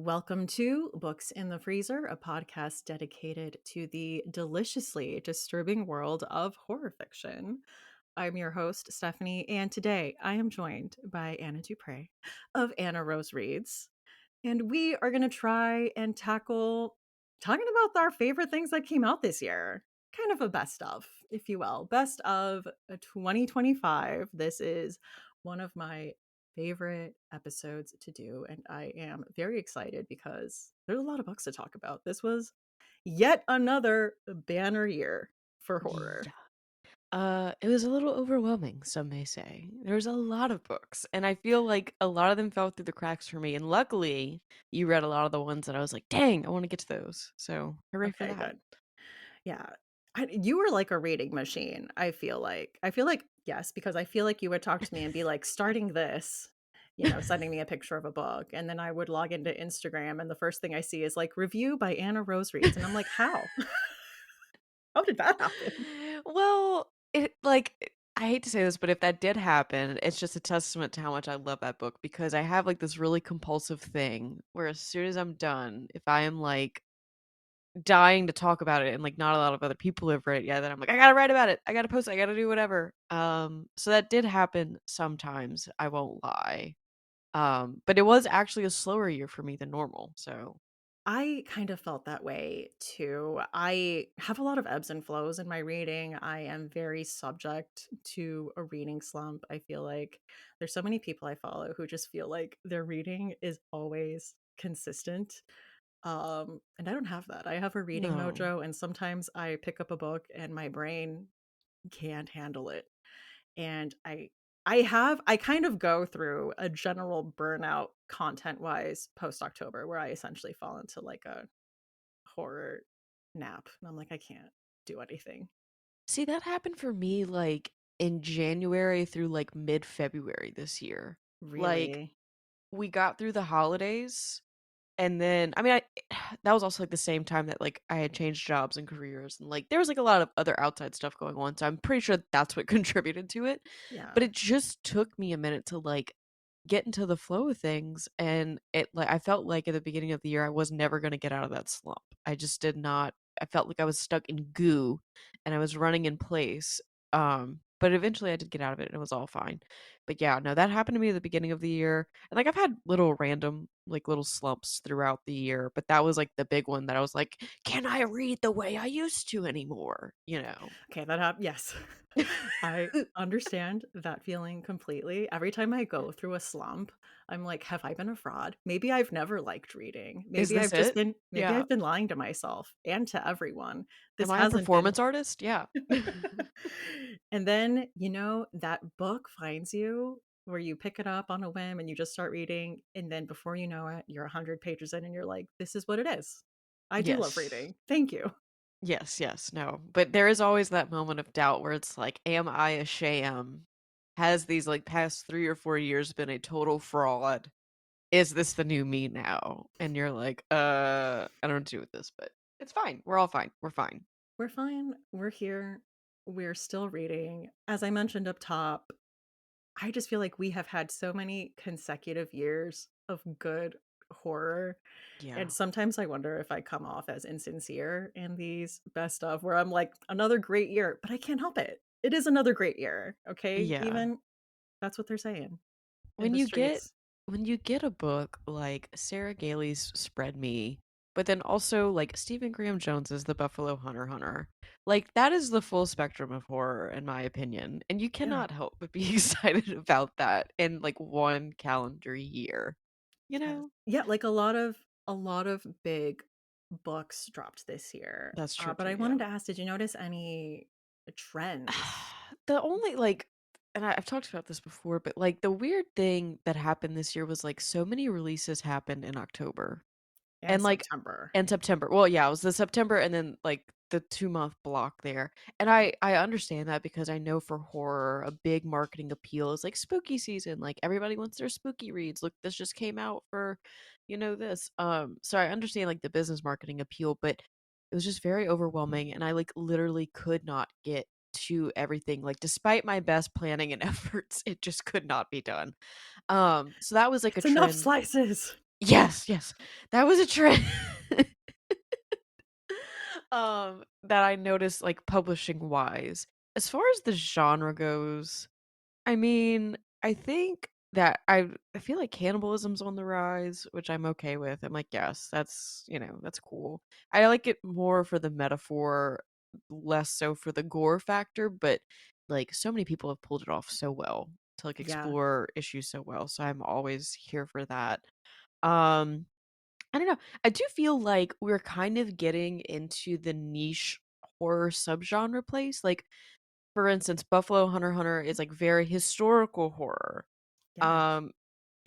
Welcome to Books in the Freezer, a podcast dedicated to the deliciously disturbing world of horror fiction. I'm your host, Stephanie, and today I am joined by Anna Dupre of Anna Rose Reads. And we are going to try and tackle talking about our favorite things that came out this year. Kind of a best of, if you will. Best of 2025. This is one of my favorite episodes to do. And I am very excited because there's a lot of books to talk about. This was yet another banner year for horror. Yeah. It was a little overwhelming, some may say. There's a lot of books, and I feel like a lot of them fell through the cracks for me. And luckily, you read a lot of the ones that I was like, dang, I want to get to those. So, hooray for Okay, that. good. Yeah. You were like a reading machine, I feel like. I feel like, yes, because I feel like you would talk to me and be like, starting this, sending me a picture of a book. And then I would log into Instagram, and the first thing I see is like review by Anna Rose Reads. And I'm like, how? How did that happen? Well, I hate to say this, but if that did happen, it's just a testament to how much I love that book because I have like this really compulsive thing where as soon as I'm done, if I am like dying to talk about it and like not a lot of other people have read it yet, then I'm like, I gotta write about it. I gotta post it. I gotta do whatever. So that did happen sometimes, I won't lie. But it was actually a slower year for me than normal. So I kind of felt that way too. I have a lot of ebbs and flows in my reading. I am very subject to a reading slump. I feel like there's so many people I follow who just feel like their reading is always consistent. And I don't have that. I have a reading no. mojo, and sometimes I pick up a book and my brain can't handle it. And I kind of go through a general burnout content wise post October where I essentially fall into like a horror nap. And I'm like, I can't do anything. See, that happened for me like in January through like mid-February this year. Like Really? we got through the holidays. And then, I mean, that was also like the same time that like I had changed jobs and careers, and like there was like a lot of other outside stuff going on. So I'm pretty sure that's what contributed to it. Yeah. But it just took me a minute to like get into the flow of things, and it like I felt like at the beginning of the year I was never going to get out of that slump. I just did not. I felt like I was stuck in goo, and I was running in place. But eventually I did get out of it, and it was all fine. But yeah, no, that happened to me at the beginning of the year. And like I've had little random like little slumps throughout the year, but that was like the big one that I was like, can I read the way I used to anymore? You know. Okay, that happened. Yes. I understand that feeling completely. Every time I go through a slump, I'm like, have I been a fraud? Maybe I've never liked reading. Is this it? Maybe Yeah. I've been lying to myself and to everyone. Am This I a hasn't been. performance artist? Yeah. And then, that book finds you where you pick it up on a whim and you just start reading. And then before you know it, you're 100 pages in and you're like, this is what it is. I do love Yes. reading. Thank you. Yes, yes, no. But there is always that moment of doubt where it's like, am I a sham? Has these like past 3 or 4 years been a total fraud? Is this the new me now? And you're like, I don't know what to do with this, but it's fine. We're all fine. We're fine. We're fine. We're here. We're still reading. As I mentioned up top, I just feel like we have had so many consecutive years of good horror. Yeah. And sometimes I wonder if I come off as insincere in these best of where I'm like, another great year, but I can't help it. It is another great year. Okay. Yeah. Even that's what they're saying in when the you get streets. when you get a book like Sarah Gailey's Spread Me, but then also like Stephen Graham Jones's The Buffalo Hunter, like that is the full spectrum of horror in my opinion, and you Yeah. cannot help but be excited about that in like one calendar year. You Yes. know? Yeah, like a lot of big books dropped this year. That's true But too, I yeah. wanted to ask, did you notice any trends? The only like and I've talked about this before, but like the weird thing that happened this year was like so many releases happened in October. And And, like September. and September. Well, yeah, it was the September and then, like, the 2-month block there. And I understand that because I know for horror, a big marketing appeal is, like, spooky season, like, everybody wants their spooky reads. Look, this just came out for, this. So I understand, like, the business marketing appeal, but it was just very overwhelming, and I, like, literally could not get to everything. Like, despite my best planning and efforts, it just could not be done. So that was, like, a It's enough trend. slices. Yes, yes. That was a trend that I noticed like publishing wise. As far as the genre goes, I mean, I think that I feel like cannibalism's on the rise, which I'm okay with. I'm like, yes, that's, that's cool. I like it more for the metaphor, less so for the gore factor, but like so many people have pulled it off so well to like Yeah. explore issues so well. So I'm always here for that. Um I don't know. I do feel like we're kind of getting into the niche horror subgenre place. Like, for instance, Buffalo Hunter x Hunter is like very historical horror. Yeah. Um,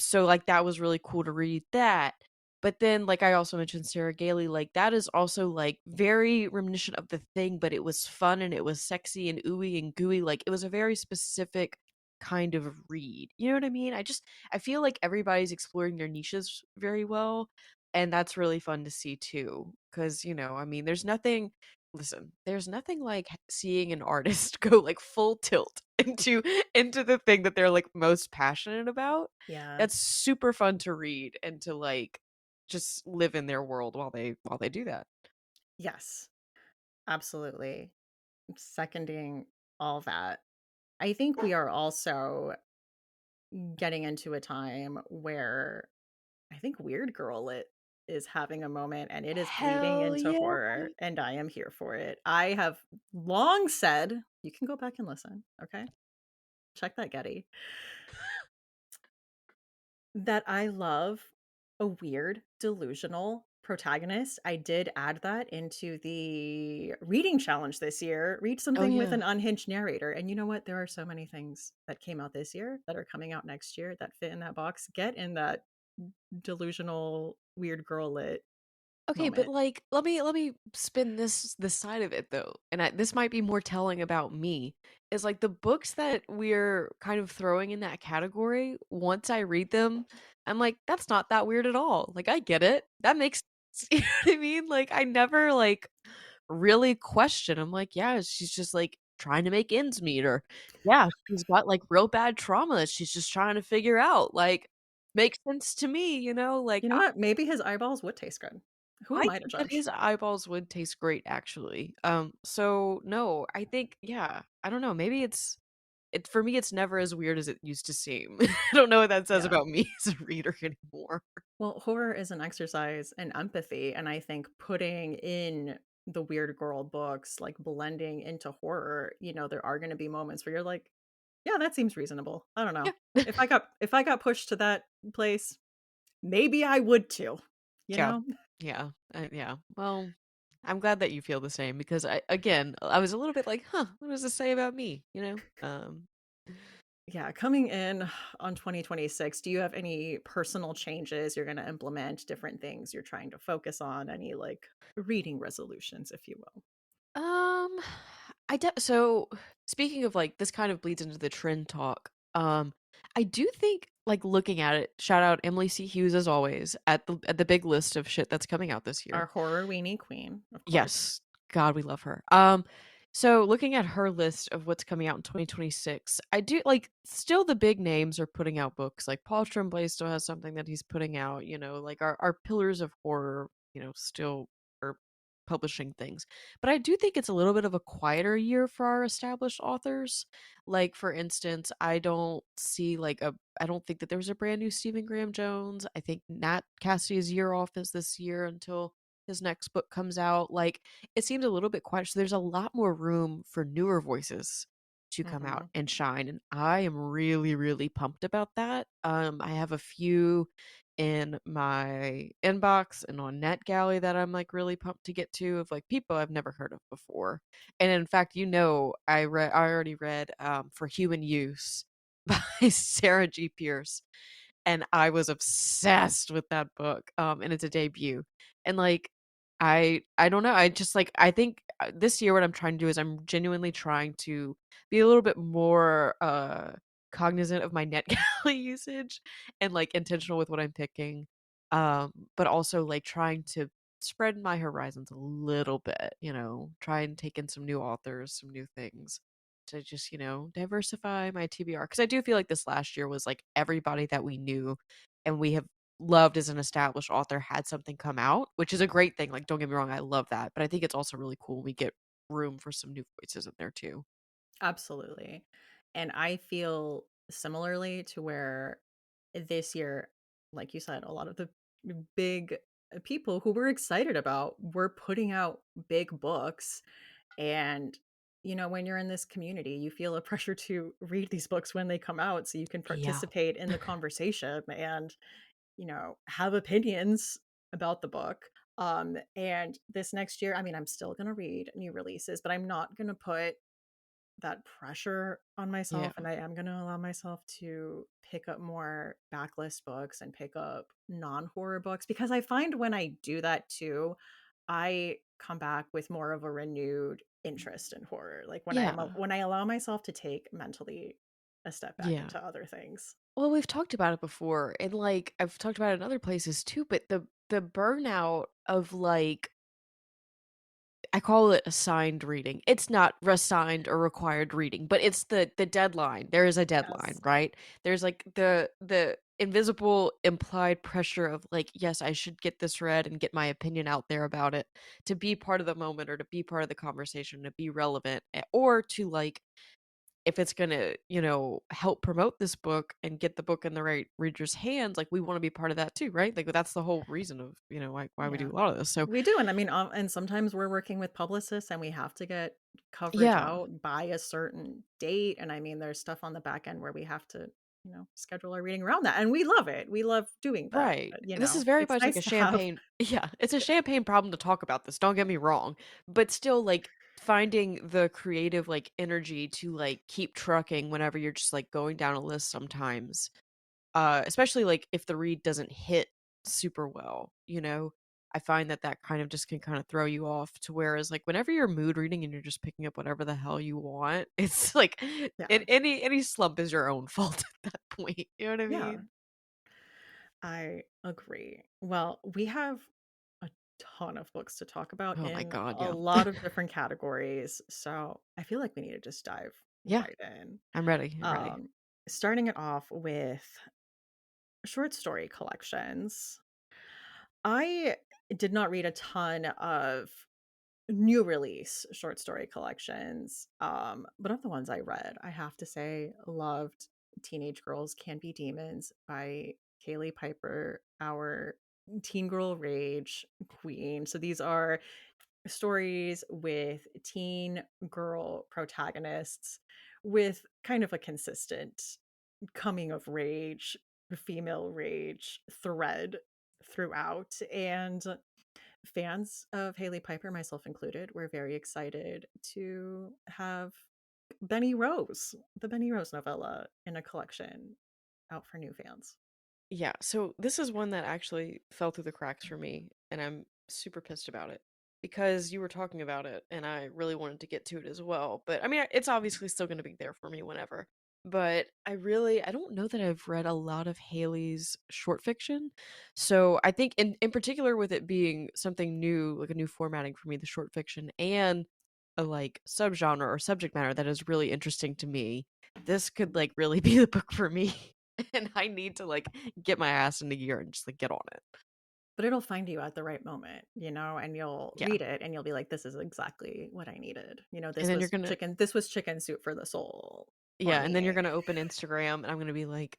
so like that was really cool to read that. But then, like I also mentioned Sarah Gailey, like that is also like very reminiscent of the thing, but it was fun and it was sexy and ooey and gooey. Like it was a very specific kind of read. You know what I mean? I feel like everybody's exploring their niches very well. And that's really fun to see too. Cause, I mean, there's nothing like seeing an artist go like full tilt into the thing that they're like most passionate about. Yeah. That's super fun to read and to like just live in their world while they do that. Yes. Absolutely. Seconding all that. I think we are also getting into a time where I think Weird Girl Lit is having a moment and it is bleeding Hell into yeah. horror, and I am here for it. I have long said, you can go back and listen, okay? Check that Getty. That I love a weird, delusional protagonist. I did add that into the reading challenge this year. Read Oh something with yeah. an unhinged narrator. And you know what? There are so many things that came out this year that are coming out next year that fit in that box. Get in that delusional, weird girl lit Okay, but moment. like let me spin this side of it though. And this might be more telling about me. Is like the books that we're kind of throwing in that category, once I read them, I'm like that's not that weird at all. Like I get it. That makes sense. You know what I mean? Like I never like really question. I'm like, yeah, she's just like trying to make ends meet or yeah, she's got like real bad trauma that she's just trying to figure out. Like makes sense to me, like You know what? Maybe his eyeballs would taste good. Who I am I to think that judge? his eyeballs would taste great actually. So no, I think yeah, I don't know, maybe it for me it's never as weird as it used to seem. I don't know what that says Yeah. about me as a reader anymore. Well, horror is an exercise in empathy, and I think putting in the weird girl books, like blending into horror, there are going to be moments where you're like, yeah, that seems reasonable. I don't know. Yeah. If I got pushed to that place, maybe I would too, you Yeah. know? Yeah. Yeah. Well, I'm glad that you feel the same because I was a little bit like, "Huh, what does this say about me?" Yeah, coming in on 2026, do you have any personal changes you're going to implement, different things you're trying to focus on, any like reading resolutions, if you will? Um, so speaking of like this kind of bleeds into the trend talk. I do think like looking at it, shout out Emily C. Hughes as always at the big list of shit that's coming out this year. Our horror weenie queen, of course. Yes, God, we love her. So looking at her list of what's coming out in 2026, I do like still the big names are putting out books. Like Paul Tremblay still has something that he's putting out, like our pillars of horror, still are publishing things. But I do think it's a little bit of a quieter year for our established authors. Like for instance, I don't think that there's a brand new Stephen Graham Jones. I think Nat Cassidy's year off is this year until his next book comes out. Like it seems a little bit quiet. So there's a lot more room for newer voices to come out Mhm. and shine. And I am really, really pumped about that. I have a few in my inbox and on NetGalley that I'm like really pumped to get to of like people I've never heard of before. And in fact, I already read For Human Use by Sarah G. Pierce and I was obsessed with that book. And it's a debut. And like I don't know. I just like I think this year what I'm trying to do is I'm genuinely trying to be a little bit more cognizant of my NetGalley usage and like intentional with what I'm picking. But also like trying to spread my horizons a little bit, try and take in some new authors, some new things to just, diversify my TBR. Because I do feel like this last year was like everybody that we knew and we have loved as an established author had something come out, which is a great thing. Like, don't get me wrong, I love that. But I think it's also really cool we get room for some new voices in there too. Absolutely. And I feel similarly to where this year, like you said, a lot of the big people who we're excited about were putting out big books. And, when you're in this community, you feel a pressure to read these books when they come out so you can Yeah. participate in the conversation and, have opinions about the book. And this next year, I mean, I'm still going to read new releases, but I'm not going to put that pressure on Yeah. myself, and I am going to allow myself to pick up more backlist books and pick up non-horror books, because I find when I do that too, I come back with more of a renewed interest in horror. Like Yeah. when I allow myself to take mentally a step back Yeah. into other things. Well, we've talked about it before, and like I've talked about it in other places too, but the burnout of like I call it assigned reading. It's not assigned or required reading, but it's the deadline. There is a deadline, Yes. right? There's like the invisible implied pressure of like, yes, I should get this read and get my opinion out there about it to be part of the moment or to be part of the conversation, to be relevant, or to like if it's gonna, help promote this book and get the book in the right reader's hands, like we want to be part of that too, right? Like that's the whole reason of, why we do Yeah. a lot of this. So We do, and I mean, and sometimes we're working with publicists and we have to get coverage yeah. out by a certain date, and I mean, there's stuff on the back end where we have to, schedule our reading around that, and we love it. We love doing that, Right. but, This is very it's much like nice a to have. champagne yeah, it's a champagne problem to talk about this, don't get me wrong, but still, like, finding the creative, like, energy to, like, keep trucking whenever you're just, like, going down a list sometimes, especially, like, if the read doesn't hit super well, I find that that kind of just can kinda throw you off to whereas, like, whenever you're mood reading and you're just picking up whatever the hell you want, it's like, Yeah. any slump is your own fault at that point, you know what I Yeah, mean? I agree. Well, we have a ton of books to talk about Oh my in god, a yeah. lot of different categories, so I feel like we need to just dive Yeah, right in. I'm ready, I'm ready. Um, Starting it off with short story collections. I did not read a ton of new release short story collections, but of the ones I read, I have to say, loved Teenage Girls Can Be Demons by Kaylee Piper, our teen girl rage queen. So these are stories with teen girl protagonists with kind of a consistent coming of rage, female rage thread throughout. And fans of Haley Piper, myself included, were very excited to have the Benny Rose novella in a collection out for new fans. Yeah, so this is one that actually fell through the cracks for me, and I'm super pissed about it because you were talking about it, and I really wanted to get to it as well. But I mean, it's obviously still going to be there for me whenever. But I don't know that I've read a lot of Haley's short fiction. So I think in particular with it being something new, like a new formatting for me, the short fiction and a like subgenre or subject matter that is really interesting to me, this could like really be the book for me. And I need to like get my ass into gear and just like get on it. But it'll find you at the right moment, and you'll Yeah. read it and you'll be like, this is exactly what I needed. And then you're gonna This was chicken soup for the soul for yeah, and then you're me. gonna open Instagram and I'm gonna be like,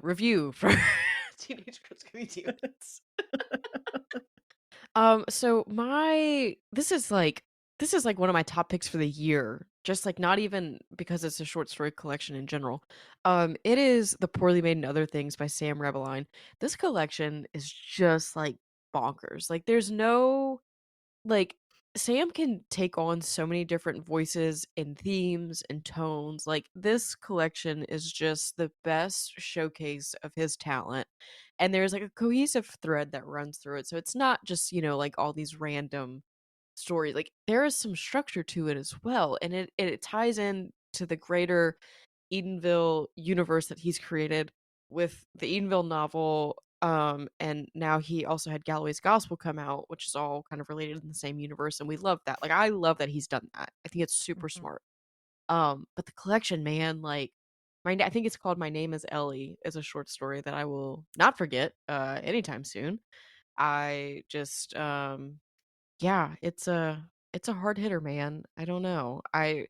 review for Teenage Girls Can Be Demons. So my this is like one of my top picks for the year. Just like not even because it's a short story collection in general. It is The Poorly Made and Other Things by Sam Rebeline. This collection is just like bonkers. Like there's no like Sam can take on so many different voices and themes and tones. Like this collection is just the best showcase of his talent. And there's like a cohesive thread that runs through it. So it's not just, like all these random stories. Like there is some structure to it as well. And it ties in to the greater Edenville universe that he's created with the Edenville novel. And now he also had Galloway's Gospel come out, which is all kind of related in the same universe, and we love that. Like I love that he's done that. I think it's super Mhm. smart. But the collection, man, like I think it's called My Name is Ellie, is a short story that I will not forget anytime soon. I just yeah, it's a hard hitter, man. I don't know. I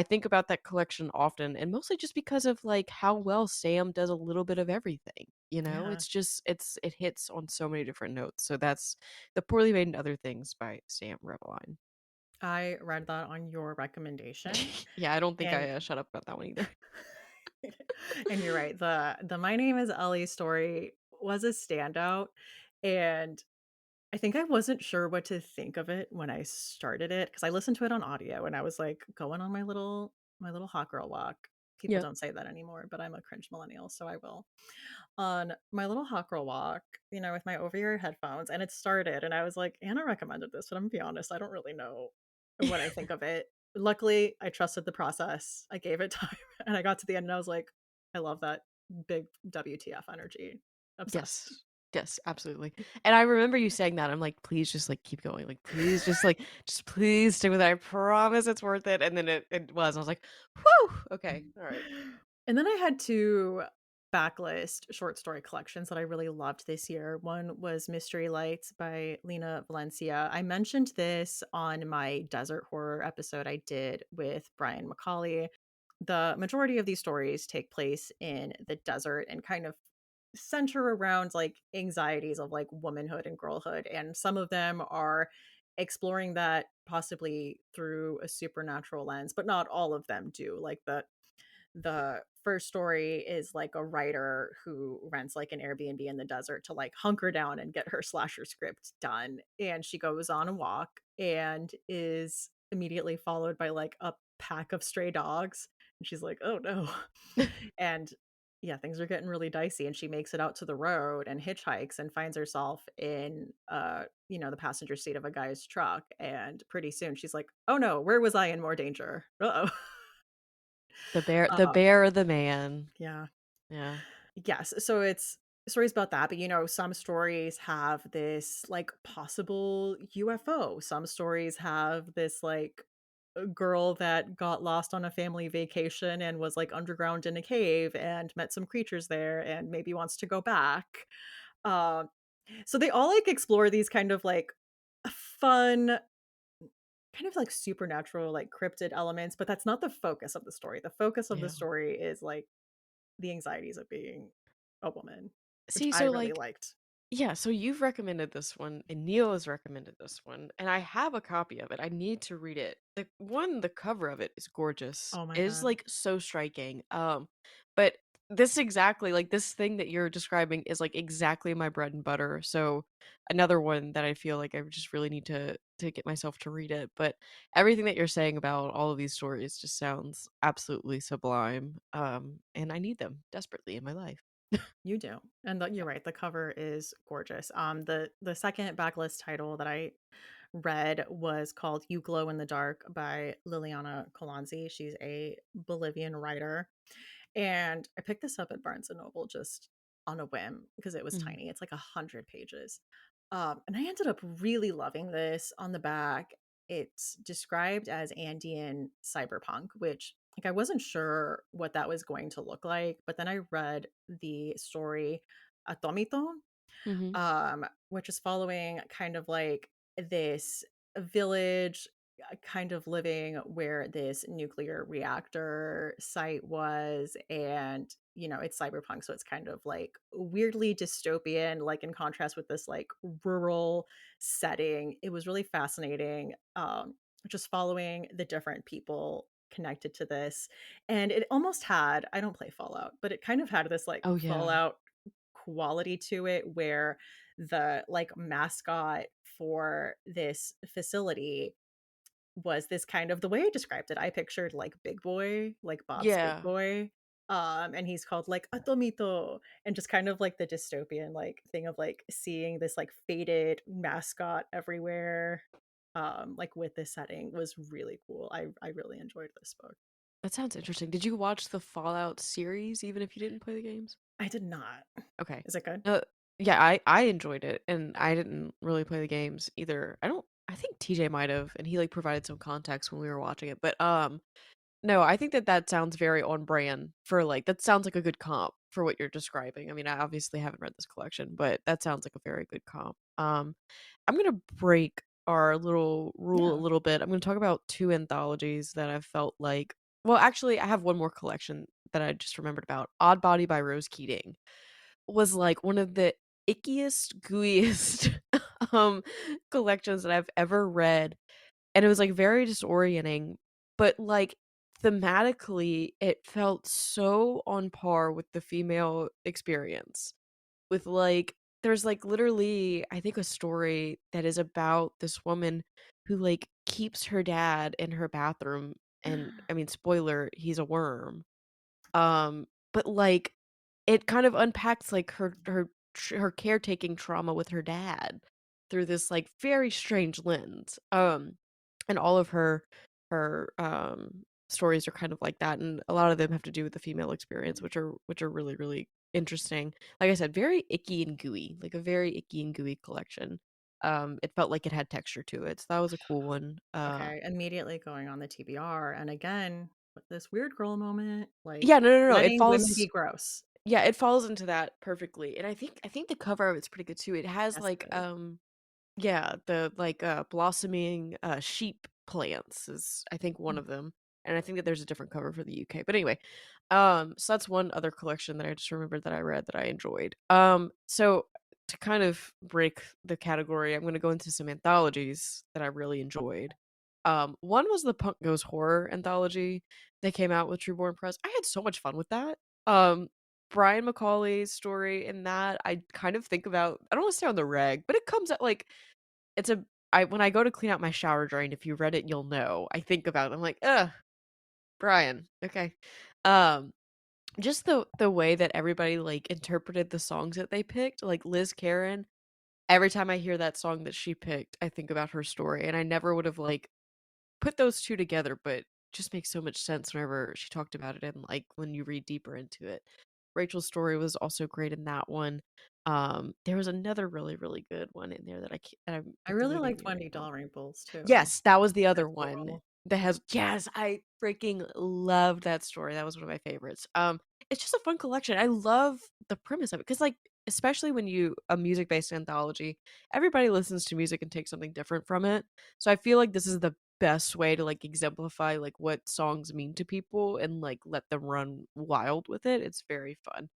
think about that collection often, and mostly just because of like how well Sam does a little bit of everything. You know, Yeah. it's just it hits on so many different notes. So that's The Poorly Made and Other Things by Sam Reveline. I read that on your recommendation, Yeah, I don't think and I shut up about that one either. and you're right. The My Name is Ellie story was a standout, and I think I wasn't sure what to think of it when I started it because I listened to it on audio and I was like going on my little hot girl walk. People Yeah. don't say that anymore, but I'm a cringe millennial, so I will. On my little hot girl walk, with my over ear headphones, and it started, and I was like, Anna recommended this, but I'm gonna be honest, I don't really know what I think of it. Luckily, I trusted the process. I gave it time, and I got to the end, and I was like, I love that big WTF energy. Obsessed. Yes. Yes, absolutely. And I remember you saying that. I'm like, please just like keep going. Like, please just please stick with it. I promise it's worth it. And then it was. I was like, whew. Okay. All right. And then I had two backlist short story collections that I really loved this year. One was Mystery Lights by Lena Valencia. I mentioned this on my desert horror episode I did with Brian McCauley. The majority of these stories take place in the desert and kind of center around like anxieties of like womanhood and girlhood. And some of them are exploring that possibly through a supernatural lens, but not all of them do. Like the first story is like a writer who rents like an Airbnb in the desert to like hunker down and get her slasher script done. And she goes on a walk and is immediately followed by like a pack of stray dogs. And she's like, oh no. And yeah, things are getting really dicey. And she makes it out to the road and hitchhikes and finds herself in the passenger seat of a guy's truck. And pretty soon she's like, oh no, where was I in more danger? Uh The oh. bear or the man. Yeah. Yeah. Yes. So it's stories about that, but some stories have this like possible UFO. Some stories have this like a girl that got lost on a family vacation and was like underground in a cave and met some creatures there and maybe wants to go back. Um, so they all like explore these kind of like fun, kind of like supernatural, like cryptid elements, but that's not the focus of the story. The focus of the Yeah. story is like the anxieties of being a woman, which See, I so really like liked. yeah, so you've recommended this one, and Neil has recommended this one, and I have a copy of it. I need to read it. The cover of it is gorgeous. Oh my It is god. like so striking. But this exactly like this thing that you're describing is like exactly my bread and butter. So another one that I feel like I just really need to get myself to read it. But everything that you're saying about all of these stories just sounds absolutely sublime. And I need them desperately in my life. You do. And you're right, the cover is gorgeous. The second backlist title that I read was called You Glow in the Dark by Liliana Colanzi. She's a Bolivian writer. And I picked this up at Barnes and Noble just on a whim because it was Mhm. tiny. It's like 100 pages. And I ended up really loving this. On the back, it's described as Andean cyberpunk, which like I wasn't sure what that was going to look like, but then I read the story Atomito, Mhm. which is following kind of like this village kind of living where this nuclear reactor site was. And it's cyberpunk, so it's kind of like weirdly dystopian, like in contrast with this like rural setting. It was really fascinating, just following the different people connected to this. And it almost had, I don't play Fallout, but it kind of had this like Oh yeah. Fallout quality to it, where the like mascot for this facility was this kind of, the way I described it, I pictured like Big Boy, like Bob's Big Yeah. Boy. And he's called like Atomito, and just kind of like the dystopian like thing of like seeing this like faded mascot everywhere. Like with this setting was really cool. I really enjoyed this book. That sounds interesting. Did you watch the Fallout series even if you didn't play the games? I did not. Okay. Is it good? Uh, yeah, I enjoyed it and I didn't really play the games either. I think TJ might have and he like provided some context when we were watching it. But No, I think that that sounds very on brand for, like that sounds like a good comp for what you're describing. I mean, I obviously haven't read this collection, but that sounds like a very good comp. I'm gonna break our little rule a Yeah. little bit. I'm gonna talk about 2 anthologies that I felt like well, actually, I have one more collection that I just remembered about. Odd Body by Rose Keating was, like, one of the ickiest, gooeyest, um, collections that I've ever read, and it was, like, very disorienting, but, like, thematically, it felt so on par with the female experience. With, like there's, like, literally, I think, a story that is about this woman who, like, keeps her dad in her bathroom, and, I mean, spoiler, he's a worm. But, like, it kind of unpacks, like, her caretaking trauma with her dad through this, like, very strange lens, and all of her stories are kind of like that, and a lot of them have to do with the female experience, which are really, really interesting. Like I said, very icky and gooey, like, a very icky and gooey collection. It felt like it had texture to it, so that was a cool one. Okay, immediately going on the TBR, and again, with this weird girl moment, like, Yeah, no, no, no, it letting women be falls gross. yeah, it falls into that perfectly, and I think the cover of it's pretty good too. It has, Yes, like, it is. yeah, the, like, blossoming, sheep plants is, I think, one Mm, of them, and I think that there's a different cover for the UK, but anyway, so that's one other collection that I just remembered that I read that I enjoyed. So to kind of break the category, I'm gonna go into some anthologies that I really enjoyed. One was the Punk Goes Horror anthology that came out with Trueborn Press. I had so much fun with that. Brian Macaulay's story in that, I kind of think about I don't wanna say on the reg, but it comes at, like it's a I when I go to clean out my shower drain, if you read it, you'll know. I think about it, I'm like, "Ugh, Brian, okay." Um, just the way that everybody, like, interpreted the songs that they picked, like, Liz Karen, every time I hear that song that she picked, I think about her story, and I never would have, like, put those 2 together, but just makes so much sense whenever she talked about it and, like, when you read deeper into it. Rachel's story was also great in that one. There was another really, really good one in there that I'm I with the really movie liked me right Wendy now. Dalrymple's too. Yes, that was the They're other one cool. that has yes, I freaking loved that story, that was one of my favorites. It's just a fun collection, I love the premise of it because, like, especially when you a music-based anthology, everybody listens to music and takes something different from it, so I feel like this is the best way to, like, exemplify, like, what songs mean to people and, like, let them run wild with it, it's very fun.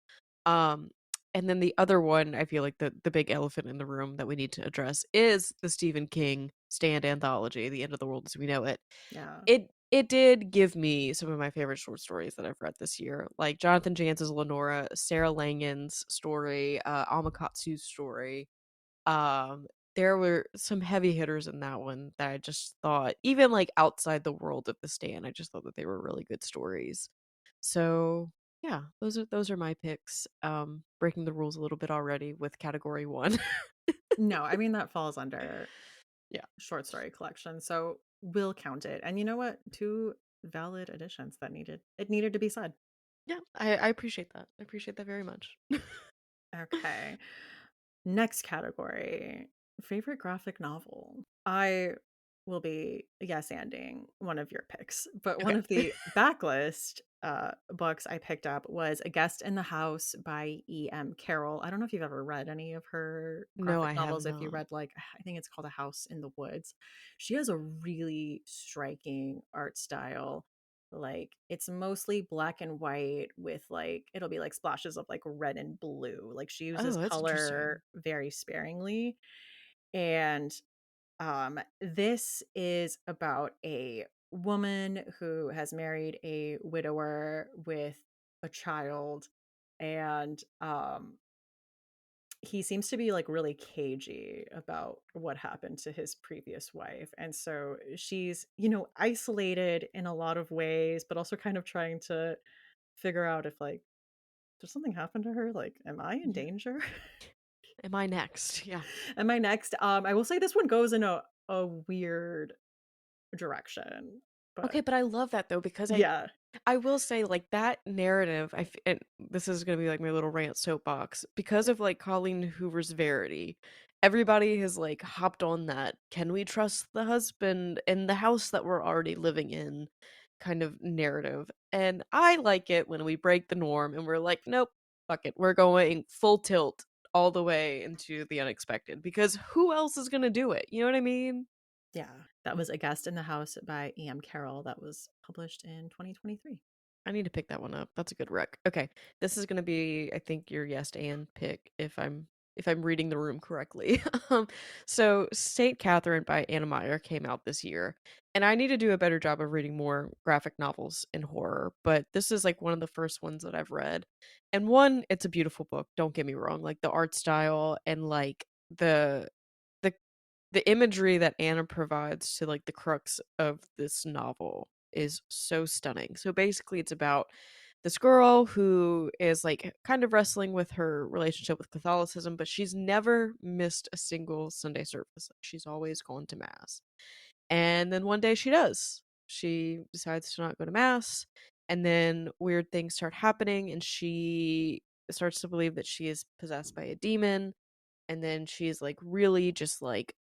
Um, and then the other one, I feel like the big elephant in the room that we need to address is the Stephen King Stand anthology, The End of the World as We Know It. Yeah. It did give me some of my favorite short stories that I've read this year, like Jonathan Jantz's Lenora, Sarah Langen's story, Amakatsu's story. Um, there were some heavy hitters in that one that I just thought, even like outside the world of the stand, I just thought that they were really good stories. So yeah, those are my picks. Breaking the rules a little bit already with category one. No, I mean, that falls under Yeah. short story collection, so we'll count it, and you know what? 2 valid additions that needed to be said. Yeah, I appreciate that. I appreciate that very much. Okay. Next category, favorite graphic novel. I will be yes anding one of your picks, but one Okay. of the backlist books I picked up was A Guest in the House by E.M. Carroll. I don't know if you've ever read any of her No, graphic I have novels. If you not. read, like, I think it's called A House in the Woods. She has a really striking art style. Like, it's mostly black and white with, like, it'll be like splashes of like red and blue. Like, she Oh, uses that's interesting. color very sparingly. And this is about a woman who has married a widower with a child, and he seems to be like really cagey about what happened to his previous wife. And so she's, isolated in a lot of ways, but also kind of trying to figure out if, like, does something happen to her? Like, am I in Yeah. danger? Am I next? Yeah. Am I next? I will say this one goes in a weird direction, Okay, but but I love that though because yeah. I will say, like, that narrative, and this is gonna be, like, my little rant soapbox, because of, like, Colleen Hoover's Verity, everybody has, like, hopped on that, "Can we trust the husband in the house that we're already living in?" kind of narrative. And I like it when we break the norm and we're like, nope, fuck it. We're going full tilt all the way into the unexpected because who else is going to do it? You know what I mean? Yeah, that was A Guest in the House by E.M. Carroll that was published in 2023. I need to pick that one up. That's a good rec. Okay. This is gonna be, I think, your yes and pick if I'm reading the room correctly. So Saint Catherine by Anna Meyer came out this year, and I need to do a better job of reading more graphic novels in horror, but this is like one of the first ones that I've read. And one, it's a beautiful book, don't get me wrong. Like the art style and like the the imagery that Anna provides to like the crux of this novel is so stunning. So basically it's about this girl who is like kind of wrestling with her relationship with Catholicism, but she's never missed a single Sunday service. She's always gone to mass. And then one day she does. She decides to not go to mass, and then weird things start happening and she starts to believe that she is possessed by a demon, and then she's like really just like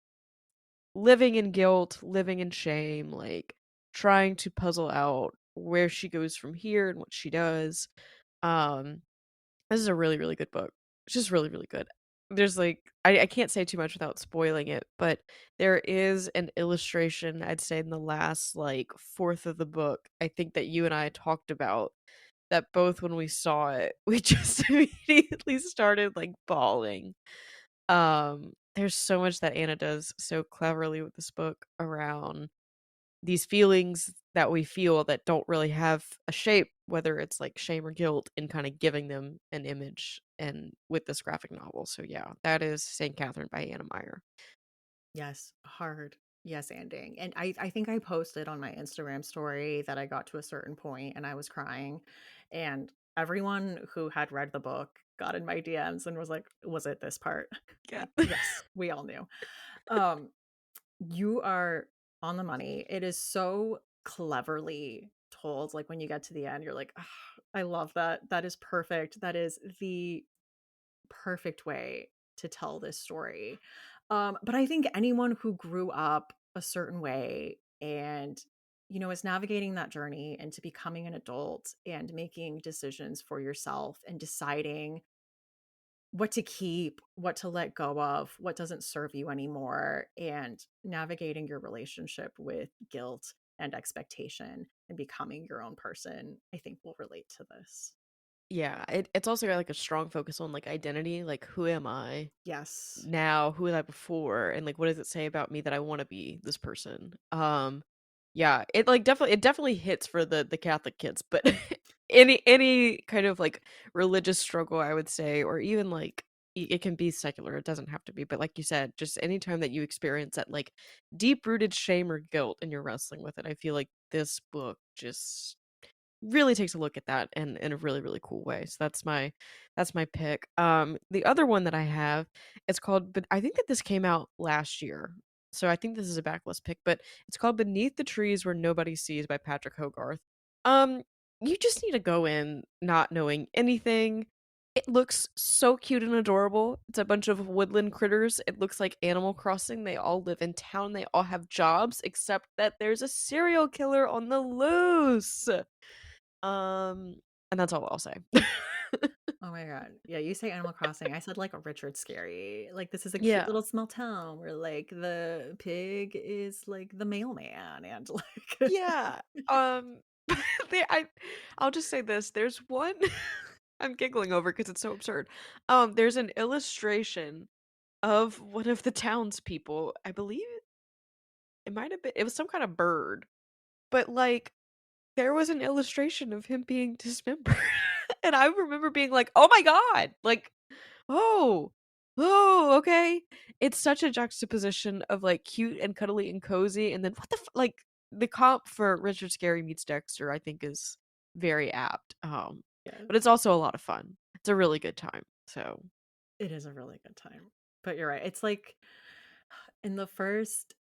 living in guilt, living in shame, like trying to puzzle out where she goes from here and what she does. Um, this is a really, really good book. It's just really, really good. There's like I can't say too much without spoiling it, but there is an illustration, I'd say in the last like fourth of the book, I think that you and I talked about that both when we saw it, we just immediately started like bawling. There's so much that Anna does so cleverly with this book around these feelings that we feel that don't really have a shape, whether it's like shame or guilt, and kind of giving them an image and with this graphic novel. So yeah, that is Saint Catherine by Anna Meyer. Yes, hard. Yes, ending. And I think I posted on my Instagram story that I got to a certain point and I was crying. And everyone who had read the book got in my DMs and was like, "Was it this part?" Yeah. Like, yes, we all knew. Um, you are on the money. It is so cleverly told. Like when you get to the end, you're like, "Ah, I love that. That is perfect. That is the perfect way to tell this story." But I think anyone who grew up a certain way and is navigating that journey into becoming an adult and making decisions for yourself and deciding what to keep, what to let go of, what doesn't serve you anymore, and navigating your relationship with guilt and expectation and becoming your own person, I think will relate to this. Yeah, it's also got like a strong focus on like identity, like who am I Yes. now, who was I before, and like what does it say about me that I want to be this person. Yeah, it definitely hits for the Catholic kids, but any kind of like religious struggle, I would say, or even like it can be secular, it doesn't have to be, but like you said, just anytime that you experience that like deep rooted shame or guilt and you're wrestling with it, I feel like this book just really takes a look at that in a really, really cool way. So that's my pick. The other one that I have, it's called, but I think that this came out last year. So I think this is a backlist pick, but it's called Beneath the Trees Where Nobody Sees by Patrick Hogarth. Um, you just need to go in not knowing anything. It looks so cute and adorable. It's a bunch of woodland critters. It looks like Animal Crossing. They all live in town. They all have jobs, except that there's a serial killer on the loose. Um, and that's all I'll say. Oh my god. Yeah, you say Animal Crossing. I said like a Richard Scary. Like this is a cute Yeah. little small town where like the pig is like the mailman and like Yeah. Um, there I'll just say this, there's one I'm giggling over because it's so absurd. There's an illustration of one of the townspeople. I believe it might have been it was some kind of bird, but, like, there was an illustration of him being dismembered, and I remember being like, "Oh my god!" Like, "Oh. Oh, okay." It's such a juxtaposition of, like, cute and cuddly and cozy, and then what the f like, the comp for Richard Scarry meets Dexter, I think, is very apt, yeah, but it's also a lot of fun. It's a really good time, so it is a really good time. But you're right. It's like in the first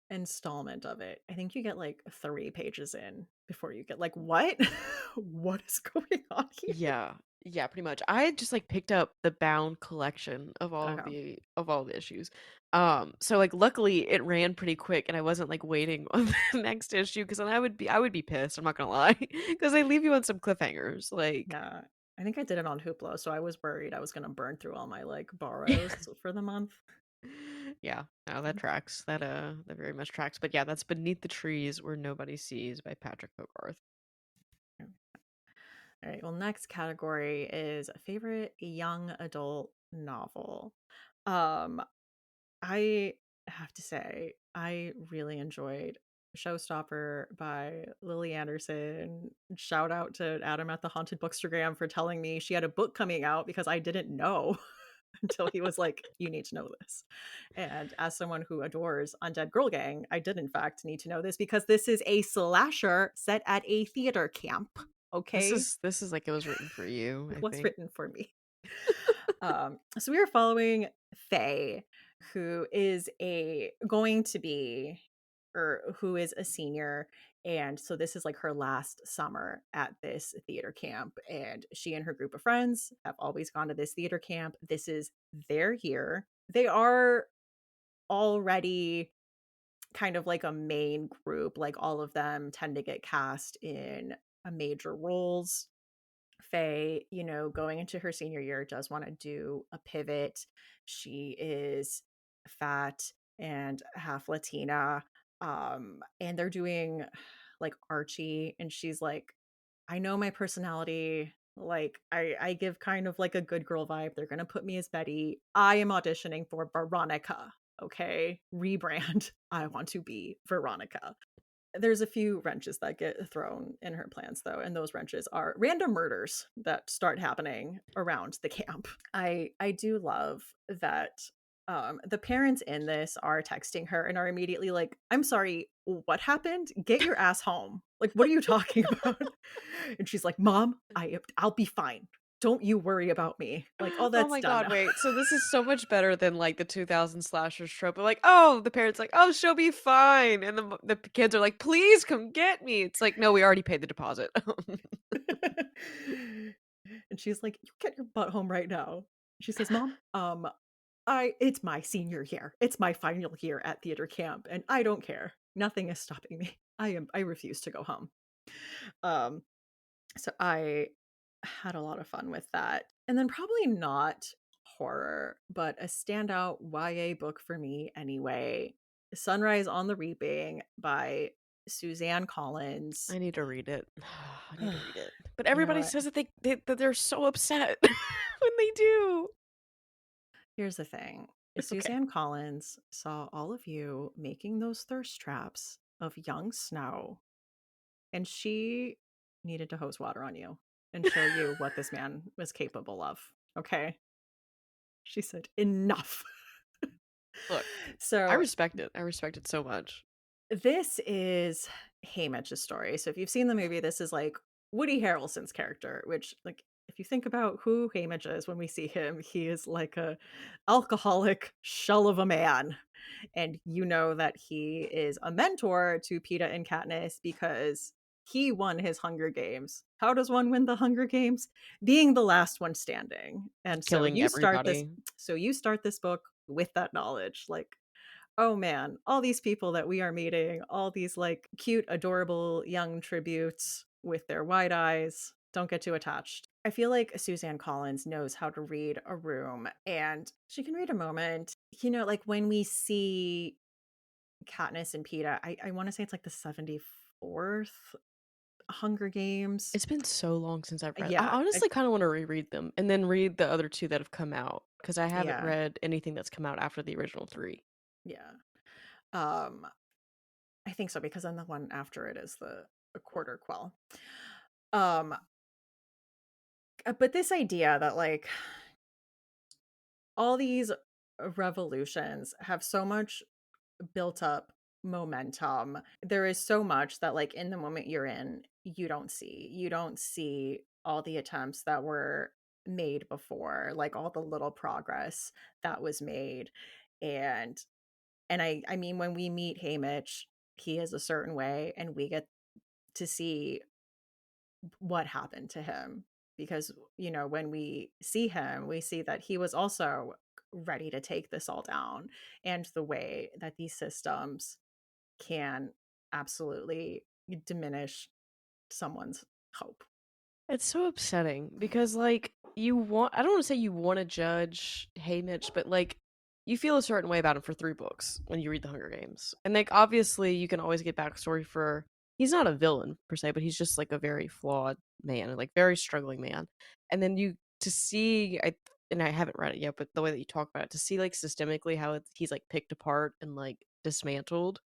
installment of it, I think you get like 3 pages in before you get like, "What? What is going on here?" yeah. Yeah, pretty much. I just like picked up the bound collection Okay. of all the issues. So like luckily it ran pretty quick and I wasn't like waiting on the next issue because then I would be pissed, I'm not gonna lie. Because they leave you on some cliffhangers. Like Yeah. I think I did it on Hoopla, so I was worried I was gonna burn through all my, like, borrows for the month. yeah, no, that tracks. That very much tracks. But yeah, that's Beneath the Trees Where Nobody Sees by Patrick Hogarth. Alright, well, next category is favorite young adult novel. Um, I have to say, I really enjoyed Showstopper by Lily Anderson. Shout out to Adam at the Haunted Bookstagram for telling me she had a book coming out because I didn't know until he was like, "You need to know this." And as someone who adores Undead Girl Gang, I did in fact need to know this because this is a slasher set at a theater camp. Okay? This is like it was written for you, It I was think. written for me. So we are following Faye, who is a going to be or who is a senior. And so this is like her last summer at this theater camp. And she and her group of friends have always gone to this theater camp. This is their year. They are already kind of like a main group. Like all of them tend to get cast in major roles. Faye, you know, going into her senior year, does want to do a pivot. She is fat and half Latina. And they're doing like Archie, and she's like, I know my personality. Like, I give kind of like a good girl vibe. They're gonna put me as Betty. I am auditioning for Veronica. Okay, rebrand. I want to be Veronica. There's a few wrenches that get thrown in her plans though, and those wrenches are random murders that start happening around the camp. I do love that the parents in this are texting her and are immediately like, "I'm sorry, what happened? Get your ass home. Like, what are you talking about?" And she's like, "Mom, I'll be fine. Don't you worry about me. Like, all Oh that's my done god, now." wait. So this is so much better than like the 2000 slashers trope of like, oh, the parents like, oh, she'll be fine, and the kids are like, please come get me. It's like, no, we already paid the deposit. And she's like, "You get your butt home right now." She says, "Mom, I it's my senior year. It's my final year at theater camp, and I don't care. Nothing is stopping me. I refuse to go home." Um, so I had a lot of fun with that. And then probably not horror, but a standout YA book for me anyway. Sunrise on the Reaping by Suzanne Collins. I need to read it. I need to read it. But You know everybody what? says that that they're so upset when they do. Here's the thing. Okay. Suzanne Collins saw all of you making those thirst traps of young snow, and she needed to hose water on you and show you what this man was capable of. Okay. She said, enough. Look, I So respect it. I respect it so much. this is Haymitch's story. So if you've seen the movie, this is like Woody Harrelson's character, which like if you think about who Haymitch is when we see him, he is like a alcoholic shell of a man. And you know that he is a mentor to Peeta and Katniss because he won his Hunger Games. How does one win the Hunger Games? Being the last one standing. And so Killing everybody. you start this book with that knowledge. Like, oh man, all these people that we are meeting, all these like cute, adorable young tributes with their wide eyes. Don't get too attached. I feel like Suzanne Collins knows how to read a room and she can read a moment. You know, like when we see Katniss and Peeta, I want to say it's like the 74th Hunger Games. It's been so long since I've read. I Yeah, honestly kind of want to reread them and then read the other two that have come out because I haven't yeah, read anything that's come out after the original three. yeah. Um, I think so because then the one after it is the quarter quell. Um, but this idea that like all these revolutions have so much built up momentum. There is so much that like in the moment you're in, you don't see. You don't see all the attempts that were made before, like all the little progress that was made. And I mean when we meet Haymitch, he is a certain way and we get to see what happened to him. because, when we see him, we see that he was also ready to take this all down, and the way that these systems can absolutely diminish someone's hope. It's so upsetting because, like, I don't want to say you want to judge Haymitch, but, like, you feel a certain way about him for 3 books when you read The Hunger Games. And, like, obviously, you can always get backstory for, he's not a villain per se, but he's just, like, a very flawed man, and, like, very struggling man. And then to see, and I haven't read it yet, but the way that you talk about it, to see, like, systemically how he's, like, picked apart and, like, dismantled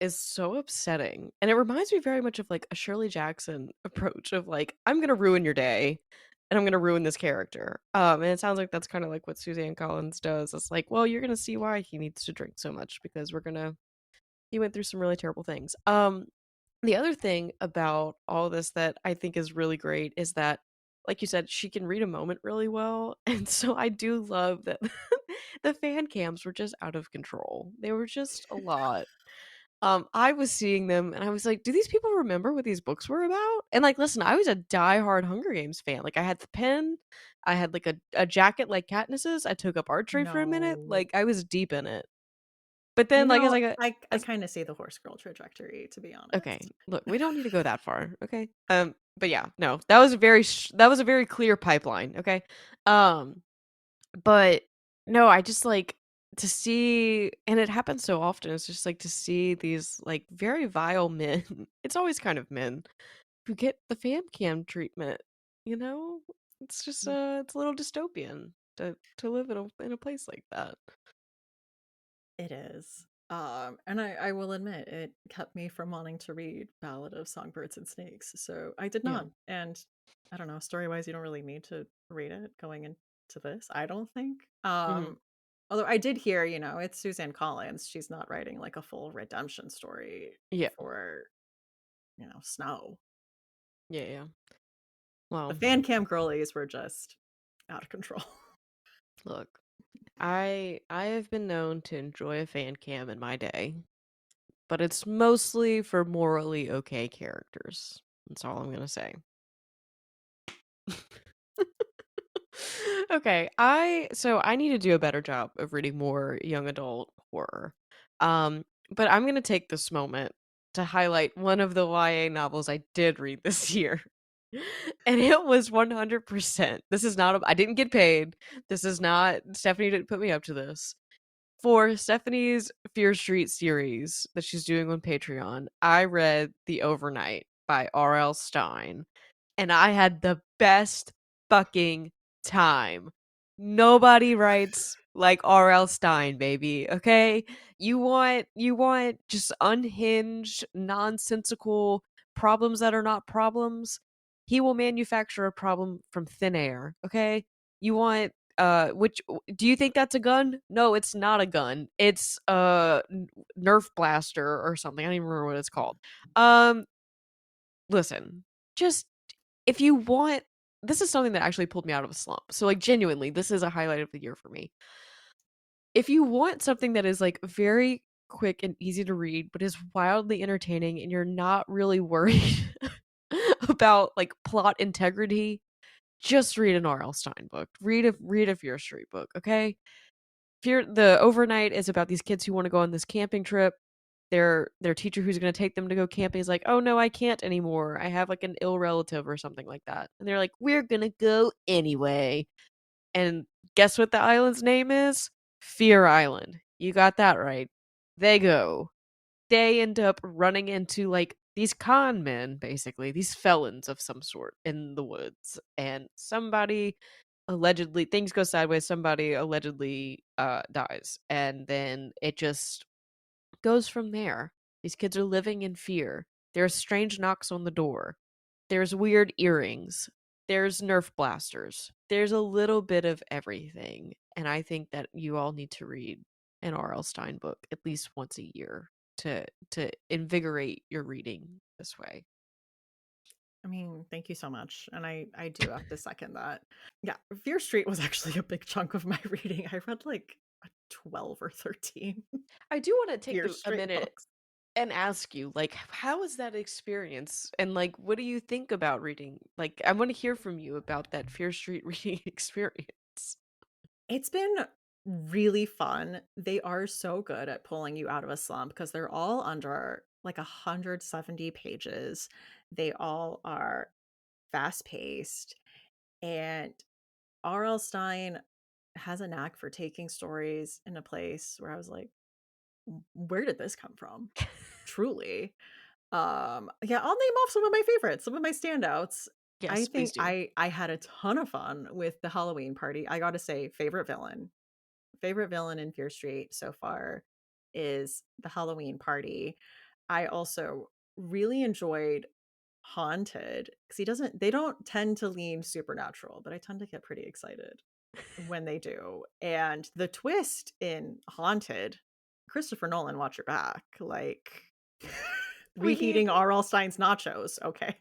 is so upsetting. And it reminds me very much of like a Shirley Jackson approach of like, I'm gonna ruin your day and I'm gonna ruin this character. And it sounds like that's kind of like what Suzanne Collins does. It's like, well, you're gonna see why he needs to drink so much because he went through some really terrible things. The other thing about all this that I think is really great is that, like you said, she can read a moment really well. And so I do love that the fan cams were just out of control. They were just a lot. I was seeing them and I was like, do these people remember what these books were about? And like, listen, I was a diehard Hunger Games fan. Like I had the pen, I had like a jacket like Katniss's, I took up archery for a minute, No. like I was deep in it. But then like as I got I as kind of see the horse girl trajectory, to be okay, honest. look, we don't need to go that far, okay? But yeah, no, that was that was a very clear pipeline, okay? Um, but no, I just like to see, and it happens so often. It's just like to see these like very vile men. It's always kind of men who get the fan cam treatment. You know, it's just it's a little dystopian to live in a place like that. It is. And I will admit, it kept me from wanting to read Ballad of Songbirds and Snakes. So I did Yeah. not. And I don't know, story wise, you don't really need to read it going into this, I don't think. Hmm. Although I did hear, it's Suzanne Collins. She's not writing like a full redemption story Yeah. for, Snow. Yeah. Yeah. The Well, fan cam girlies were just out of control. look, I have been known to enjoy a fan cam in my day, but it's mostly for morally okay characters. That's all I'm gonna say. Okay, I need to do a better job of reading more young adult horror. Um, but I'm gonna take this moment to highlight one of the YA novels I did read this year. And it was 100%. This is not I didn't get paid. This is not Stephanie didn't put me up to this. For Stephanie's Fear Street series that she's doing on Patreon, I read The Overnight by R.L. Stine, and I had the best fucking time. Nobody writes like R.L. Stine, baby, okay? You want just unhinged, nonsensical problems that are not problems. He will manufacture a problem from thin air, okay? You want which do you think that's a gun? No, it's not a gun. It's a Nerf blaster or something. I don't even remember what it's called. Um Listen, just if you want, this is something that actually pulled me out of a slump. So like genuinely, this is a highlight of the year for me. If you want something that is like very quick and easy to read but is wildly entertaining and you're not really worried about like plot integrity, just read an R.L. Stein book. Read a Fear Street book, okay? The Overnight is about these kids who want to go on this camping trip. Their teacher who's going to take them to go camping is like, "Oh no, I can't anymore. I have like an ill relative or something like that." And they're like, "We're going to go anyway." And guess what the island's name is? Fear Island. You got that right. They go. They end up running into like these con men, basically, these felons of some sort in the woods. And somebody allegedly, things go sideways, somebody allegedly dies. And then it just goes from there. These kids are living in fear. There's strange knocks on the door. There's weird earrings. There's Nerf blasters. There's a little bit of everything. And I think that you all need to read an R.L. Stein book at least once a year to invigorate your reading this way. I mean, thank you so much. And I do have to second that. Yeah, Fear Street was actually a big chunk of my reading. I read like 12 or 13 I do want to take Fear a Street minute books. and ask you, like, how is that experience? And like, what do you think about reading? Like, I want to hear from you about that Fear Street reading experience. It's been really fun. They are so good at pulling you out of a slump because they're all under like 170 pages. They all are fast paced. And R.L. Stein has a knack for taking stories in a place where I was like, where did this come from? Truly. Yeah, I'll name off some of my favorites, some of my standouts. I Yes, please think do. I had a ton of fun with the Halloween party. I gotta say, favorite villain. Favorite villain in Fear Street so far is the Halloween party. I also really enjoyed Haunted because they don't tend to lean supernatural, but I tend to get pretty excited when they do. And the twist in Haunted, Christopher Nolan, watch your back. Like We need reheating R.L. Stein's nachos. Okay.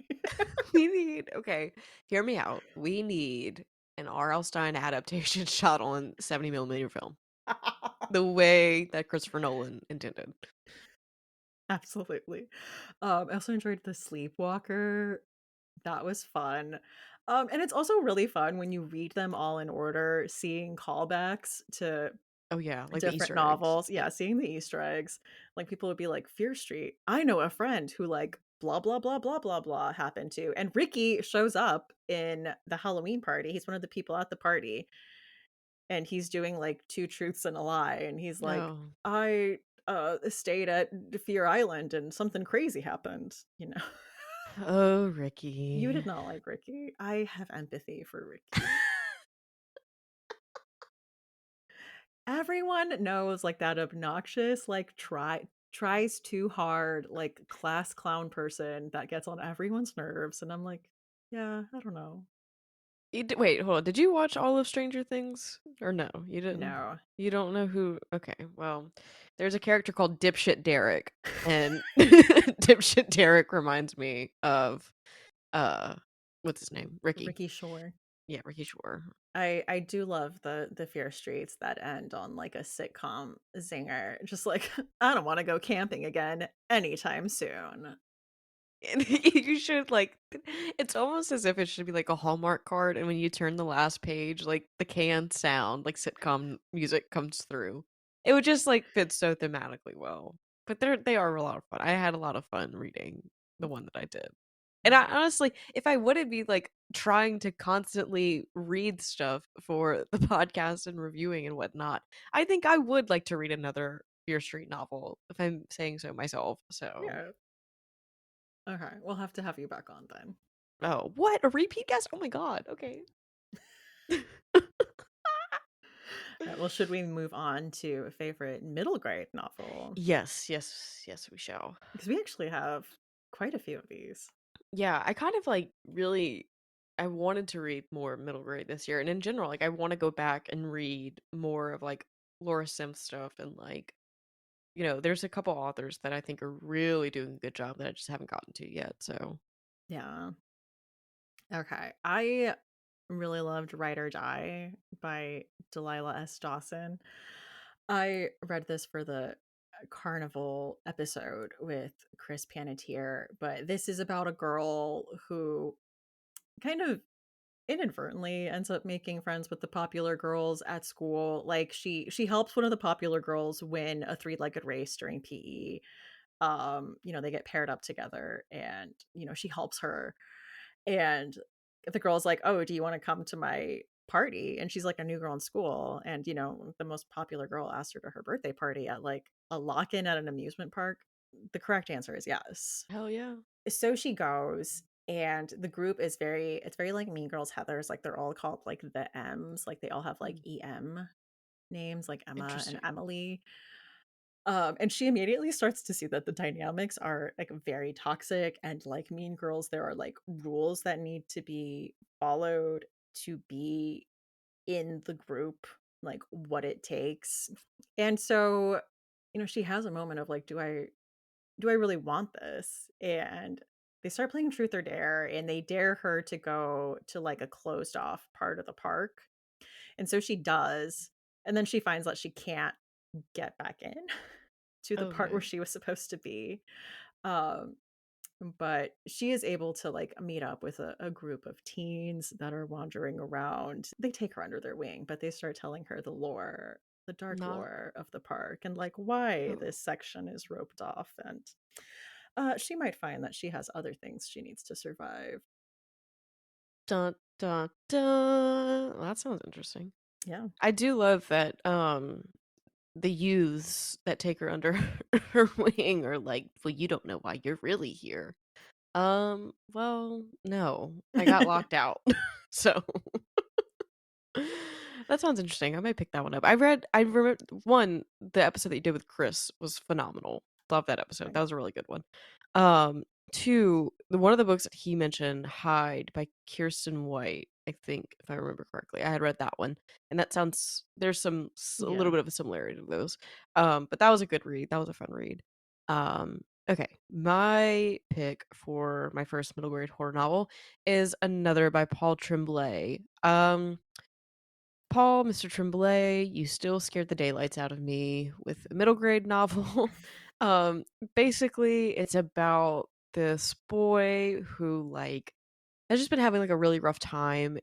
we need okay, hear me out. We need an R.L. Stein adaptation shot on 70 millimeter film. The way that Christopher Nolan intended. Absolutely. I also enjoyed The Sleepwalker. That was fun. And it's also really fun when you read them all in order, seeing callbacks to Oh yeah, like the different Easter eggs. novels. Yeah. Yeah, seeing the Easter eggs. Like people would be like, Fear Street. I know a friend who like blah blah blah blah blah blah happened to. And Ricky shows up in the Halloween party. He's one of the people at the party. And he's doing like two truths and a lie. And he's like, No. I stayed at Fear Island and something crazy happened, you know. Oh, You Ricky. did not like Ricky. I have empathy for Ricky. Everyone knows like that obnoxious, like tries too hard, like class clown person that gets on everyone's nerves. And I'm like, yeah, I don't know. Wait, hold on. Did you watch all of Stranger Things? Or no, you didn't? No. You don't know who? Okay, well, there's a character called Dipshit Derek, and Dipshit Derek reminds me of uh, what's his name? Ricky. Ricky Shore. Yeah, Ricky Shore. I do love the Fear Streets that end on like a sitcom zinger. Just like I don't want to go camping again anytime soon. And you should like it's almost as if it should be like a Hallmark card, and when you turn the last page, like the canned sound, like sitcom music comes through. It would just like fit so thematically well. But they are a lot of fun. I had a lot of fun reading the one that I did. And I honestly, if I wouldn't be like trying to constantly read stuff for the podcast and reviewing and whatnot, I think I would like to read another Fear Street novel, if I'm saying so myself. So Yeah. Okay, we'll have to have you back on then. oh, what? A repeat guest? Oh my god. Okay. All right, well, should we move on to a favorite middle grade novel? Yes, yes, yes, we shall. Because we actually have quite a few of these. Yeah, I kind of like really I wanted to read more middle grade this year. And in general, like I want to go back and read more of like Laura Simpson stuff and like, there's a couple authors that I think are really doing a good job that I just haven't gotten to yet. So Yeah. Okay. I really loved Ride or Die by Delilah S. Dawson. I read this for the carnival episode with Chris Panettiere, but this is about a girl who kind of inadvertently ends up making friends with the popular girls at school. Like she helps one of the popular girls win a three-legged race during PE. They get paired up together and she helps her. And the girl's like, "Oh, do you want to come to my party?" And she's like a new girl in school. And, the most popular girl asked her to her birthday party at like a lock in at an amusement park. The correct answer is yes. hell yeah. So she goes, and the group is it's very like Mean Girls Heathers. Like they're all called like the M's. Like they all have like Mm, EM names, like Emma and interesting. Emily. And she immediately starts to see that the dynamics are like very toxic and like Mean Girls, there are like rules that need to be followed to be in the group, like what it takes. And so, she has a moment of like, do I really want this? And they start playing truth or dare and they dare her to go to like a closed off part of the park. And so she does. And then she finds that she can't get back in to the Oh, part where nice. she was supposed to be. Um, but she is able to like meet up with a group of teens that are wandering around. They take her under their wing, but they start telling her the lore, the dark Not lore of the park, and like why oh. this section is roped off. And she might find that she has other things she needs to survive. Dun dun dun. Well, that sounds interesting. Yeah. I do love that the youths that take her under her wing are like, well, you don't know why you're really here. Well, no. I got locked out. So that sounds interesting. I might pick that one up. I remember one, the episode that you did with Chris was phenomenal. Love that episode. Okay. That was a really good one. Um, two, one of the books that he mentioned, Hide by Kirsten White, I think, if I remember correctly. I had read that one. And that sounds there's a Yeah. little bit of a similarity to those. But that was a good read. That was a fun read. Okay. My pick for my first middle grade horror novel is another by Paul Tremblay. Paul, Mr. Tremblay, you still scared the daylights out of me with a middle grade novel. um, Basically, it's about this boy who like has just been having like a really rough time.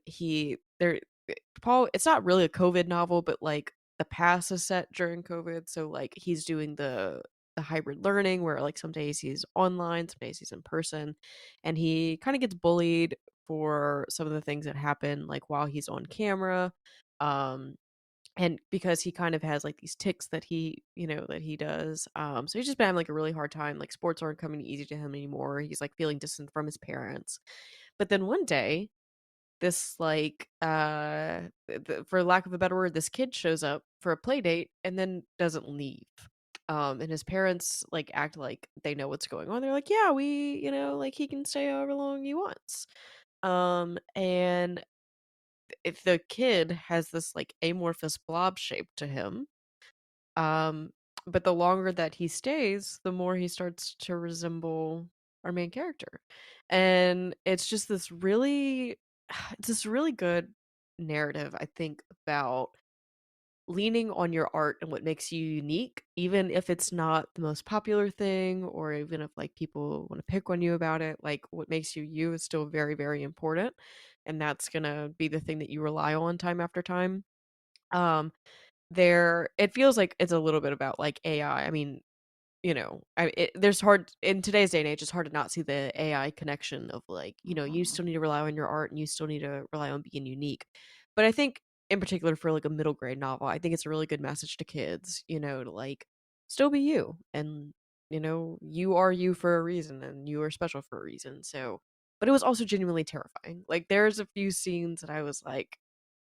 Paul, it's not really a COVID novel, but like the past is set during COVID, so like he's doing the hybrid learning where like some days he's online, some days he's in person, and he kind of gets bullied for some of the things that happen like while he's on camera. Um and because he kind of has like these ticks that he does. So he's just been having like a really hard time. Like sports aren't coming easy to him anymore. He's like feeling distant from his parents. But then one day, this like for lack of a better word, this kid shows up for a play date and then doesn't leave. And his parents like act like they know what's going on. They're like, yeah, we, like he can stay however long he wants. And if the kid has this like amorphous blob shape to him, um, but the longer that he stays, the more he starts to resemble our main character. And it's just this really it's this really good narrative, I think, about leaning on your art and what makes you unique, even if it's not the most popular thing, or even if like people want to pick on you about it, like what makes you you is still very, very important. And that's gonna be the thing that you rely on time after time. There it feels like it's a little bit about like AI. I mean, there's hard in today's day and age, it's hard to not see the AI connection of like, you Mhm. still need to rely on your art and you still need to rely on being unique. But I think in particular for like a middle grade novel, I think it's a really good message to kids, to like still be you, and you are you for a reason and you are special for a reason. So, but it was also genuinely terrifying. Like there's a few scenes that I was like,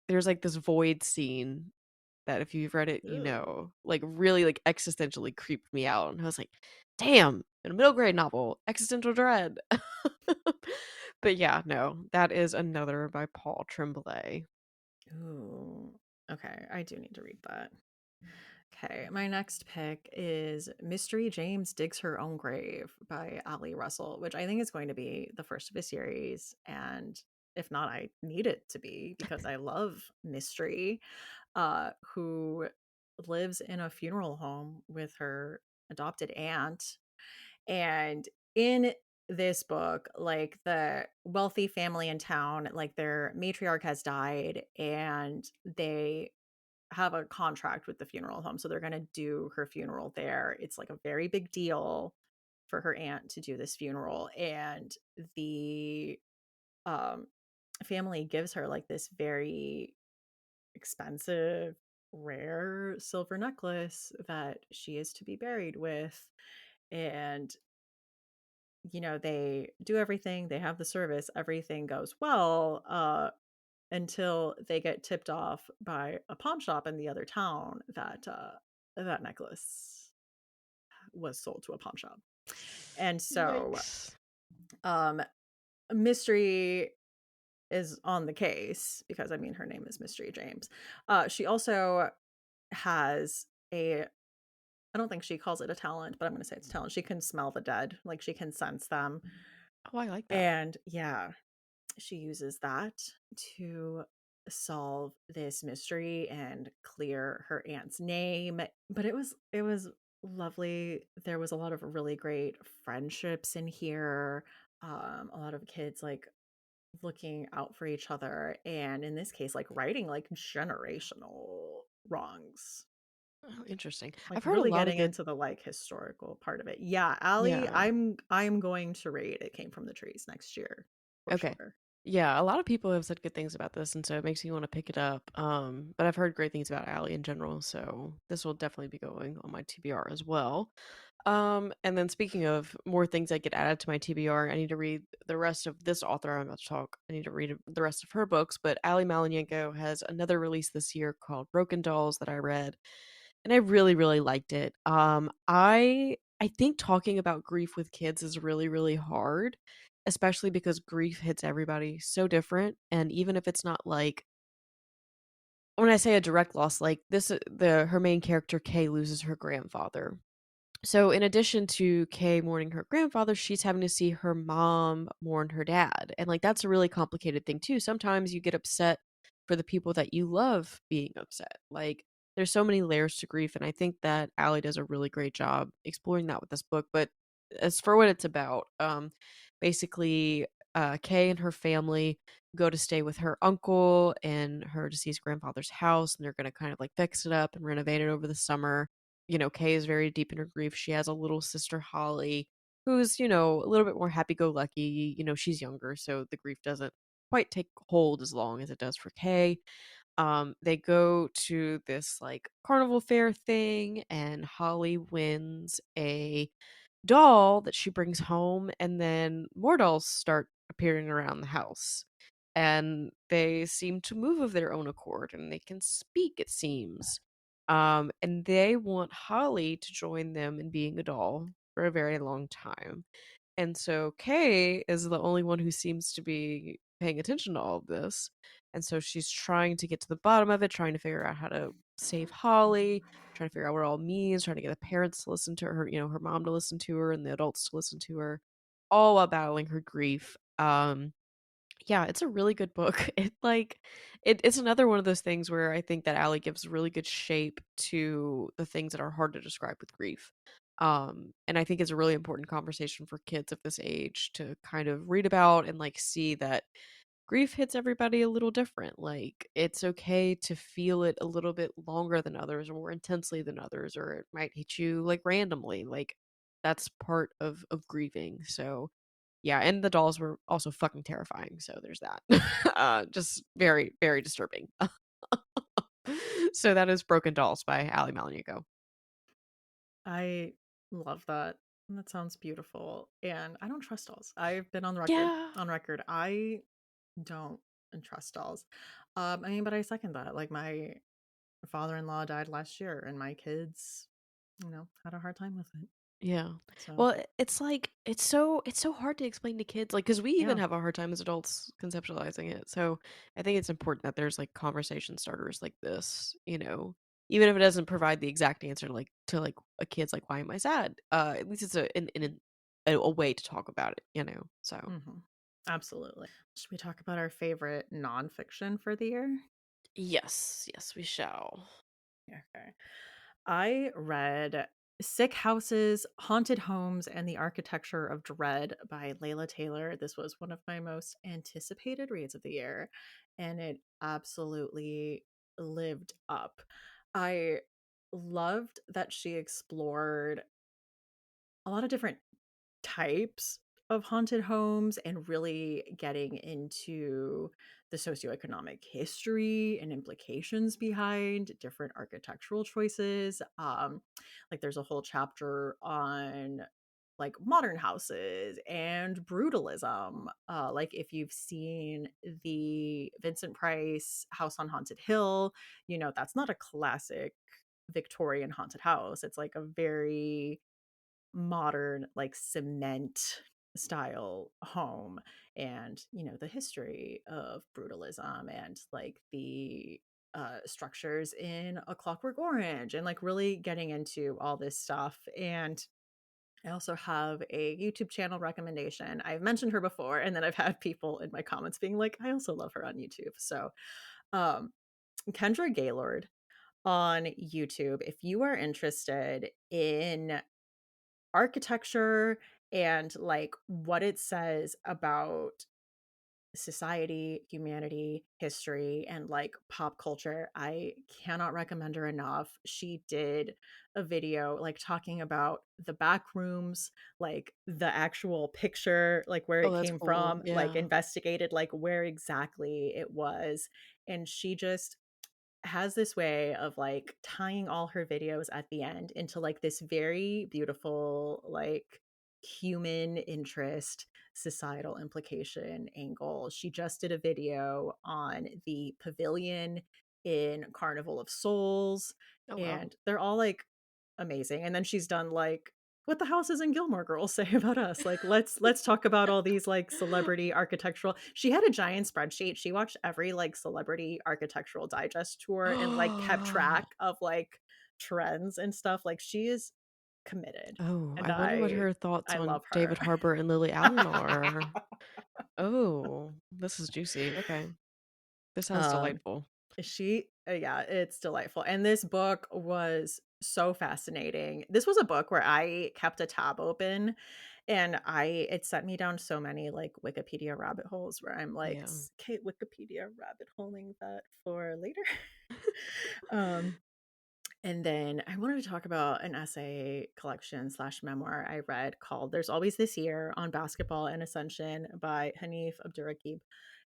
there's like this void scene that if you've read it, Ooh. like really like existentially creeped me out. And I was like, damn, in a middle grade novel, existential dread. But yeah, no, that is another by Paul Tremblay. Ooh. Okay, I do need to read that. Okay, my next pick is Mystery James Digs Her Own Grave by Ali Russell, which I think is going to be the first of a series. And if not, I need it to be because I love mystery, who lives in a funeral home with her adopted aunt. And in this book, like the wealthy family in town, like their matriarch has died and they have a contract with the funeral home. So they're going to do her funeral there. It's like a very big deal for her aunt to do this funeral. And the um, family gives her like this very expensive, rare silver necklace that she is to be buried with. And they do everything, they have the service, everything goes well, until they get tipped off by a pawn shop in the other town that that necklace was sold to a pawn shop. And so Yikes. um mystery is on the case because I mean her name is Mystery James. She also has a I don't think she calls it a talent, but I'm going to say it's a talent. She can smell the dead, like she can sense them. Oh, I like that. And yeah, she uses that to solve this mystery and clear her aunt's name. But it was lovely. There was a lot of really great friendships in here. A lot of kids like looking out for each other, and in this case, like righting like generational wrongs. Oh, interesting. Like I've heard a really lot of getting good. into the like historical part of it. Yeah, Allie, Yeah. I'm going to read It Came from the Trees next year for Okay. sure. Yeah, a lot of people have said good things about this, and so it makes me want to pick it up. But I've heard great things about Allie in general, so this will definitely be going on my TBR as well. And then speaking of more things that get added to my TBR, I need to read the rest of this author I'm about to talk. I need to read the rest of her books, but Ali Malinyenko has another release this year called Broken Dolls that I read, and I really, really liked it. I think talking about grief with kids is really, really hard, especially because grief hits everybody so different. And even if it's not like when I say a direct loss, like this, the her main character Kay loses her grandfather. So, in addition to Kay mourning her grandfather, she's having to see her mom mourn her dad. And, like, that's a really complicated thing, too. Sometimes you get upset for the people that you love being upset. Like, there's so many layers to grief. And I think that Allie does a really great job exploring that with this book. But as for what it's about, basically, Kay and her family go to stay with her uncle in her deceased grandfather's house. And they're going to kind of like fix it up and renovate it over the summer. Kay is very deep in her grief. She has a little sister, Holly, who's, a little bit more happy go lucky. She's younger, so the grief doesn't quite take hold as long as it does for Kay. They go to this like carnival fair thing, and Holly wins a doll that she brings home, and then more dolls start appearing around the house. And they seem to move of their own accord, and they can speak, it seems. And they want Holly to join them in being a doll for a very long time. And so Kay is the only one who seems to be paying attention to all of this. And so she's trying to get to the bottom of it, trying to figure out how to save Holly, trying to figure out what it all means, trying to get the parents to listen to her, her mom to listen to her and the adults to listen to her, all while battling her grief. Yeah, it's a really good book. It's another one of those things where I think that Allie gives really good shape to the things that are hard to describe with grief. And I think it's a really important conversation for kids of this age to kind of read about and like see that grief hits everybody a little different. Like it's okay to feel it a little bit longer than others or more intensely than others, or it might hit you like randomly. Like that's part of grieving. So yeah, and the dolls were also fucking terrifying, so there's that. Just very, very disturbing. So that is Broken Dolls by Ali Malinigo. I love that. That sounds beautiful. And I don't trust dolls. I've been on the record. Yeah. On record, I don't trust dolls. I mean, but I second that. Like my father-in-law died last year, and my kids, had a hard time with it. Yeah. So Well, it's like it's so hard to explain to kids, like, because we even yeah. have a hard time as adults conceptualizing it. So I think it's important that there's like conversation starters like this, even if it doesn't provide the exact answer like to like a kid's like, why am I sad? At least it's a way to talk about it. So hmm Absolutely. Should we talk about our favorite nonfiction for the year? yes, yes, we shall. Okay. I read Sick Houses, Haunted Homes, and the Architecture of Dread by Layla Taylor. This was one of my most anticipated reads of the year, and it absolutely lived up. I loved that she explored a lot of different types of haunted homes and really getting into the socioeconomic history and implications behind different architectural choices. Like there's a whole chapter on like modern houses and brutalism. Like if you've seen the Vincent Price House on Haunted Hill, that's not a classic Victorian haunted house. It's like a very modern like cement style home, and the history of brutalism and like the structures in A Clockwork Orange, and like really getting into all this stuff. And I also have a YouTube channel recommendation. I've mentioned her before, and then I've had people in my comments being like, I also love her on YouTube. So um Kendra Gaylord, on YouTube if you are interested in architecture and like what it says about society, humanity, history, and like pop culture. I cannot recommend her enough. She did a video like talking about the back rooms, like the actual picture, like where Oh, it that's came cool. from, like Yeah. investigated like where exactly it was. And she just has this way of like tying all her videos at the end into like this very beautiful like human interest societal implication angle. She just did a video on the pavilion in Carnival of Souls, Oh, wow. and they're all like amazing. And then she's done like what the houses in Gilmore Girls say about us. Like let's talk about all these like celebrity architectural. She had a giant spreadsheet. She watched every like celebrity architectural digest tour and like kept track of like trends and stuff. Like she is committed. Oh, And I wonder what I her thoughts I on love David her. Harbour and Lily Allen are. Oh, this is juicy. Okay. This sounds um delightful. She yeah, it's delightful, and this book was so fascinating. This was a book where I kept a tab open, and I it sent me down so many, like, Wikipedia rabbit holes where I'm like, Yeah. "Okay, Wikipedia rabbit holing that for later." Um, and then I wanted to talk about an essay collection slash memoir I read called "There's Always This Year on Basketball and Ascension" by Hanif Abdurraqib.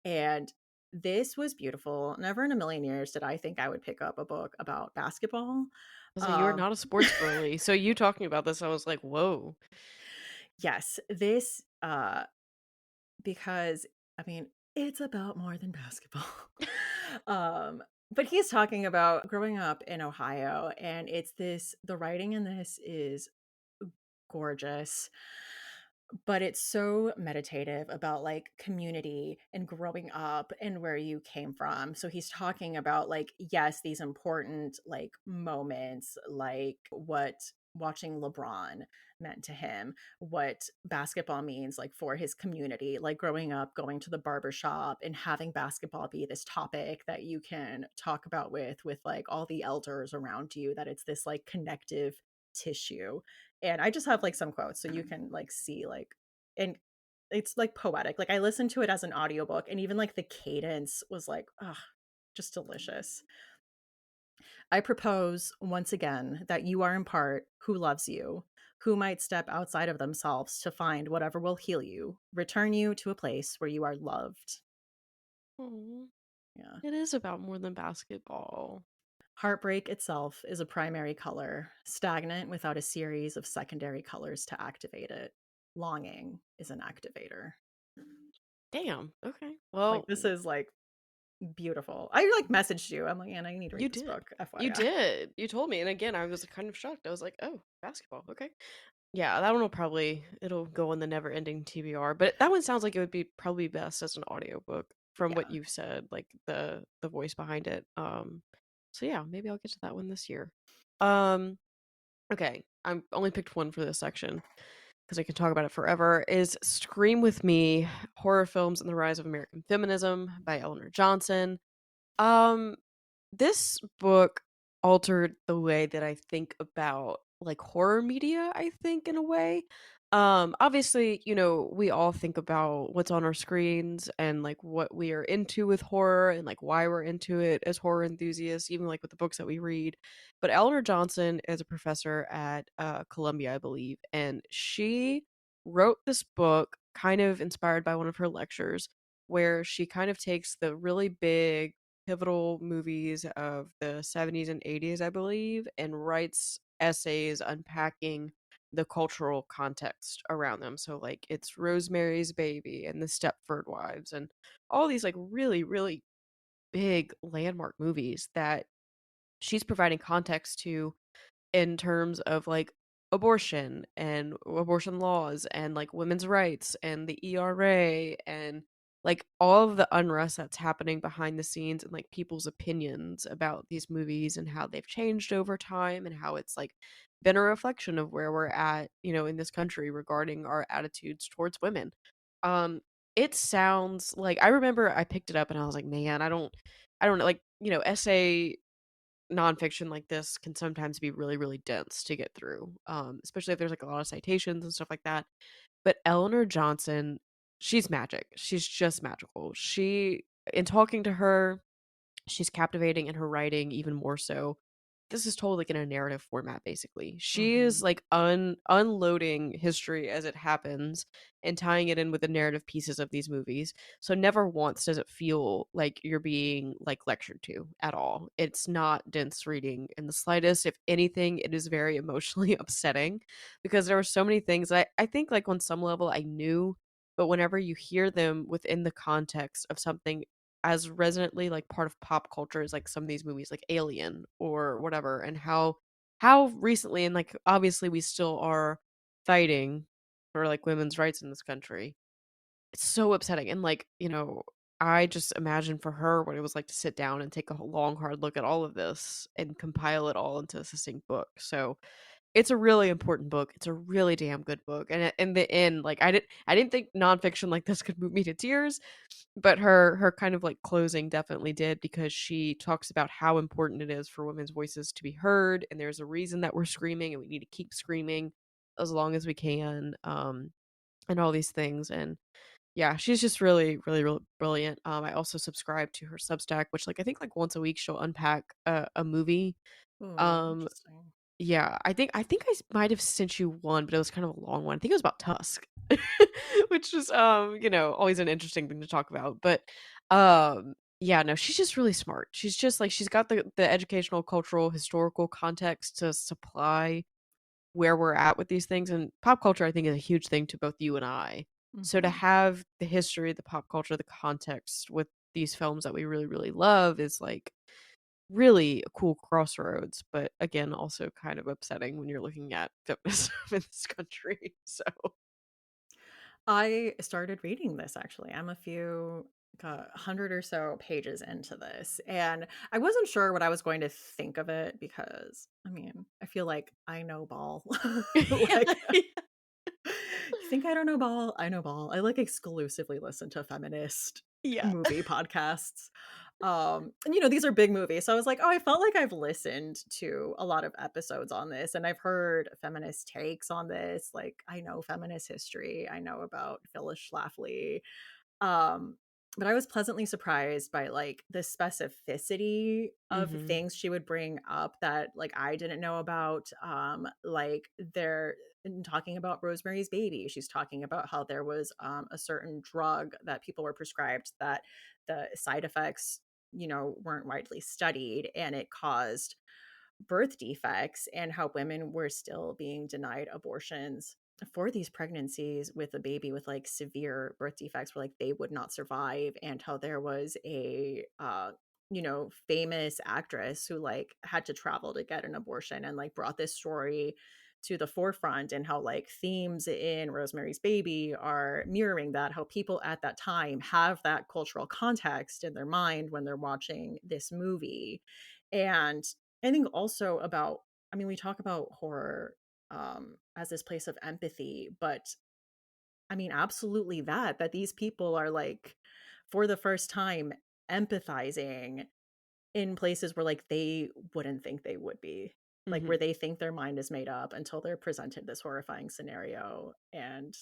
And this was beautiful. Never in a million years did I think I would pick up a book about basketball. I was like, you are Um, not a sports girly. So you talking about this, I was like, whoa. yes, this because I mean, it's about more than basketball. um, but he's talking about growing up in Ohio, and it's this the writing in this is gorgeous. But it's so meditative about, like, community and growing up and where you came from. So he's talking about, like, yes, these important, like, moments, like what watching LeBron meant to him, what basketball means, like, for his community, like, growing up, going to the barber shop and having basketball be this topic that you can talk about with, like, all the elders around you, that it's this, like, connective tissue. And I just have, like, some quotes so you can, like, see, like and it's, like, poetic. Like, I listened to it as an audiobook, and even, like, the cadence was, like, ugh, just delicious. "I propose, once again, that you are in part who loves you, who might step outside of themselves to find whatever will heal you, return you to a place where you are loved." Aw, Yeah. it is about more than basketball. "Heartbreak itself is a primary color, stagnant without a series of secondary colors to activate it. Longing is an activator." Damn. Okay. Like, Well, this is, like, beautiful. I, like, messaged you. I'm like, "Anna, you need to you read this did. book, You FYI." did. You told me. And again, I was kind of shocked. I was like, oh, basketball. Okay. Yeah, that one will probably it'll go in the never ending TBR. But that one sounds like it would be probably best as an audiobook from what Yeah. you've said, like the voice behind it. So yeah, maybe I'll get to that one this year. Um, okay. I'm only picked one for this section because I can talk about it forever. Is Scream with Me: Horror Films and the Rise of American Feminism by Eleanor Johnson. Um, this book altered the way that I think about like horror media, I think, in a way. Obviously, we all think about what's on our screens and like what we are into with horror and like why we're into it as horror enthusiasts, even like with the books that we read. But Eleanor Johnson is a professor at Columbia, I believe, and she wrote this book kind of inspired by one of her lectures where she kind of takes the really big pivotal movies of the 70s and 80s, I believe, and writes essays unpacking the cultural context around them. So, like, it's Rosemary's Baby and The Stepford Wives and all these, like, really, really big landmark movies that she's providing context to in terms of like abortion and abortion laws and like women's rights and the ERA and like all of the unrest that's happening behind the scenes and like people's opinions about these movies and how they've changed over time and how it's like been a reflection of where we're at, in this country regarding our attitudes towards women. Um it sounds like I remember I picked it up and I was like, man, I don't know, like, essay nonfiction like this can sometimes be really, really dense to get through, especially if there's like a lot of citations and stuff like that. But Eleanor Johnson, she's magic. She's just magical. In talking to her, she's captivating in her writing even more so. This is told like in a narrative format basically. She is Mhm. like unloading history as it happens and tying it in with the narrative pieces of these movies. So never once does it feel like you're being like lectured to at all. It's not dense reading in the slightest. If anything, it is very emotionally upsetting because there were so many things I think like on some level I knew, but whenever you hear them within the context of something as resonantly like part of pop culture as like some of these movies like Alien or whatever, and how recently and like obviously we still are fighting for like women's rights in this country. It's so upsetting. And like, I just imagine for her what it was like to sit down and take a long hard look at all of this and compile it all into a succinct book. So it's a really important book. It's a really damn good book. And in the end, like I didn't think nonfiction like this could move me to tears, but her kind of like closing definitely did because she talks about how important it is for women's voices to be heard, and there's a reason that we're screaming and we need to keep screaming as long as we can, and all these things. And yeah, she's just really, really, really brilliant. I also subscribe to her Substack, which like I think like once a week she'll unpack a movie. Oh, Um, interesting. yeah, I think might have sent you one, but it was kind of a long one. I think it was about Tusk, which is always an interesting thing to talk about. But yeah, no, she's just really smart. She's just like she's got the educational, cultural, historical context to supply where we're at with these things. And pop culture, I think, is a huge thing to both you and I. So to Mhm. have the history, the pop culture, the context with these films that we really, really love is like really a cool crossroads, but again, also kind of upsetting when you're looking at feminism in this country. So I started reading this actually. I'm a few 100 or so pages into this, and I wasn't sure what I was going to think of it because, I mean, I feel like I know ball. Like, yeah. you think I don't know ball? I know ball. I like exclusively listen to feminist Yeah. movie podcasts. And these are big movies. So I was like, oh, I felt like I've listened to a lot of episodes on this and I've heard feminist takes on this. Like I know feminist history. I know about Phyllis Schlafly. Um, but I was pleasantly surprised by like the specificity of Mhm. things she would bring up that like I didn't know about. Like they're talking about Rosemary's Baby. She's talking about how there was a certain drug that people were prescribed that the side effects, weren't widely studied and it caused birth defects and how women were still being denied abortions for these pregnancies with a baby with like severe birth defects where like they would not survive and how there was a famous actress who like had to travel to get an abortion and like brought this story to the forefront and how like themes in Rosemary's Baby are mirroring that how people at that time have that cultural context in their mind when they're watching this movie. And I think also about, I mean, we talk about horror as this place of empathy, but I mean, absolutely that these people are like, for the first time, empathizing in places where like they wouldn't think they would be, like where Mhm. they think their mind is made up until they're presented this horrifying scenario and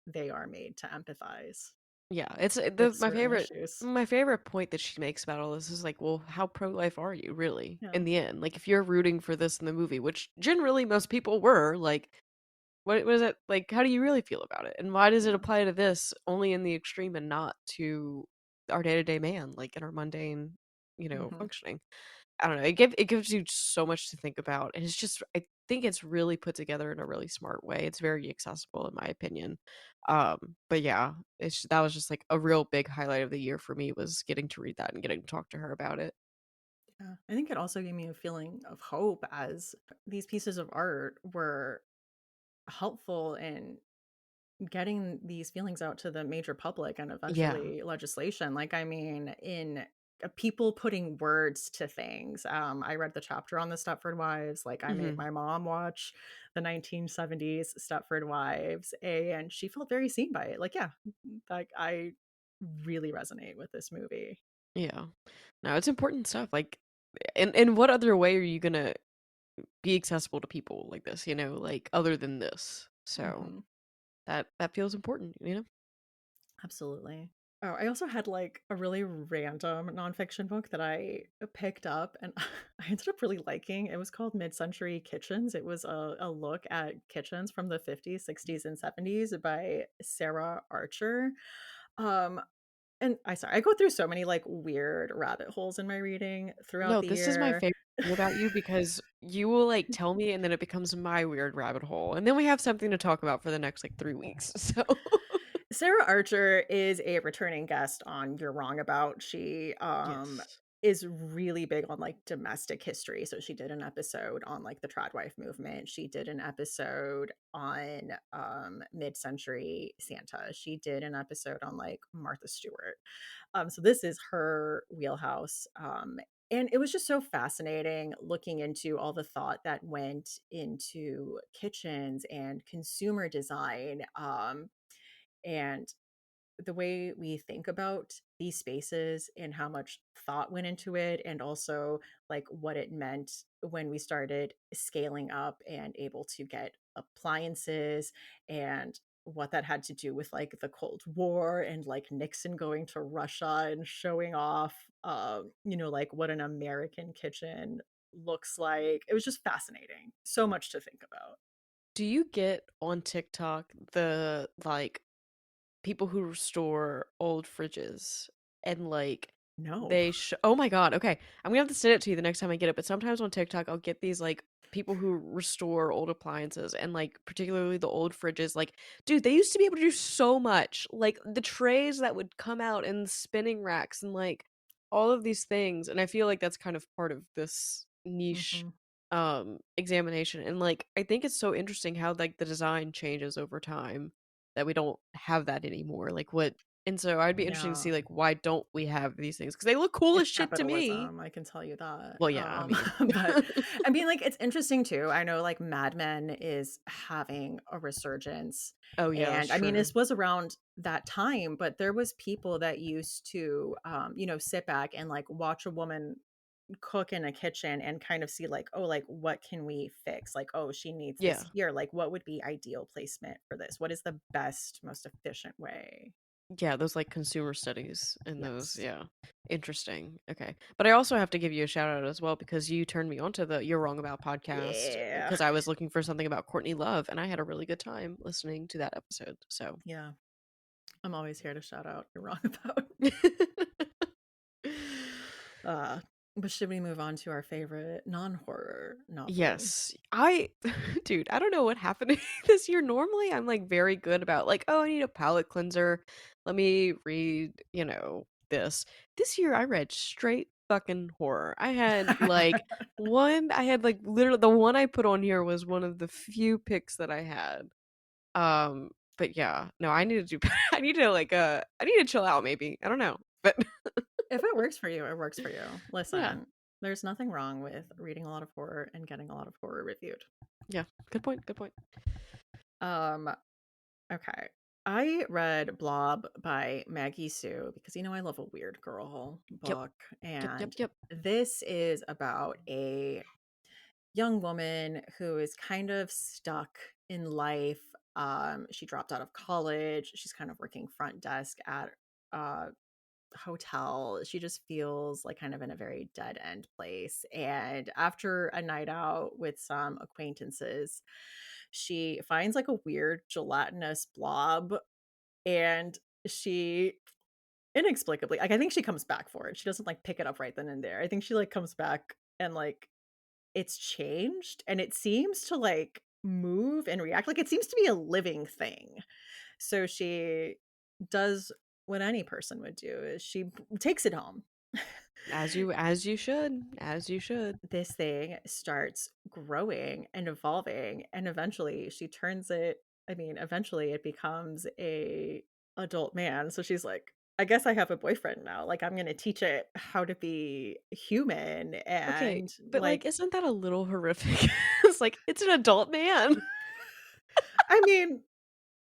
they are made to empathize Yeah, it's with the certain issues. my favorite point that she makes about all this is like, well, how pro-life are you really Yeah. in the end? Like if you're rooting for this in the movie, which generally most people were, like what is it like how do you really feel about it? And why does it Yeah. apply to this only in the extreme and not to our day-to-day man, like in our mundane, Hmm. functioning? I don't know. It gives you so much to think about, and it's just I think it's really put together in a really smart way. It's very accessible in my opinion. But yeah, that was just like a real big highlight of the year for me was getting to read that and getting to talk to her about it. Yeah. I think it also gave me a feeling of hope as these pieces of art were helpful in getting these feelings out to the major public and Yeah. eventually legislation. Like, I mean, in people putting words to things. I read the chapter on the Stepford Wives. Like, I made Hmm. my mom watch the 1970s Stepford Wives, and she felt very seen by it. Like, yeah, like I really resonate with this movie. Yeah. No, it's important stuff. Like in what other way are you gonna be accessible to people like this, like other than this? So Mhm. that feels important, you know? Absolutely. Oh, I also had, like, a really random nonfiction book that I picked up and I ended up really liking. It was called Mid-Century Kitchens. It was a look at kitchens from the 50s, 60s, and 70s by Sarah Archer. Um, and I go through so many, like, weird rabbit holes in my reading throughout No, the this is my year. favorite thing about you because you will, like, tell me and then it becomes my weird rabbit hole, and then we have something to talk about for the next, like, 3 weeks, so Sarah Archer is a returning guest on You're Wrong About. She, Yes. is really big on, like, domestic history, so she did an episode on, like, the tradwife movement. She did an episode on, mid-century Santa. She did an episode on, like, Martha Stewart. So this is her wheelhouse, and it was just so fascinating looking into all the thought that went into kitchens and consumer design, and the way we think about these spaces and how much thought went into it, and also like what it meant when we started scaling up and able to get appliances, and what that had to do with like the Cold War and like Nixon going to Russia and showing off like what an American kitchen looks like. It was just fascinating. So much to think about. Do you get on TikTok the, like, people who restore old fridges and like No. oh my god, okay, I'm gonna have to send it to you the next time I get it, but sometimes on TikTok I'll get these like people who restore old appliances and like particularly the old fridges. Like, dude, they used to be able to do so much, like the trays that would come out and the spinning racks and like all of these things, and I feel like that's kind of part of this niche Hmm. examination. And like I think it's so interesting how like the design changes over time, that we don't have that anymore. Like what and so I'd be interesting to Yeah. see like why don't we have these things? Because they look cool as It's shit to me. capitalism, I can tell you that, Well, yeah, I mean, but, I mean, like, it's interesting too. I know, like, Mad Men is having a resurgence, oh yeah, that's and, I mean, true. this was around that time, but there was people that used to, sit back and, like, watch a woman cook in a kitchen and kind of see, like, "Oh, like, what can we fix?" Like, "Oh, she needs this Yeah, here." Like, "What would be ideal placement for this? What is the best, most efficient way?" yeah, those like consumer studies and those, Yes. yeah, interesting. Okay, but I also have to give you a shout out as well because you turned me on to the You're Wrong About podcast Yeah. because I was looking for something about Courtney Love and I had a really good time listening to that episode. So. Yeah. I'm always here to shout out you're wrong about. Uh, but should we move on to our favorite non-horror novel? Yes. I dude, I don't know what happened this year. Normally, I'm, like, very good about, like, "Oh, I need a palate cleanser. Let me read, this." This year, I read straight fucking horror. I had, like, literally the one I put on here was one of the few picks that I had. But yeah, no, I need to do I need to chill out maybe. I don't know. But If it works for you, it works for you. yeah. Listen, there's nothing wrong with reading a lot of horror and getting a lot of horror reviewed. Yeah. Good point, good point. Um, okay. I read Blob by Maggie Sue because I love a weird girl Yep. book, Yep, yep, and yep. this is about a young woman who is kind of stuck in life. She dropped out of college. She's kind of working front desk at a hotel. She just feels like kind of in a very dead end place. And after a night out with some acquaintances, she finds like a weird gelatinous blob, and she inexplicably, like, I think she comes back for it. She doesn't like pick it up right then and there. I think she like comes back and like it's changed, and it seems to, like, move and react, like, it seems to be a living thing. So she does what any person would do, is she takes it home. As you should, as you should. This thing starts growing and evolving, and eventually she turns it eventually it becomes a adult man, so she's like, "I guess I have a boyfriend now, like, I'm gonna teach it how to be human," Okay, and, but, like, like, isn't that a little horrific? It's like, it's an adult man. I mean,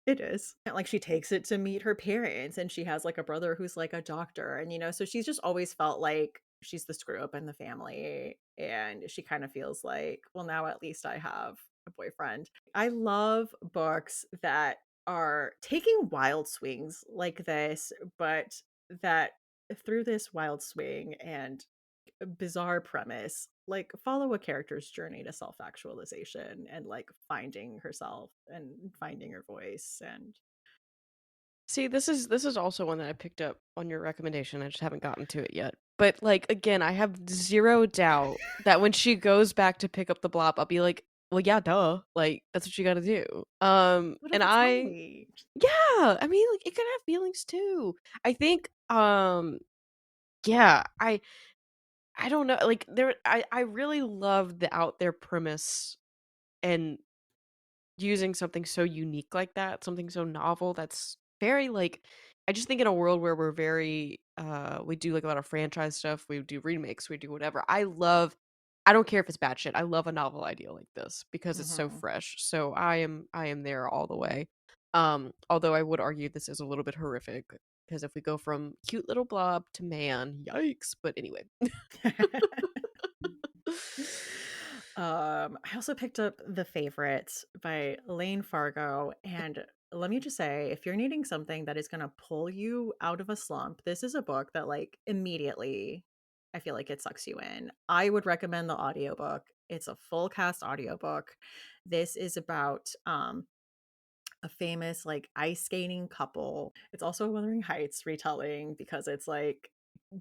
it is. And, like, she takes it to meet her parents, and she has, like, a brother who's, like, a doctor, and, so she's just always felt like she's the screw up in the family, and she kind of feels like, well, now at least I have a boyfriend. I love books that are taking wild swings like this, but that through this wild swing and bizarre premise, like follow a character's journey to self-actualization and like finding herself and finding her voice. And See, this is also one that I picked up on your recommendation. I just haven't gotten to it yet. But like again, I have zero doubt that when she goes back to pick up the blob, I'll be like, "Well, yeah, duh. Like that's what you got to do." what if And it's I lonely? yeah, I mean, like it could have feelings too. I think yeah, I don't know, like I really love the out there premise and using something so unique like that, something so novel that's very like I just think in a world where we're very we do like a lot of franchise stuff, we do remakes, we do whatever. I don't care if it's bad shit. I love a novel idea like this because it's so Hmm. fresh. So I am there all the way. Although I would argue this is a little bit horrific because if we go from cute little blob to man, yikes. But anyway. I also picked up The Favorites by Elaine Fargo. And let me just say, if you're needing something that is going to pull you out of a slump, this is a book that, like, immediately, I feel like it sucks you in. I would recommend the audiobook. It's a full cast audiobook. This is about a famous like ice skating couple. It's also a Wuthering Heights retelling because it's like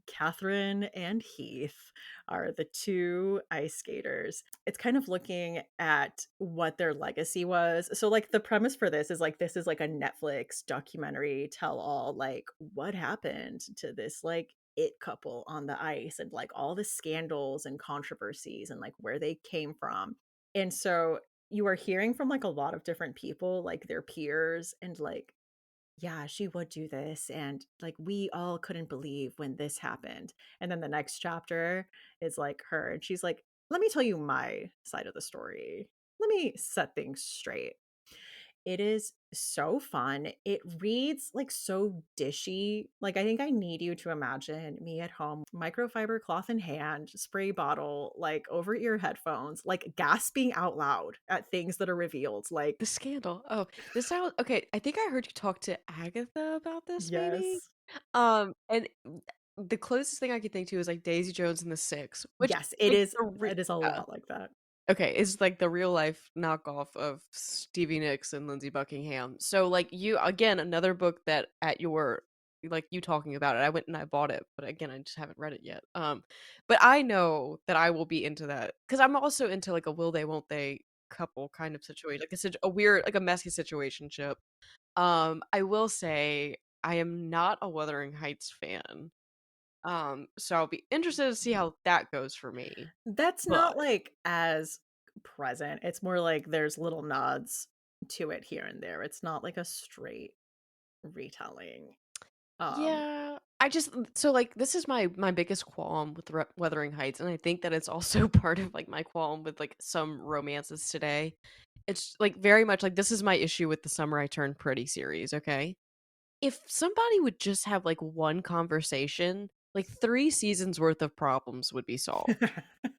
Catherine and Heath are the two ice skaters. It's kind of looking at what their legacy was. So like the premise for this is like a Netflix documentary tell all, like what happened to this like it couple on the ice and like all the scandals and controversies and like where they came from. And so you are hearing from like a lot of different people, like their peers, and like, yeah, she would do this. And like, we all couldn't believe when this happened. And then the next chapter is like her, and she's like, let me tell you my side of the story. Let me set things straight. It is so fun. It reads like so dishy. Like, I think I need you to imagine me at home, microfiber cloth in hand, spray bottle, like over ear headphones, like gasping out loud at things that are revealed. Like, The scandal. Oh, this sounds okay. I think I heard you talk to Agatha about this, maybe. yes, And the closest thing I could think to is like Daisy Jones and the Six, which yes, like it is a lot like that. okay, is like the real life knockoff of Stevie Nicks and Lindsey Buckingham. So like you again, another book that at your like you talking about it, I went and I bought it, but again, I just haven't read it yet. But I know that I will be into that because I'm also into like a will they won't they couple kind of situation, like a weird like a messy situationship. I will say I am not a Wuthering Heights fan. So I'll be interested to see how that goes for me. That's But not like as present. It's more like there's little nods to it here and there. It's not like a straight retelling. Um, yeah, I just so like this is my biggest qualm with Wuthering Heights, and I think that it's also part of like my qualm with like some romances today. It's like very much like this is my issue with the Summer I Turned Pretty series. Okay, if somebody would just have like one conversation, like 3 seasons worth of problems would be solved.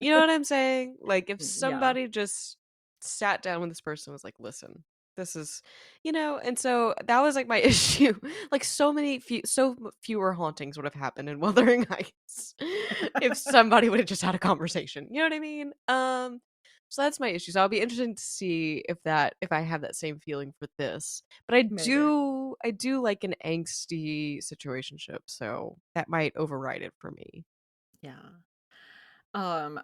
You know what I'm saying? Like if yeah. somebody just sat down with this person and was like, "Listen, this is, and so that was like my issue. Like fewer hauntings would have happened in Wuthering Heights if somebody would have just had a conversation. You know what I mean? So that's my issue. So I'll be interested to see if I have that same feeling for this. But Maybe. I do like an angsty situationship, so that might override it for me. Yeah. Um,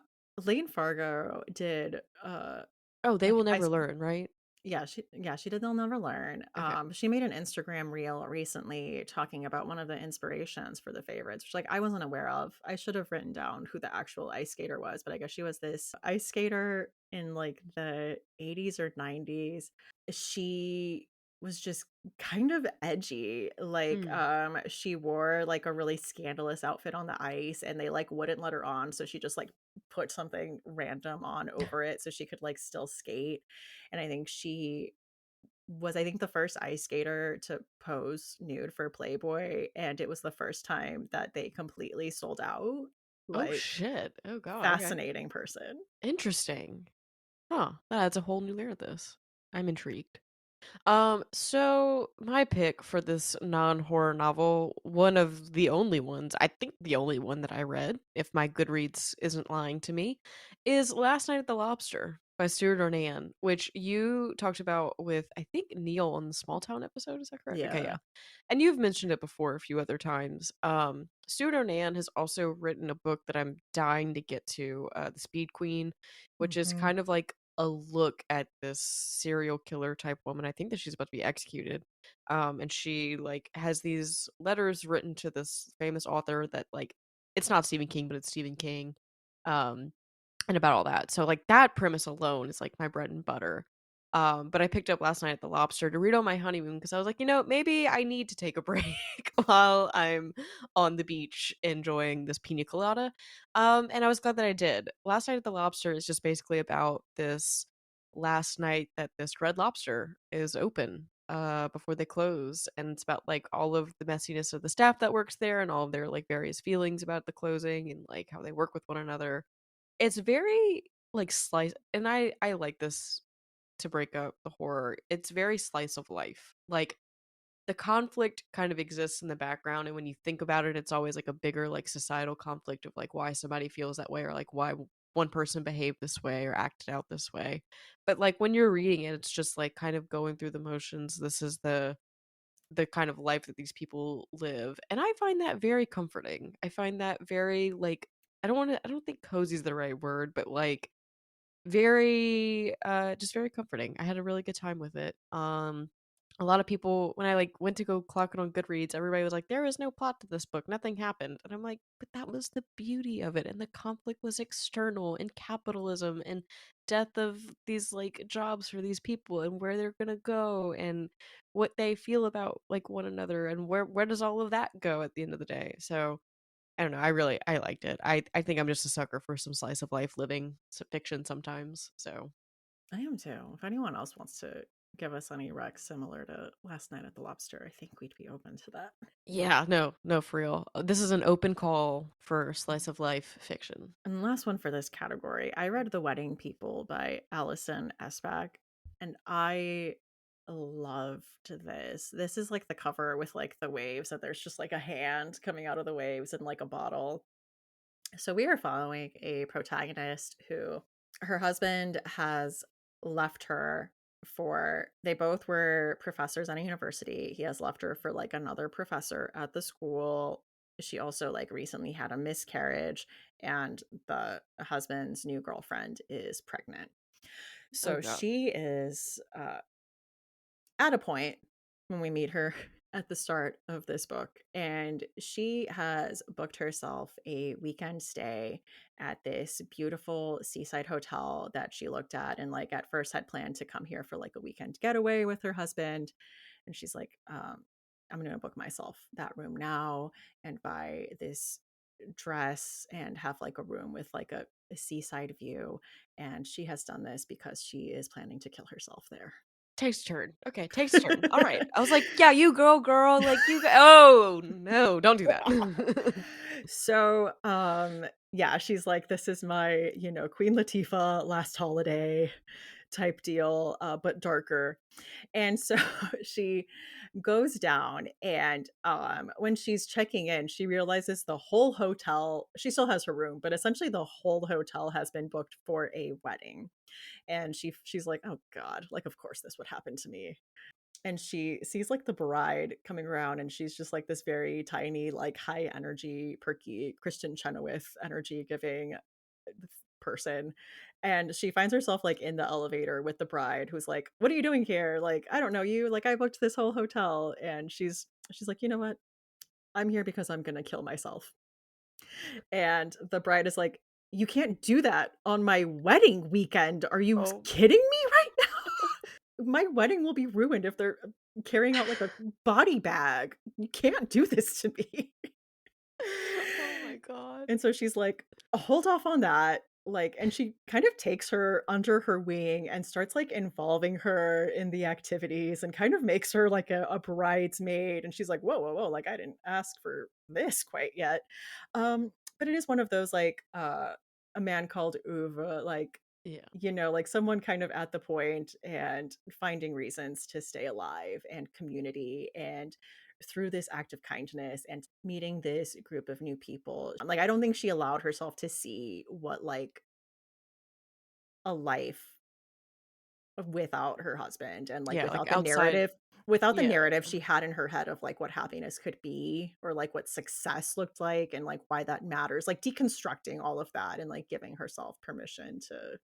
Lane Fargo did Oh, they like will I never learn, right? yeah, she did They'll Never Learn. Okay. She made an Instagram reel recently talking about one of the inspirations for the favorites, which like I wasn't aware of. I should have written down who the actual ice skater was, but I guess she was this ice skater in like the 80s or 90s. She was just kind of edgy. Like Mm. she wore like a really scandalous outfit on the ice and they like wouldn't let her on, so she just like put something random on over it so she could like still skate. And I think she was, I think, the first ice skater to pose nude for Playboy, and it was the first time that they completely sold out. Oh Like, shit. Oh god. Okay. fascinating person. Interesting. Huh. That adds a whole new layer to this. I'm intrigued. So my pick for this non-horror novel, one of the only ones, I think the only one that I read, if my Goodreads isn't lying to me, is Last Night at the Lobster by Stuart Ornan, which you talked about with, I think, Neil on the Small Town episode. Is that correct? Okay, yeah. Yeah. And you've mentioned it before a few other times. Stuart Ornan has also written a book that I'm dying to get to, The Speed Queen, which is Mhm. kind of like a look at this serial killer type woman. I think that she's about to be executed. And she like has these letters written to this famous author that like it's not Stephen King, but it's Stephen King. Um, and about all that. So like that premise alone is like my bread and butter. But I picked up Last Night at the Lobster to read on my honeymoon because I was like, maybe I need to take a break while I'm on the beach enjoying this pina colada. And I was glad that I did. Last Night at the Lobster is just basically about this last night that this Red Lobster is open before they close, and it's about like all of the messiness of the staff that works there and all of their like various feelings about the closing and like how they work with one another. It's very like slice, and I like this to break up the horror. It's very slice of life. Like the conflict kind of exists in the background, and when you think about it, it's always like a bigger like societal conflict of like why somebody feels that way or like why one person behaved this way or acted out this way. But like when you're reading it, it's just like kind of going through the motions. This is the kind of life that these people live, and I find that very comforting. I find that very like I don't think cozy is the right word, but like very just very comforting. I had a really good time with it. A lot of people when I like went to go clock it on Goodreads, everybody was like, there is no plot to this book, nothing happened. And I'm like, but that was the beauty of it. And the conflict was external and capitalism and death of these like jobs for these people and where they're gonna go and what they feel about like one another and where does all of that go at the end of the day. So I don't know. I liked it. I think I'm just a sucker for some slice of life living fiction sometimes. So I am too. If anyone else wants to give us any recs similar to Last Night at the Lobster, I think we'd be open to that. yeah, no, for real. This is an open call for slice of life fiction. And the last one for this category, I read The Wedding People by Alison Esbach, and I loved this. This is like the cover with like the waves, and there's just like a hand coming out of the waves and like a bottle. So we are following a protagonist who her husband has left her for, they both were professors at a university. He has left her for like another professor at the school. She also like recently had a miscarriage, and the husband's new girlfriend is pregnant. Oh So god. she is at a point when we meet her at the start of this book, and she has booked herself a weekend stay at this beautiful seaside hotel that she looked at, and like at first had planned to come here for like a weekend getaway with her husband. And she's like, I'm going to book myself that room now and buy this dress and have like a room with like a seaside view. And she has done this because she is planning to kill herself there. Takes a turn. Okay, takes a turn. All right. I was like, yeah, you girl, like you go. Oh no, don't do that. So, yeah, she's like, this is my, Queen Latifah last holiday type deal, but darker. And so she goes down, and when she's checking in, she realizes the whole hotel, she still has her room, but essentially the whole hotel has been booked for a wedding. And she's like, oh God, like of course this would happen to me. And she sees like the bride coming around, and she's just like this very tiny, like high energy, perky Kristen Chenoweth energy giving person. And she finds herself like in the elevator with the bride, who's like, what are you doing here? Like, I don't know you, like I booked this whole hotel. And she's like, you know what, I'm here because I'm gonna kill myself. And the bride is like, you can't do that on my wedding weekend, are you Oh. kidding me right now? My wedding will be ruined if they're carrying out like a body bag. You can't do this to me. Oh my god. And so she's like, hold off on that. Like, and she kind of takes her under her wing and starts like involving her in the activities and kind of makes her like a bridesmaid. And she's like, whoa, whoa, whoa, like I didn't ask for this quite yet. but it is one of those like a man called Uwe, like, Yeah. like someone kind of at the point and finding reasons to stay alive and community, and through this act of kindness and meeting this group of new people. Like, I don't think she allowed herself to see what like a life without her husband and like Yeah, like outside. without the Yeah. narrative she had in her head of like what happiness could be, or like what success looked like, and like why that matters, like deconstructing all of that and like giving herself permission to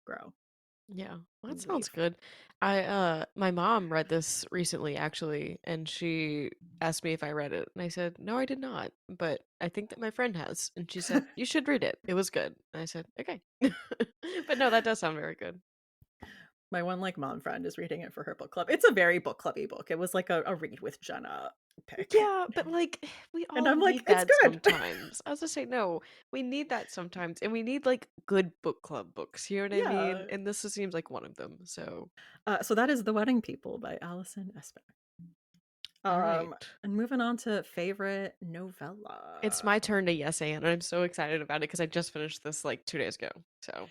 grow Yeah, well, that and sounds leave. good. My mom read this recently actually, and she asked me if I read it, and I said, "No, I did not, but I think that my friend has." And she said, "You should read it. It was good." And I said, "Okay." But no, that does sound very good. My one like mom friend is reading it for her book club. It's a very book clubby book. It was like a read with Jenna pick. Yeah, but like we And all I'm like, need it's that good. sometimes. I was gonna say no, we need that sometimes, and we need like good book club books. You know what I mean? Yeah. And this seems like one of them. So, So that is The Wedding People by Alison Espe. all Um, right. and moving on to favorite It's novella. my turn to yes and I'm so excited about it because I just finished this like 2 days ago. So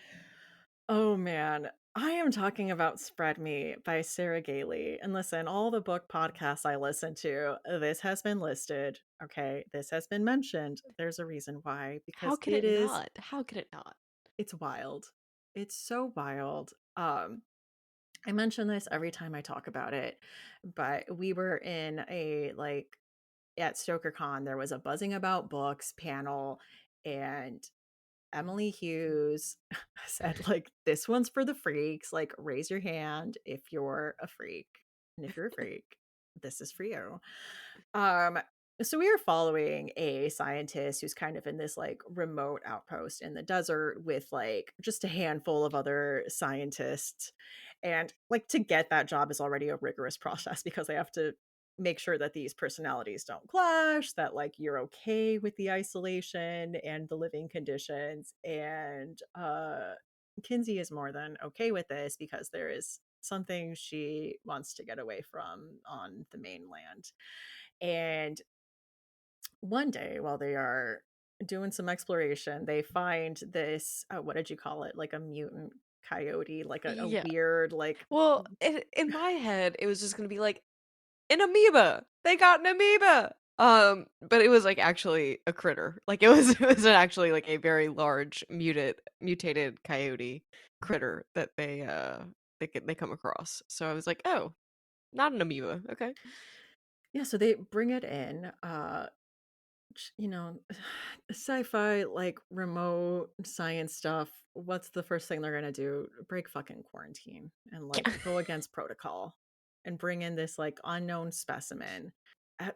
Oh man, I am talking about Spread Me by Sarah Gailey. And listen, all the book podcasts I listen to, this has been listed. Okay, this has been mentioned. There's a reason why, how because can it not? How can it not? it's wild. It's so wild. I mention this every time I talk about it, but we were in a like at StokerCon, there was a buzzing about books panel, and Emily Hughes said, like, this one's for the freaks. Like, raise your hand if you're a freak. And if you're a freak, this is for you. Um, so we are following a scientist who's kind of in this like remote outpost in the desert with like just a handful of other scientists. And like to get that job is already a rigorous process because they have to make sure that these personalities don't clash, that like you're okay with the isolation and the living conditions. And Kinsey is more than okay with this because there is something she wants to get away from on the mainland. And one day, while they are doing some exploration, they find this what did you call it? Like a mutant coyote, like a Yeah. weird, like, Well, in my head, it was just gonna be like an amoeba. They got an amoeba. But it was like actually a critter. Like it was it was actually like a very large mutated coyote critter that they come across. So I was like, oh, not an amoeba. Okay. yeah, so they bring it in. You know, sci-fi, like remote science stuff. What's the first thing they're gonna do? Break fucking quarantine and like go against protocol and bring in this like unknown specimen.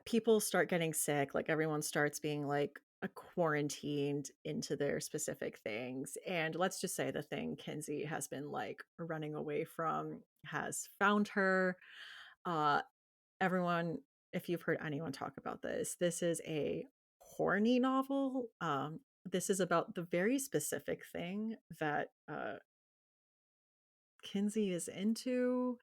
People start getting sick, like everyone starts being like quarantined into their specific things. And let's just say the thing Kinsey has been like running away from has found her. Uh Everyone, if you've heard anyone talk about this, this is a horny novel. This is about the very specific thing that Kinsey is into,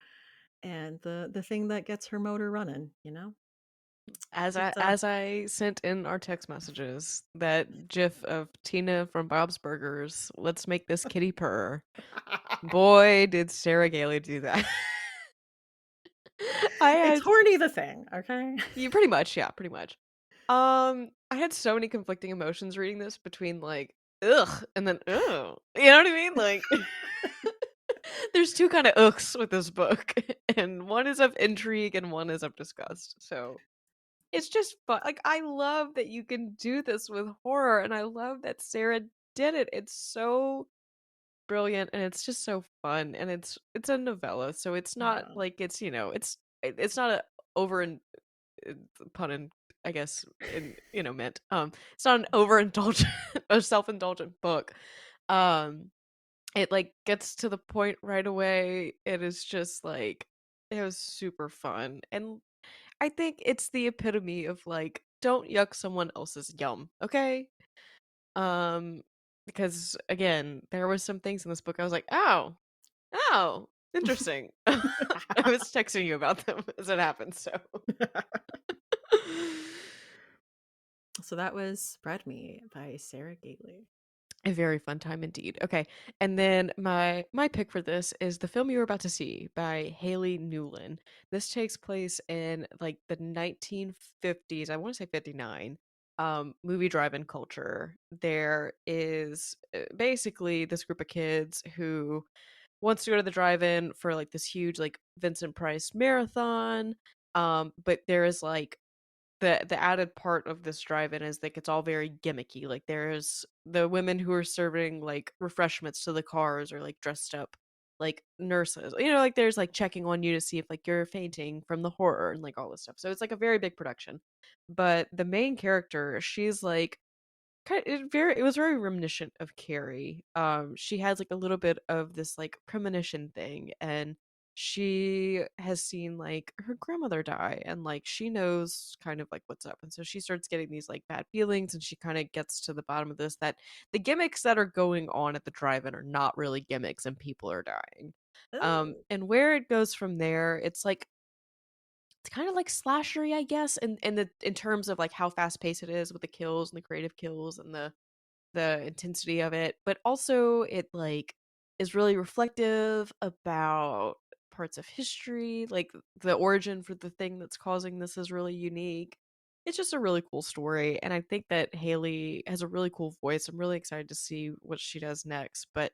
and the thing that gets her motor running. It's As I sent in our text messages, that gif of Tina from Bob's Burgers, let's make this kitty purr. Boy, did Sarah Gailey do that. I it's had horny the thing. Okay. you pretty much, yeah, pretty much. I had so many conflicting emotions reading this between like ugh and then oh. You know what I mean? Like there's two kind of ughs with this book, and one is of intrigue and one is of disgust. So it's just fun. Like I love that you can do this with horror, and I love that Sarah did it. It's so brilliant, and it's just so fun, and it's a novella, so it's not Yeah. like it's it's not a over and uh, pun in I guess in meant it's not an overindulgent or self-indulgent book. Um it like gets to the point right away. It is just like it was super fun, and I think it's the epitome of like don't yuck someone else's yum, okay? Um because again, there was some things in this book I was like, "Oh, oh, interesting." I was texting you about them as it happened, so So that was Spread Me by Sarah Gately. A very fun time indeed. Okay, and then my pick for this is the film you were about to see by Haley Newland. This takes place in like the 1950s. I want to say 59. Movie drive-in culture. There is basically this group of kids who wants to go to the drive-in for like this huge like Vincent Price marathon. But there is like the added part of this drive-in is like it's all very gimmicky. Like there's the women who are serving like refreshments to the cars are like dressed up like nurses. You know, like there's like checking on you to see if like you're fainting from the horror and like all this stuff. So it's like a very big production. But the main character, she's like it was very reminiscent of Carrie. She has like a little bit of this like premonition thing, and she has seen like her grandmother die, and like she knows kind of like what's up, and so she starts getting these like bad feelings, and she kind of gets to the bottom of this that the gimmicks that are going on at the drive-in are not really gimmicks, and people are dying. Oh. And where it goes from there, it's kind of like slashery, I guess, in terms of like how fast paced it is with the kills and the creative kills and the intensity of it, but also it like is really reflective about parts of history, like the origin for the thing that's causing this is really unique. It's just a really cool story, and I think that Haley has a really cool voice. I'm really excited to see what she does next, but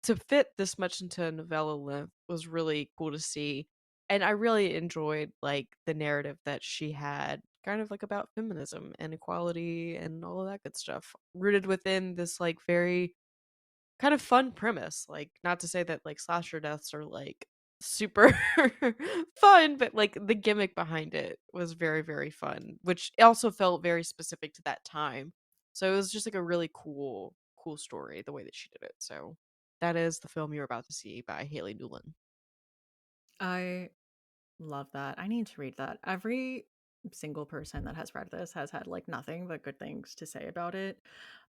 to fit this much into a novella length was really cool to see. And I really enjoyed like the narrative that she had kind of like about feminism and equality and all of that good stuff rooted within this like very kind of fun premise. Like not to say that like slasher deaths are like super fun, but like the gimmick behind it was very very fun, which also felt very specific to that time. So it was just like a really cool story the way that she did it. So that is the film you're about to see by Haley Newland. I love that. I need to read that. Every single person that has read this has had like nothing but good things to say about it.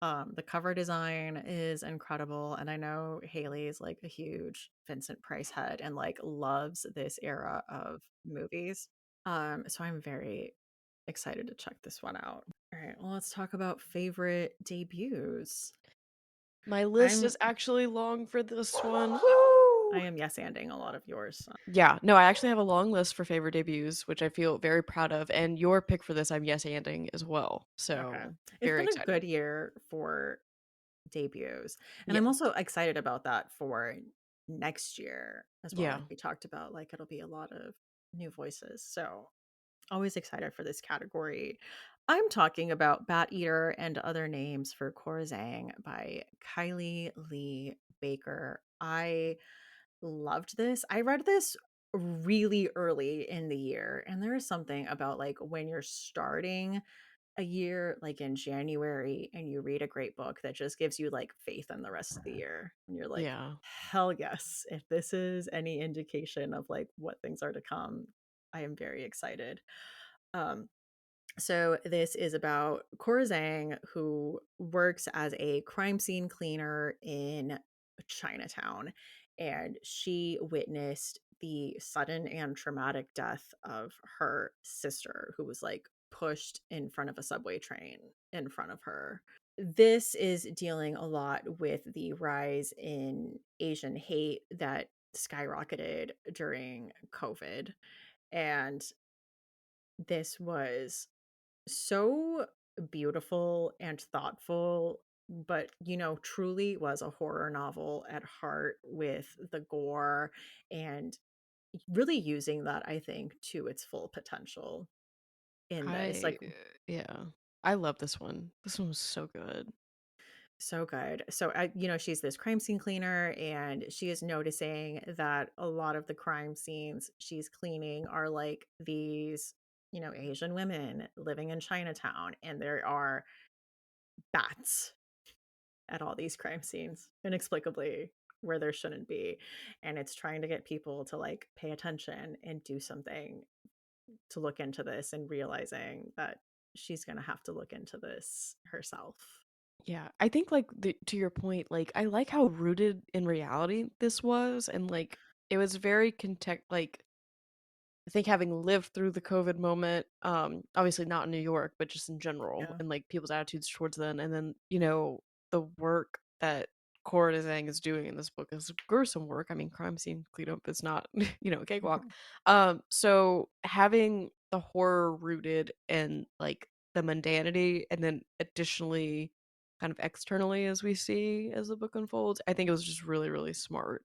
The cover design is incredible, and I know Haley is like a huge Vincent Price head and like loves this era of movies. So I'm very excited to check this one out. All right, well, let's talk about favorite debuts. My list I'm is actually long for this one. I Woo! am yes anding a lot of yours. Yeah, no, I actually have a long list for favorite debuts, which I feel very proud of. And your pick for this, I'm yes anding as well. Okay. So It's very been a excited. good year for debuts. And Yeah. I'm also excited about that for next year as well. Like Yeah. we talked about, like it'll be a lot of new voices. So always excited for this category. I'm talking about Bat Eater and Other Names for Corazang by Kylie Lee Baker. I loved this. I read this really early in the year, and there is something about like when you're starting a year like in January and you read a great book that just gives you like faith in the rest of the year. And you're like, Yeah. hell yes, if this is any indication of like what things are to come, I am very excited. Um, so this is about Cora Zhang, who works as a crime scene cleaner in Chinatown, and she witnessed the sudden and traumatic death of her sister, who was like pushed in front of a subway train in front of her. This is dealing a lot with the rise in Asian hate that skyrocketed during COVID. And this was so beautiful and thoughtful, but truly was a horror novel at heart with the gore and really using that, I think, to its full potential in this. I Like, yeah. I love this one. This one was so good. so good. So, she's this crime scene cleaner, and she is noticing that a lot of the crime scenes she's cleaning are like these, Asian women living in Chinatown, and there are bats at all these crime scenes inexplicably where there shouldn't be, and it's trying to get people to like pay attention and do something to look into this, and realizing that she's going to have to look into this herself. Yeah. I think like to your point, like I like how rooted in reality this was and like it was very context like I think having lived through the COVID moment, obviously not in New York, but just in general, Yeah. and like people's attitudes towards them, and then the work that Cora Zhang is doing in this book is gruesome work. I mean, crime scene cleanup is not a cakewalk. So having the horror rooted in like the mundanity, and then additionally, kind of externally as we see as the book unfolds, I think it was just really really smart.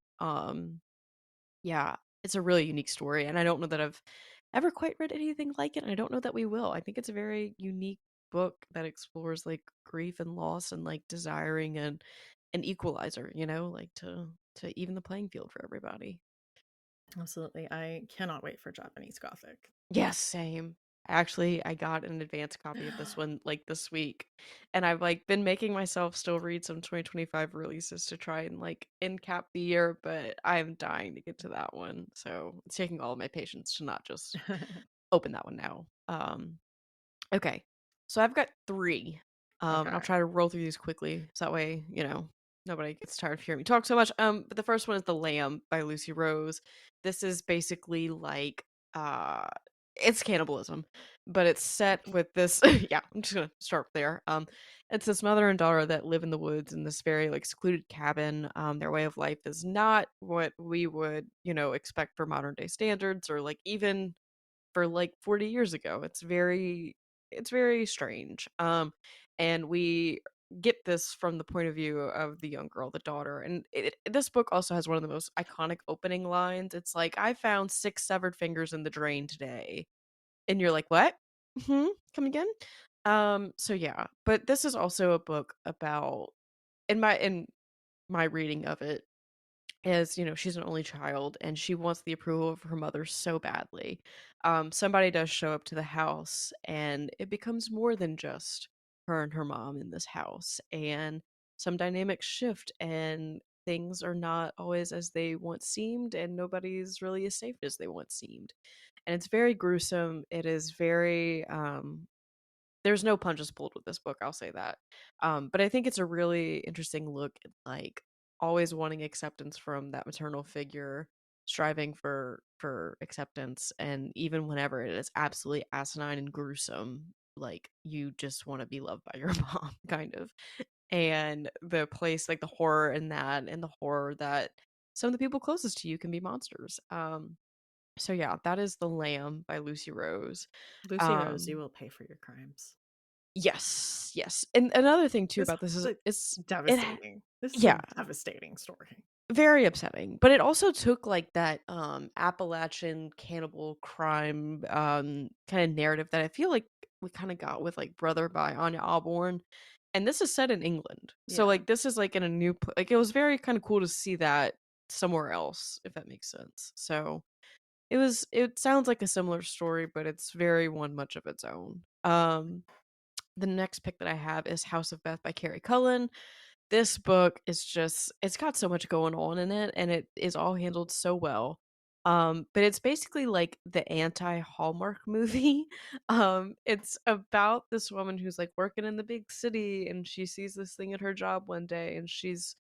Yeah, it's a really unique story, and I don't know that I've ever quite read anything like it, and I don't know that we will. I think it's a very unique book that explores like grief and loss and like desiring and an equalizer, like to even the playing field for everybody. Absolutely. I cannot wait for Japanese Gothic. Yes, same. Actually, I got an advanced copy of this one like this week, and I've like been making myself still read some 2025 releases to try and like end cap the year, but I'm dying to get to that one. So it's taking all of my patience to not just open that one now. Okay. So I've got three. And I'll Okay. try to roll through these quickly so that way, nobody gets tired of hearing me talk so much. But the first one is The Lamb by Lucy Rose. This is basically like uh it's cannibalism, but it's set with this yeah, I'm just gonna start there. It's this mother and daughter that live in the woods in this very like secluded cabin. Their way of life is not what we would, expect for modern day standards or like even for like 40 years ago. It's very strange. And we get this from the point of view of the young girl, the daughter. And this book also has one of the most iconic opening lines. It's like, I found six severed fingers in the drain today. And you're like, what? Come again? So yeah, but this is also a book about in my reading of it, is she's an only child and she wants the approval of her mother so badly. Somebody does show up to the house and it becomes more than just her and her mom in this house, and some dynamics shift and things are not always as they once seemed, and nobody's really as safe as they once seemed, and it's very gruesome. It is very there's no punches pulled with this book, I'll say that. But I think it's a really interesting look at like always wanting acceptance from that maternal figure, striving for acceptance, and even whenever it is absolutely asinine and gruesome, like you just want to be loved by your mom, kind of. And the place, like the horror in that, and the horror that some of the people closest to you can be monsters. So yeah, that is The Lamb by Lucy Rose. Lucy Rose, you Um, will pay for your crimes. Yes, yes. And another thing too This about this is like it devastating. This is a yeah, devastating story. very upsetting. But it also took like that Appalachian cannibal crime kind of narrative that I feel like we kind of got with like Brother by Anya Alborn. And this is set in England. So Yeah. like this is like in a new like it was very kind of cool to see that somewhere else, if that makes sense. So it sounds like a similar story, but it's very one much of its own. The next pick that I have is House of Beth by Carrie Cullen. This book is just it's got so much going on in it, and it is all handled so well. But it's basically like the anti-Hallmark movie. It's about this woman who's like working in the big city, and she sees this thing at her job one day, and she's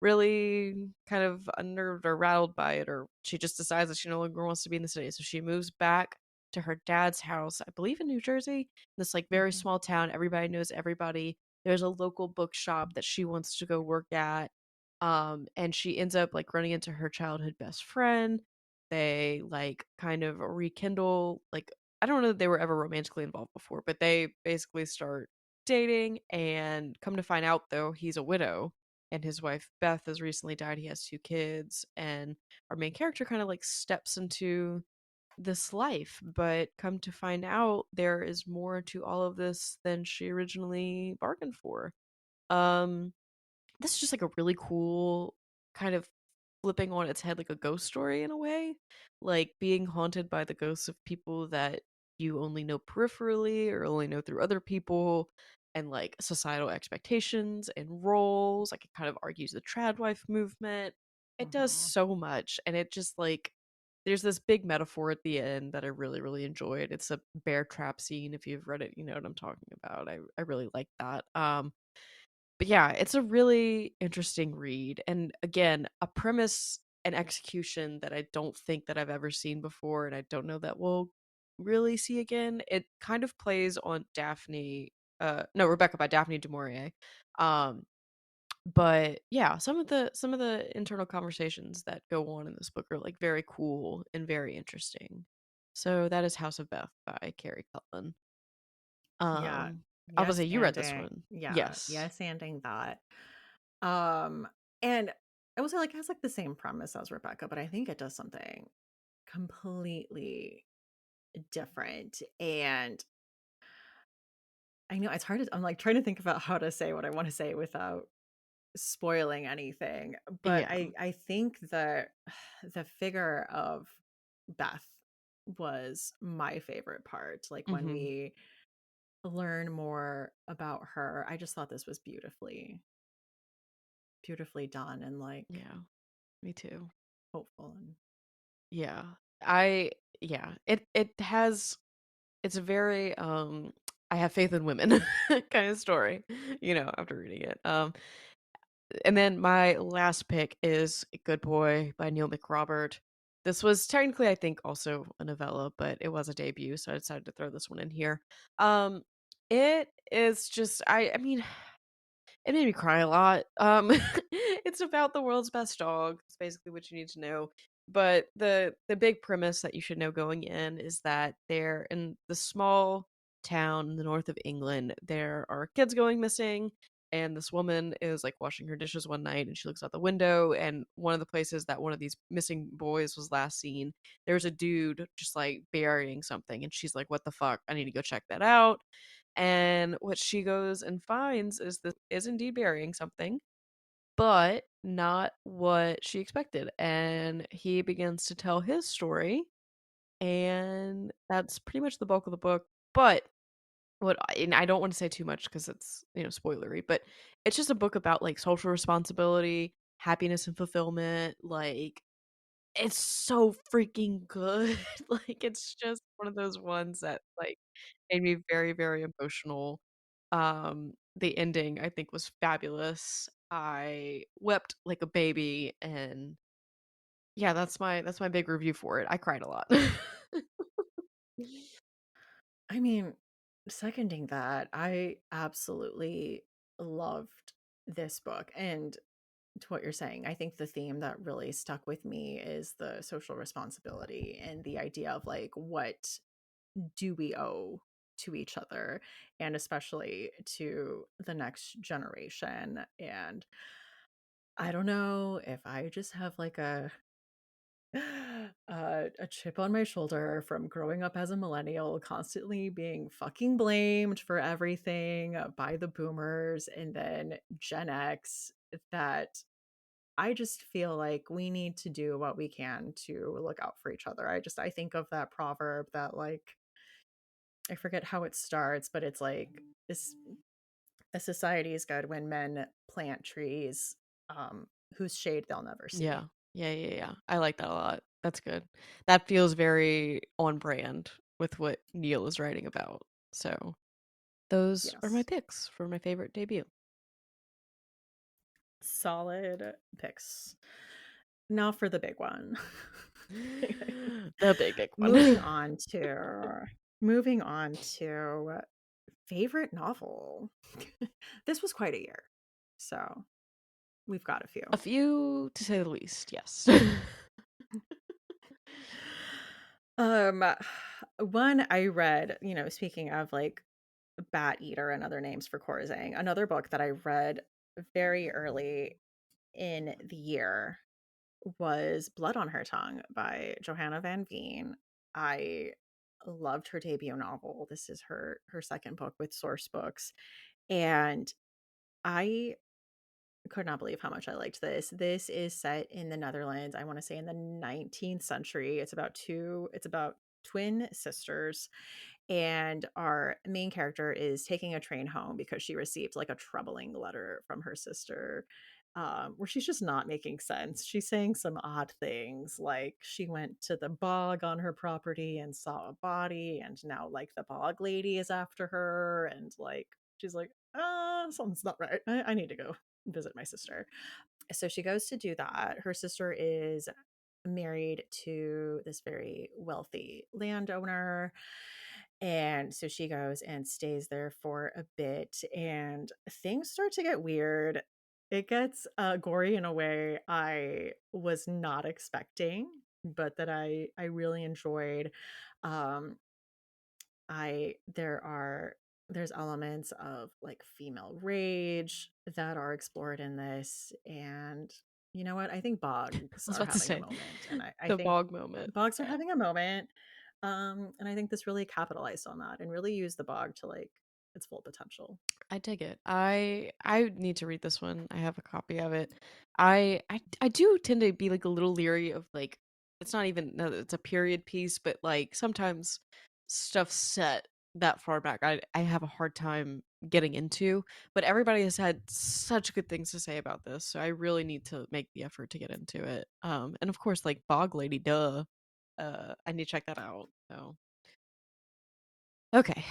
really kind of unnerved or rattled by it, or she just decides that she no longer wants to be in the city. So she moves back to her dad's house, I believe in New Jersey, this like very Mhm. small town. Everybody knows everybody. There's a local bookshop that she wants to go work at. And she ends up like running into her childhood best friend. They like kind of rekindle, like, I don't know that they were ever romantically involved before, but they basically start dating, and come to find out though he's a widow and his wife Beth has recently died. He has two kids, and our main character kind of like steps into this life, but come to find out there is more to all of this than she originally bargained for. Um this is just like a really cool kind of flipping on its head like a ghost story in a way, like being haunted by the ghosts of people that you only know peripherally or only know through other people, and like societal expectations and roles. Like it kind of argues the trad wife movement. It does Mhm. so much, and it just like there's this big metaphor at the end that I really really enjoyed. It's a bear trap scene. If you've read it, you know what I'm talking about. I really like that. But yeah, it's a really interesting read. And again, a premise an execution that I don't think that I've ever seen before, and I don't know that we'll really see again. It kind of plays on Daphne, no, Rebecca by Daphne du Maurier. Um, but yeah, some of the internal conversations that go on in this book are like very cool and very interesting. So that is House of Beth by Carrie Cullen. Yeah. I was Yes, say you read this anding. one. Yeah. Yes. Yes, anding that. Um, and I will say like it has like the same premise as Rebecca, but I think it does something completely different. And I know it's hard to, I'm like trying to think about how to say what I want to say without spoiling anything. But Yeah. I think that the figure of Beth was my favorite part. Like when Mhm. we learn more about her, I just thought this was beautifully done and like Yeah. Me too. hopeful and Yeah. I yeah. It has it's a very I have faith in women kind of story, after reading it. And then my last pick is Good Boy by Neil McRobert. This was technically, I think, also a novella, but it was a debut, so I decided to throw this one in here. Um, it is just, I mean, it made me cry a lot. It's about the world's best dog. It's basically what you need to know. But the big premise that you should know going in is that they're in the small town in the north of England. There are kids going missing, and this woman is like washing her dishes one night, and she looks out the window, and one of the places that one of these missing boys was last seen, there's a dude just like burying something, and she's like, "What the fuck? I need to go check that out." And what she goes and finds is this is indeed burying something, but not what she expected. And he begins to tell his story, and that's pretty much the bulk of the book. But and I don't want to say too much because it's, spoilery, but it's just a book about like social responsibility, happiness and fulfillment. Like, it's so freaking good. Like, it's just one of those ones that like made me very, very emotional. The ending I think was fabulous. I wept like a baby, and yeah, that's my big review for it. I cried a lot. I mean, seconding that, I absolutely loved this book. And to what you're saying, I think the theme that really stuck with me is the social responsibility and the idea of like, what do we owe to each other and especially to the next generation? And I don't know if I just have like a chip on my shoulder from growing up as a millennial, constantly being fucking blamed for everything by the boomers and then Gen X, that I just feel like we need to do what we can to look out for each other. I think of that proverb that like I forget how it starts, but it's like this a society is good when men plant trees whose shade they'll never see. Yeah. Yeah, yeah, yeah. I like that a lot. That's good. That feels very on brand with what Neil is writing about. So, those are my Yes. picks for my favorite debut. Solid picks. Now for the big one. The big moving one. on to moving on to favorite novel. This was quite a year. So, we've got a A few. few, to say the least, yes. Um one I read, speaking of like Bat Eater and other names for Corzang, another book that I read very early in the year was Blood on Her Tongue by Johanna Van Veen. I loved her debut novel. This is her second book with Source Books, and I could not believe how much I liked this. This is set in the Netherlands. I want to say in the 19th century. It's about twin sisters, and our main character is taking a train home because she received like a troubling letter from her sister, where she's just not making sense. She's saying some odd things, like she went to the bog on her property and saw a body, and now like the bog lady is after her, and like she's like, something's not right. I need to go visit my sister. So she goes to do that. Her sister is married to this very wealthy landowner. And so she goes and stays there for a bit, and things start to get weird. It gets gory in a way I was not expecting, but that I really enjoyed. Um, I there are there's elements of like female rage that are explored in this, and you know what? I think I bogs was are about to having a say moment, and I the think bog moment. bogs are Yeah. having a moment. And I think this really capitalized on that and really used the bog to like its full potential. I dig it. I need to read this one. I have a copy of it. I do tend to be like a little leery of like it's not even no, it's a period piece, but like sometimes stuff set that far back I have a hard time getting into. But everybody has had such good things to say about this, so I really need to make the effort to get into it. And of course like Bog Lady, duh. I need to check that out. So okay.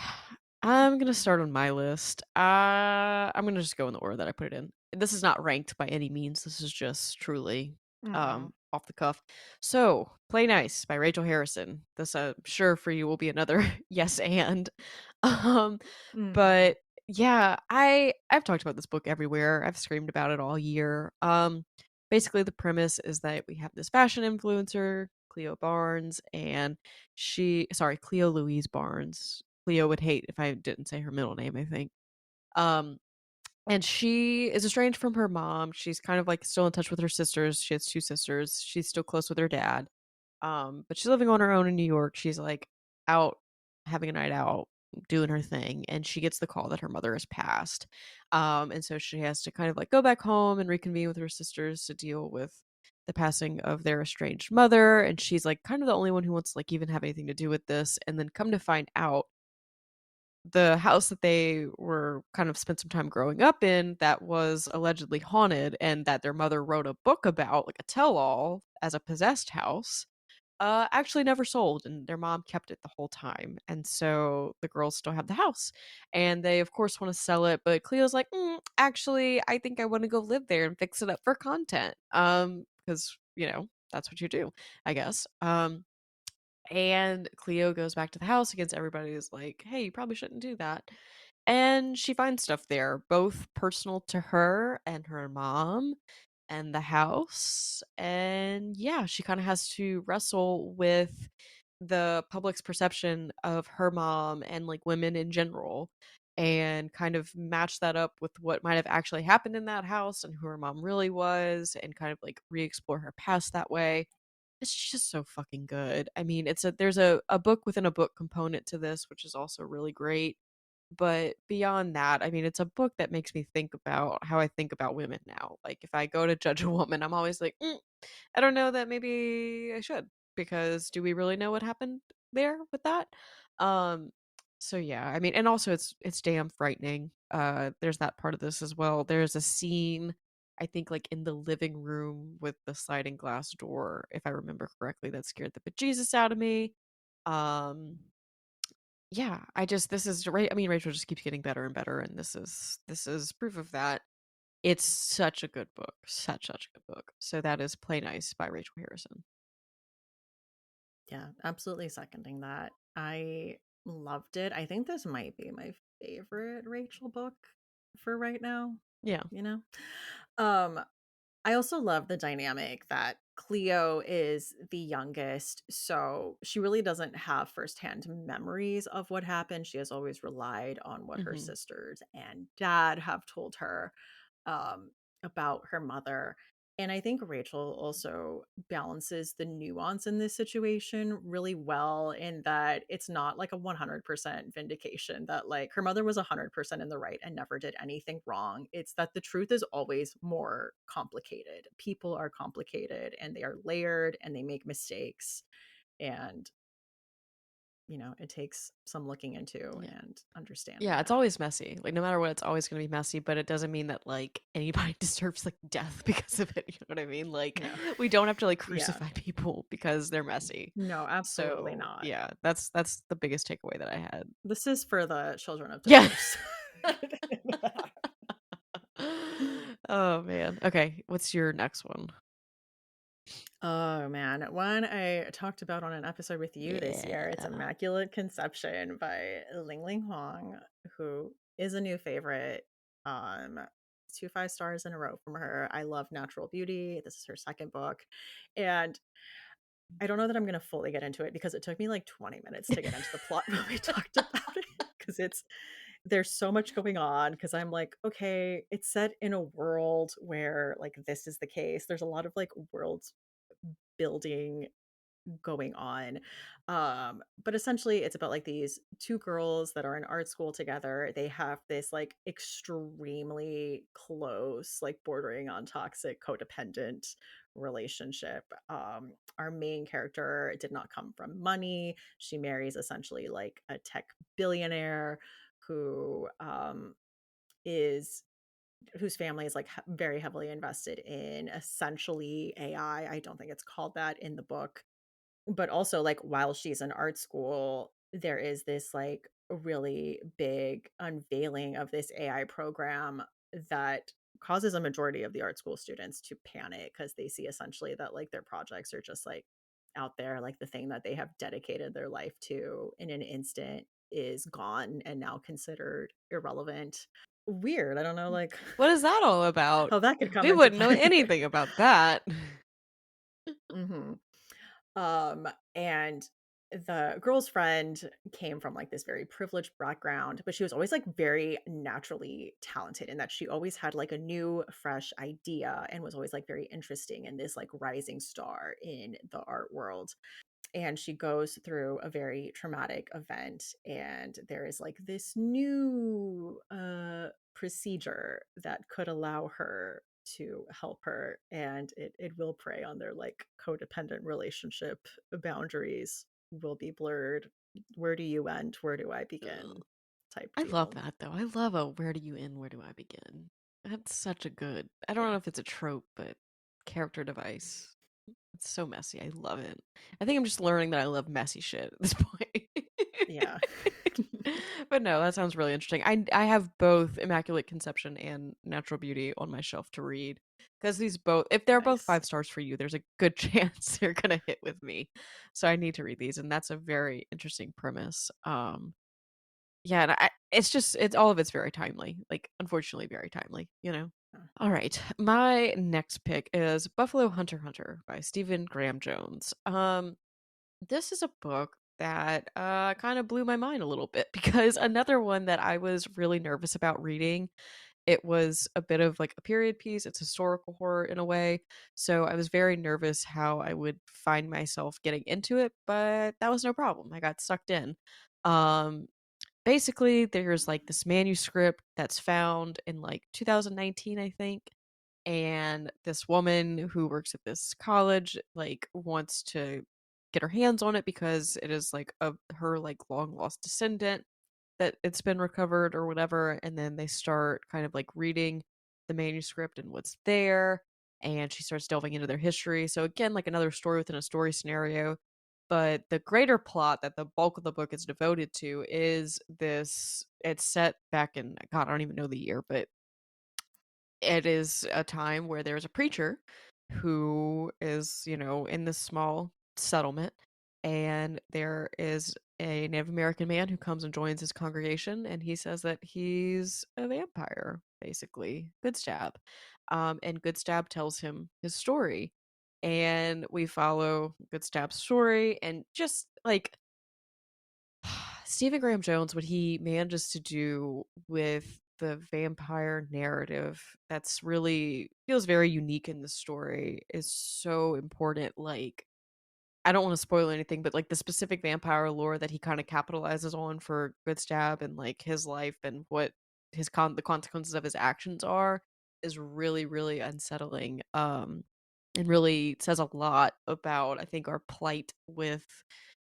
I'm gonna start on my list. I'm gonna just go in the order that I put it in. This is not ranked by any means. This is just truly Mm-mm. off the cuff. So, Play Nice by Rachel Harrison. This sure for you will be another yes and. Um Mm-hmm. but yeah, I've talked about this book everywhere. I've screamed about it all year. Basically the premise is that we have this fashion influencer, Cleo Barnes, and Cleo Louise Barnes. Cleo would hate if I didn't say her middle name, I think. Um, and she is estranged from her mom. She's kind of like still in touch with her sisters. She has two sisters. She's still close with her dad. But she's living on her own in New York. She's like out having a night out, doing her thing, and she gets the call that her mother has passed. And so she has to kind of like go back home and reconvene with her sisters to deal with the passing of their estranged mother. And she's like kind of the only one who wants to like even have anything to do with this. And then come to find out the house that they were kind of spent some time growing up in that was allegedly haunted and that their mother wrote a book about, like a tell-all, as a possessed house, actually never sold, and their mom kept it the whole time. And so the girls still have the house, and they of course want to sell it. But Cleo's like, actually, I think I want to go live there and fix it up for content. Because that's what you do, I guess. And Cleo goes back to the house against everybody who's like, hey, you probably shouldn't do that. And she finds stuff there, both personal to her and her mom and the house. And yeah, she kind of has to wrestle with the public's perception of her mom and like women in general and kind of match that up with what might have actually happened in that house and who her mom really was and kind of like re-explore her past that way. It's just so fucking good. I mean, there's a book within a book component to this, which is also really great. But beyond that, I mean, it's a book that makes me think about how I think about women now. Like, if I go to judge a woman, I'm always like, I don't know that maybe I should, because do we really know what happened there with that? Um, so yeah, I mean, and also it's damn frightening. There's that part of this as well. There's a scene, I think, like in the living room with the sliding glass door, if I remember correctly, that scared the bejesus out of me. Um, yeah, this is right. I mean, Rachel just keeps getting better and better, and this is proof of that. It's such a good book, such a good book. So that is Play Nice by Rachel Harrison. Yeah, absolutely seconding that. I loved it. I think this might be my favorite Rachel book for right now, Yeah. you know? Um, I also love the dynamic that Cleo is the youngest, so she really doesn't have firsthand memories of what happened. She has always relied on what her Hmm. sisters and dad have told her um, about her mother. And I think Rachel also balances the nuance in this situation really well, in that it's not like a 100% vindication that like her mother was 100% in the right and never did anything wrong. It's that the truth is always more complicated. People are complicated and they are layered and they make mistakes. And, it takes some looking into Yeah. and understanding Yeah, it's that. always messy. Like no matter what, it's always gonna be messy, but it doesn't mean that like anybody deserves like death because of it. You know what I mean? Like No. we don't have to like Yeah. crucify people because they're messy. No, absolutely So not. yeah, that's the biggest takeaway that I had. This is for the children of Yeah. divorce. Oh man. Okay, what's your next one? Oh man, one I talked about on an episode with you this year. It's Yeah. Immaculate Conception by Ling Ling Huang, who is a new favorite. Um, 2 5 stars in a row from her. I love Natural Beauty. This is her second book, and I don't know that I'm going to fully get into it because it took me like 20 minutes to get into the plot when we talked about it because it's there's so much going on because I'm like, okay, it's set in a world where like this is the case. There's a lot of like world building going on. But essentially it's about like these two girls that are in art school together. They have this like extremely close, like bordering on toxic codependent relationship. Our main character did not come from money. She marries essentially like a tech billionaire who is whose family is like very heavily invested in essentially AI. I don't think it's called that in the book, but also, like, while she's in art school, there is this, like, really big unveiling of this AI program that causes a majority of the art school students to panic because they see essentially that, like, their projects are just, like, out there, like, the thing that they have dedicated their life to in an instant is gone and now considered irrelevant. Weird, I don't know, like, What is that all about? how that could come We into wouldn't know play. anything about that. Mhm. And the girl's friend came from like this very privileged background, but she was always like very naturally talented in that she always had like a new, fresh idea and was always like very interesting and this like rising star in the art world. And she goes through a very traumatic event, and there is like this new procedure that could allow her to help her, and it will prey on their like codependent relationship. Boundaries will be blurred. Where do you end, where do I begin type I love deal. that though. I love a where do you end, where do I begin? That's such a good, I don't know Yeah. if it's a trope, but character device. It's so messy. I love it. I think I'm just learning that I love messy shit at this point. Yeah. But no, that sounds really interesting. I have both Immaculate Conception and Natural Beauty on my shelf to read because these both, if they're both Nice. 5 stars for you, there's a good chance they're gonna hit with me. So I need to read these, and that's a very interesting premise. Yeah, and it's just it's all of it's very timely. Like, unfortunately, very timely. You know. Uh, All right, my next pick is Buffalo Hunter Hunter by Stephen Graham Jones. This is a book that kind of blew my mind a little bit because another one that I was really nervous about reading. It was a bit of like a period piece. It's historical horror in a way, so I was very nervous how I would find myself getting into it, but that was no problem. I got sucked in. Um, Basically, there's like this manuscript that's found in like 2019, I think, and this woman who works at this college like wants to get her hands on it because it is like of her like long lost descendant that it's been recovered or whatever, and then they start kind of like reading the manuscript and what's there, and she starts delving into their history. So again, like another story within a story scenario, but the greater plot that the bulk of the book is devoted to is this. It's set back in, god, I don't even know the year, but it is a time where there's a preacher who is, in this small settlement, and there is a Native American man who comes and joins his congregation, and he says that he's a vampire, basically. Good Stab. And Good Stab tells him his story. And we follow Good Stab's story, and just like Stephen Graham Jones, what he manages to do with the vampire narrative that's really feels very unique in the story is so important. Like, I don't want to spoil anything, but like the specific vampire lore that he kind of capitalizes on for Good Stab and like his life and what the consequences of his actions are is really, really unsettling. And really says a lot about, I think, our plight with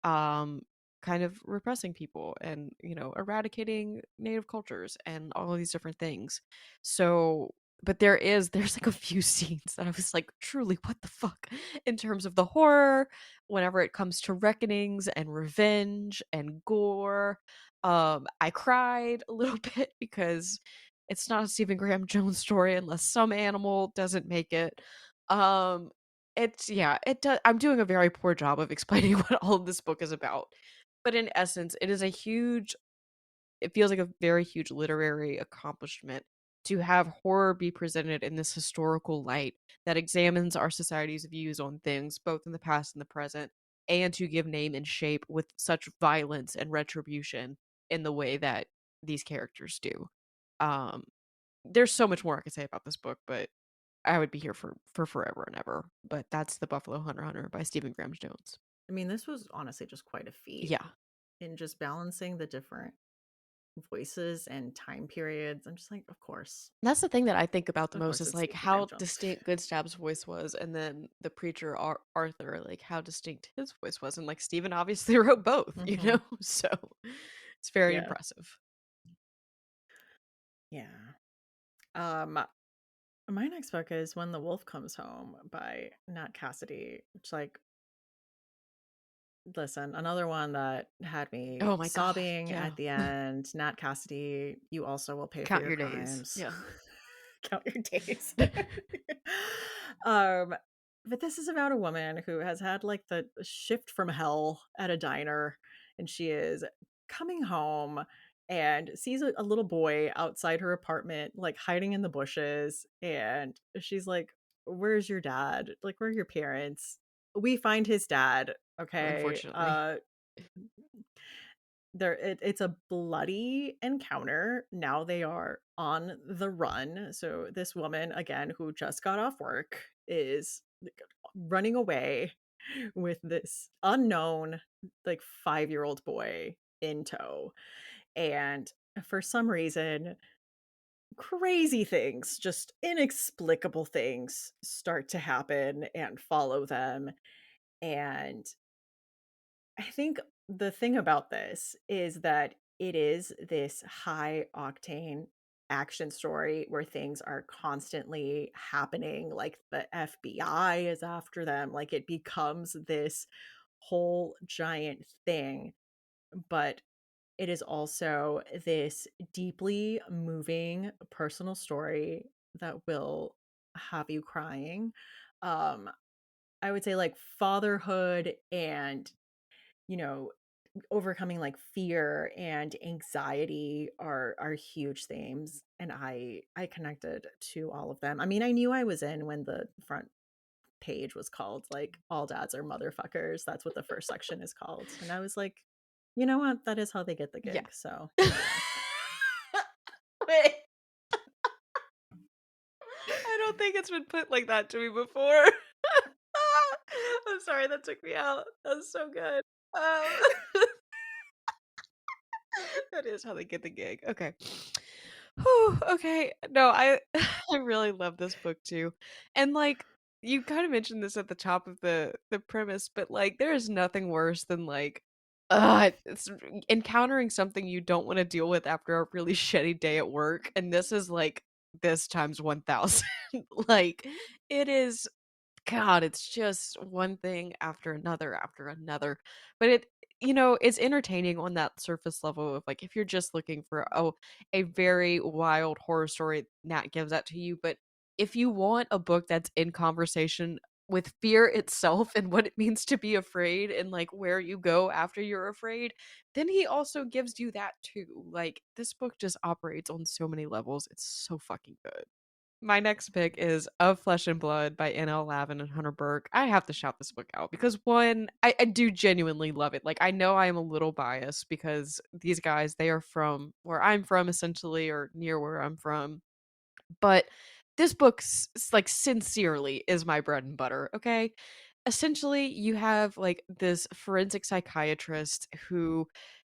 um kind of repressing people and eradicating native cultures and all of these different things. So but there's like a few scenes that I was like, truly, what the fuck, in terms of the horror whenever it comes to reckonings and revenge and gore. I cried a little bit because It's not a Stephen Graham Jones story unless some animal doesn't make it. Um, it's yeah, it does. I'm doing a very poor job of explaining what all of this book is about, but in essence, it is a huge it feels like a very huge literary accomplishment to have horror be presented in this historical light that examines our society's views on things, both in the past and the present, and to give name and shape with such violence and retribution in the way that these characters do. Um, there's so much more I could say about this book, but I would be here for forever and ever. But that's The Buffalo Hunter by Stephen Graham Jones. I mean, this was honestly just quite a feat Yeah. in just balancing the different voices and time periods. I'm just like, of course. That's the thing that I think about the Of most course is, it's like, Stephen Graham how Jones. distinct Goodstab's voice was, and then the preacher Arthur, like, how distinct his voice was, and, like, Stephen obviously wrote both, you Hmm. know? So, it's very Yeah. impressive. Yeah. Um, my next book is When the Wolf Comes Home by Nat Cassidy, which, like, listen, another one that had me Oh my god, sobbing yeah. at the end. Nat Cassidy, you also will pay for Count your your days. crimes. Yeah. Count your days. um, but this is about a woman who has had like the shift from hell at a diner, and she is coming home and sees a little boy outside her apartment, like hiding in the bushes. And she's like, "Where's your dad? Like, where are your parents?" We find his dad. Okay. Unfortunately. It's a bloody encounter. Now they are on the run. So this woman, again, who just got off work, is running away with this unknown, like 5-year-old boy in tow. And for some reason, crazy things, just inexplicable things start to happen and follow them. And I think the thing about this is that it is this high octane action story where things are constantly happening. Like the FBI is after them. Like it becomes this whole giant thing. But it is also this deeply moving personal story that will have you crying. Um, I would say like fatherhood and, you know, overcoming like fear and anxiety are huge themes, and I connected to all of them. I mean, I knew I was in when the front page was called like all dads are motherfuckers. That's what the first section is called. And I was like, you know what? That is how they get the Yeah. gig. So here we are. Wait, I don't think it's been put like that to me before. I'm sorry, that took me out. That was so good. Um That is how they get the gig. Okay. Whew, okay. No, I I really love this book too. And like you kind of mentioned this at the top of the premise, but like there is nothing worse than like it's encountering something you don't want to deal with after a really shitty day at work, and this is like this times 1000. Like it is God, it's just one thing after another after another. But it's entertaining on that surface level of like if you're just looking for a very wild horror story, Nat gives that to you. But if you want a book that's in conversation with fear itself and what it means to be afraid and like where you go after you're afraid, then he also gives you that too. Like this book just operates on so many levels. It's so fucking good. My next pick is Of Flesh and Blood by N.L. Lavin and Hunter Burke. I have to shout this book out because one, I do genuinely love it. Like I know I am a little biased because these guys, they are from where I'm from essentially or near where I'm from. But this book like sincerely is my bread and butter, okay? Essentially, you have like this forensic psychiatrist who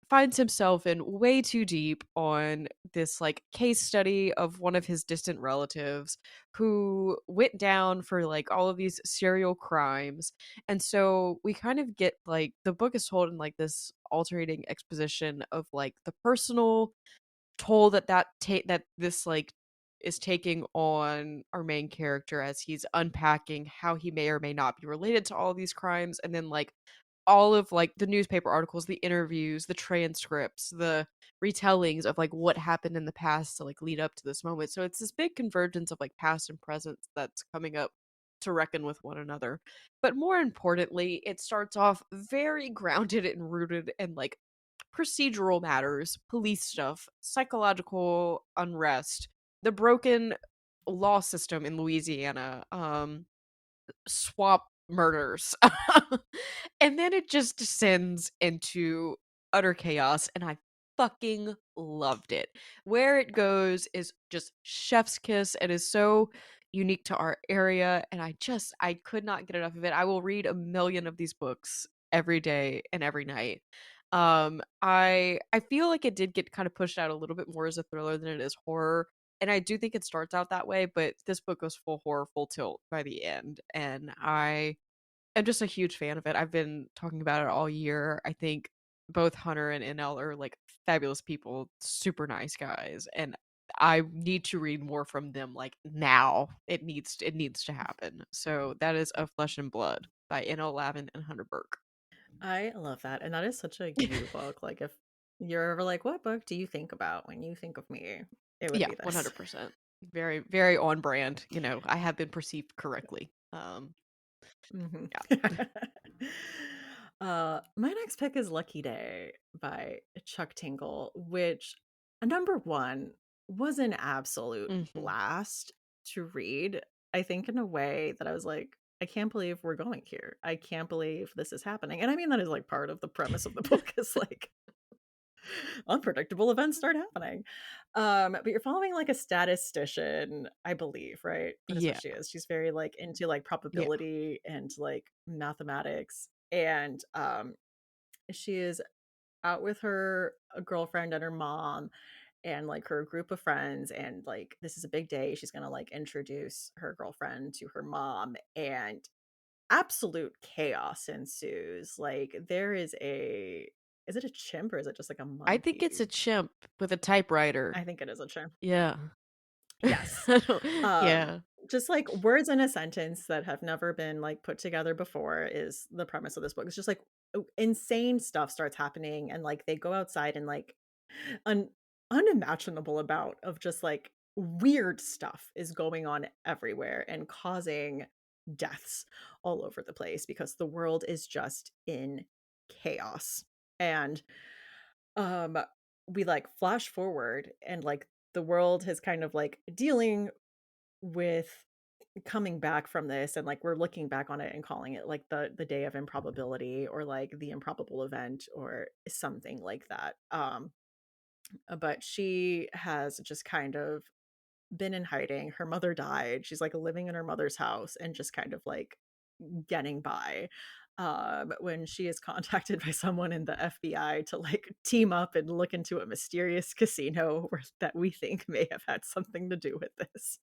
finds himself in way too deep on this like case study of one of his distant relatives who went down for like all of these serial crimes. And so we kind of get like the book is told in like this alternating exposition of like the personal toll that this like is taking on our main character as he's unpacking how he may or may not be related to all these crimes, and then like all of like the newspaper articles, the interviews, the transcripts, the retellings of like what happened in the past to like lead up to this moment. So it's this big convergence of like past and present that's coming up to reckon with one another. But more importantly, it starts off very grounded and rooted in like procedural matters, police stuff, psychological unrest, the broken law system in Louisiana, swap murders. And then it just descends into utter chaos, and I fucking loved it. Where it goes is just chef's kiss. It is so unique to our area, and I could not get enough of it. I will read a million of these books every day and every night. I feel like it did get kind of pushed out a little bit more as a thriller than it is horror, and I do think it starts out that way, but this book goes full horror, full tilt by the end, and I am just a huge fan of it. I've been talking about it all year. I think both Hunter and NL are like fabulous people, super nice guys, and I need to read more from them like now. It needs to happen. So that is A Flesh and Blood by NL Lavin and Hunter Burke. I love that. And that is such a you book. Like, if you're ever like, what book do you think about when you think of me? It would Yeah, be this. 100%. Very, very on brand. I have been perceived correctly. Mhm. Yeah. My next pick is Lucky Day by Chuck Tingle, which, number one, was an absolute Hmm. blast to read. I think in a way that I was like, I can't believe we're going here. I can't believe this is happening. And I mean, that is like part of the premise of the book is like unpredictable events start happening. But you're following like a statistician, I believe, right? That is what Yeah. she is. She's very like into like Yeah. probability and like mathematics. And she is out with her girlfriend and her mom and like her group of friends, and like this is a big day. She's gonna like introduce her girlfriend to her mom, and absolute chaos ensues. Like there is a, is it a chimp or is it just like a I think it's monkey? a chimp with a typewriter. I think it is a chimp. Yeah. Yes. I don't- Um, yeah. just like words in a sentence that have never been like put together before is the premise of this book. It's just like insane stuff starts happening, and like they go outside, and like an unimaginable amount of just like weird stuff is going on everywhere and causing deaths all over the place because the world is just in chaos. And um we like flash forward, and like the world has kind of like dealing with coming back from this, and like we're looking back on it and calling it like the day of improbability, or like the improbable event, or something like that. But she has just kind of been in hiding. Her mother died. She's like living in her mother's house and just kind of like getting by. When she is contacted by someone in the FBI to like team up and look into a mysterious casino that we think may have had something to do with this.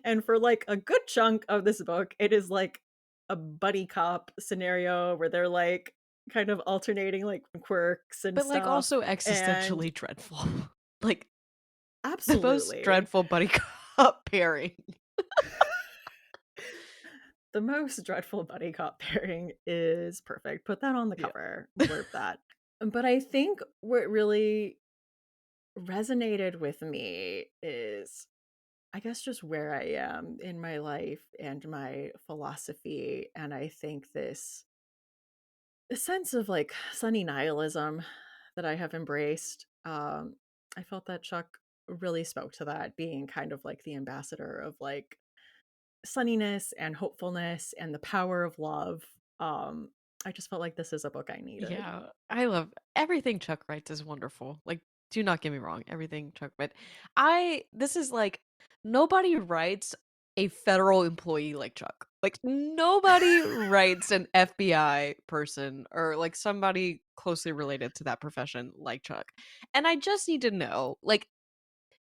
And for like a good chunk of this book, it is like a buddy cop scenario where they're like kind of alternating like quirks and But like stuff. also And existentially dreadful. Like the most absolutely, dreadful buddy cop pairing. the most dreadful buddy cop pairing is perfect. Put that on the Yeah. cover, blurb that. But I think what really resonated with me is, I guess, just where I am in my life and my philosophy. And I think this sense of like sunny nihilism that I have embraced. I felt that Chuck really spoke to that, being kind of like the ambassador of like sunniness and hopefulness and the power of love. I just felt like this is a book I needed. Yeah. I love everything Chuck writes is wonderful. Like, do not get me wrong, everything Chuck writes. This is like nobody writes a federal employee like Chuck. Like nobody writes an FBI person or like somebody closely related to that profession like Chuck. And I just need to know, like,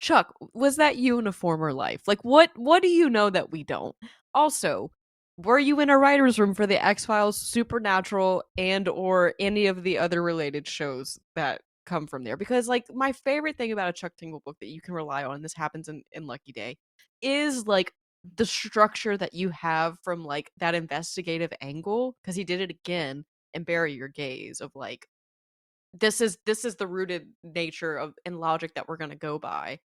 Chuck, was that you in a former life? Like what do you know that we don't? Also, were you in a writer's room for the X-Files, Supernatural, and or any of the other related shows that come from there? Because like my favorite thing about a Chuck Tingle book that you can rely on, and this happens in Lucky Day, is like the structure that you have from like that investigative angle, because he did it again and Bury Your Gaze of like this is the rooted nature of and logic that we're gonna go by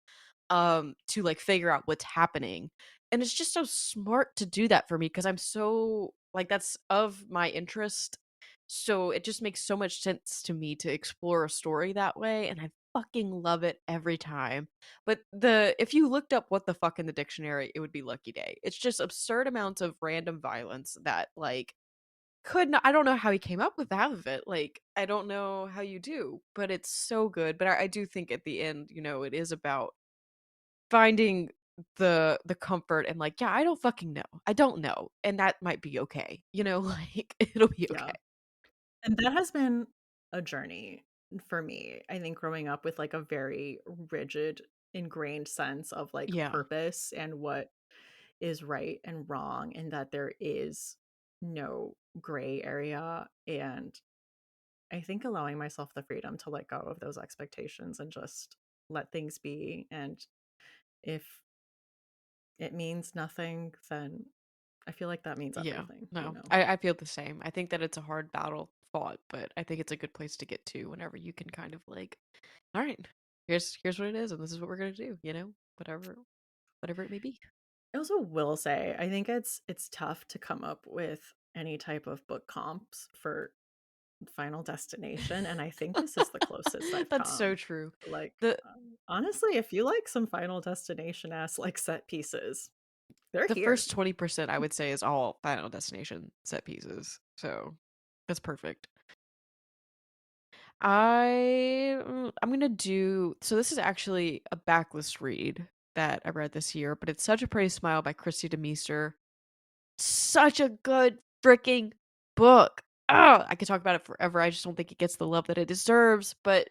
to like figure out what's happening. And it's just so smart to do that for me because I'm so like that's of my interest. So it just makes so much sense to me to explore a story that way, and I fucking love it every time. But the if you looked up what the fuck in the dictionary, it would be Lucky Day. It's just absurd amounts of random violence that like could not I don't know how he came up with half of it. Like I don't know how you do, but it's so good. But I do think at the end, it is about finding the comfort and like, yeah, I don't fucking know. I don't know. And that might be okay. Like it'll be okay. Yeah. And that has been a journey for me. I think growing up with like a very rigid, ingrained sense of like Yeah. purpose and what is right and wrong, and that there is no gray area. And I think allowing myself the freedom to let go of those expectations and just let things be. And if it means nothing, then I feel like that means Yeah. everything, you No. know? I feel the same. I think that it's a hard battle fought, but I think it's a good place to get to whenever you can kind of like, all right, here's what it is, and this is what we're gonna do, whatever it may be. I also will say, I think it's tough to come up with any type of book comps for Final Destination, and I think this is the closest I've That's so come. true. Like, The honestly, if you like some Final Destination-ass, like, set pieces, they're the here. first 20% I would say is all Final Destination set pieces. So that's perfect. I'm gonna do so this is actually a backlist read that I read this year, but it's Such a Pretty Smile by Kristi Demeester. Such a good freaking book. I could talk about it forever. I just don't think it gets the love that it deserves, but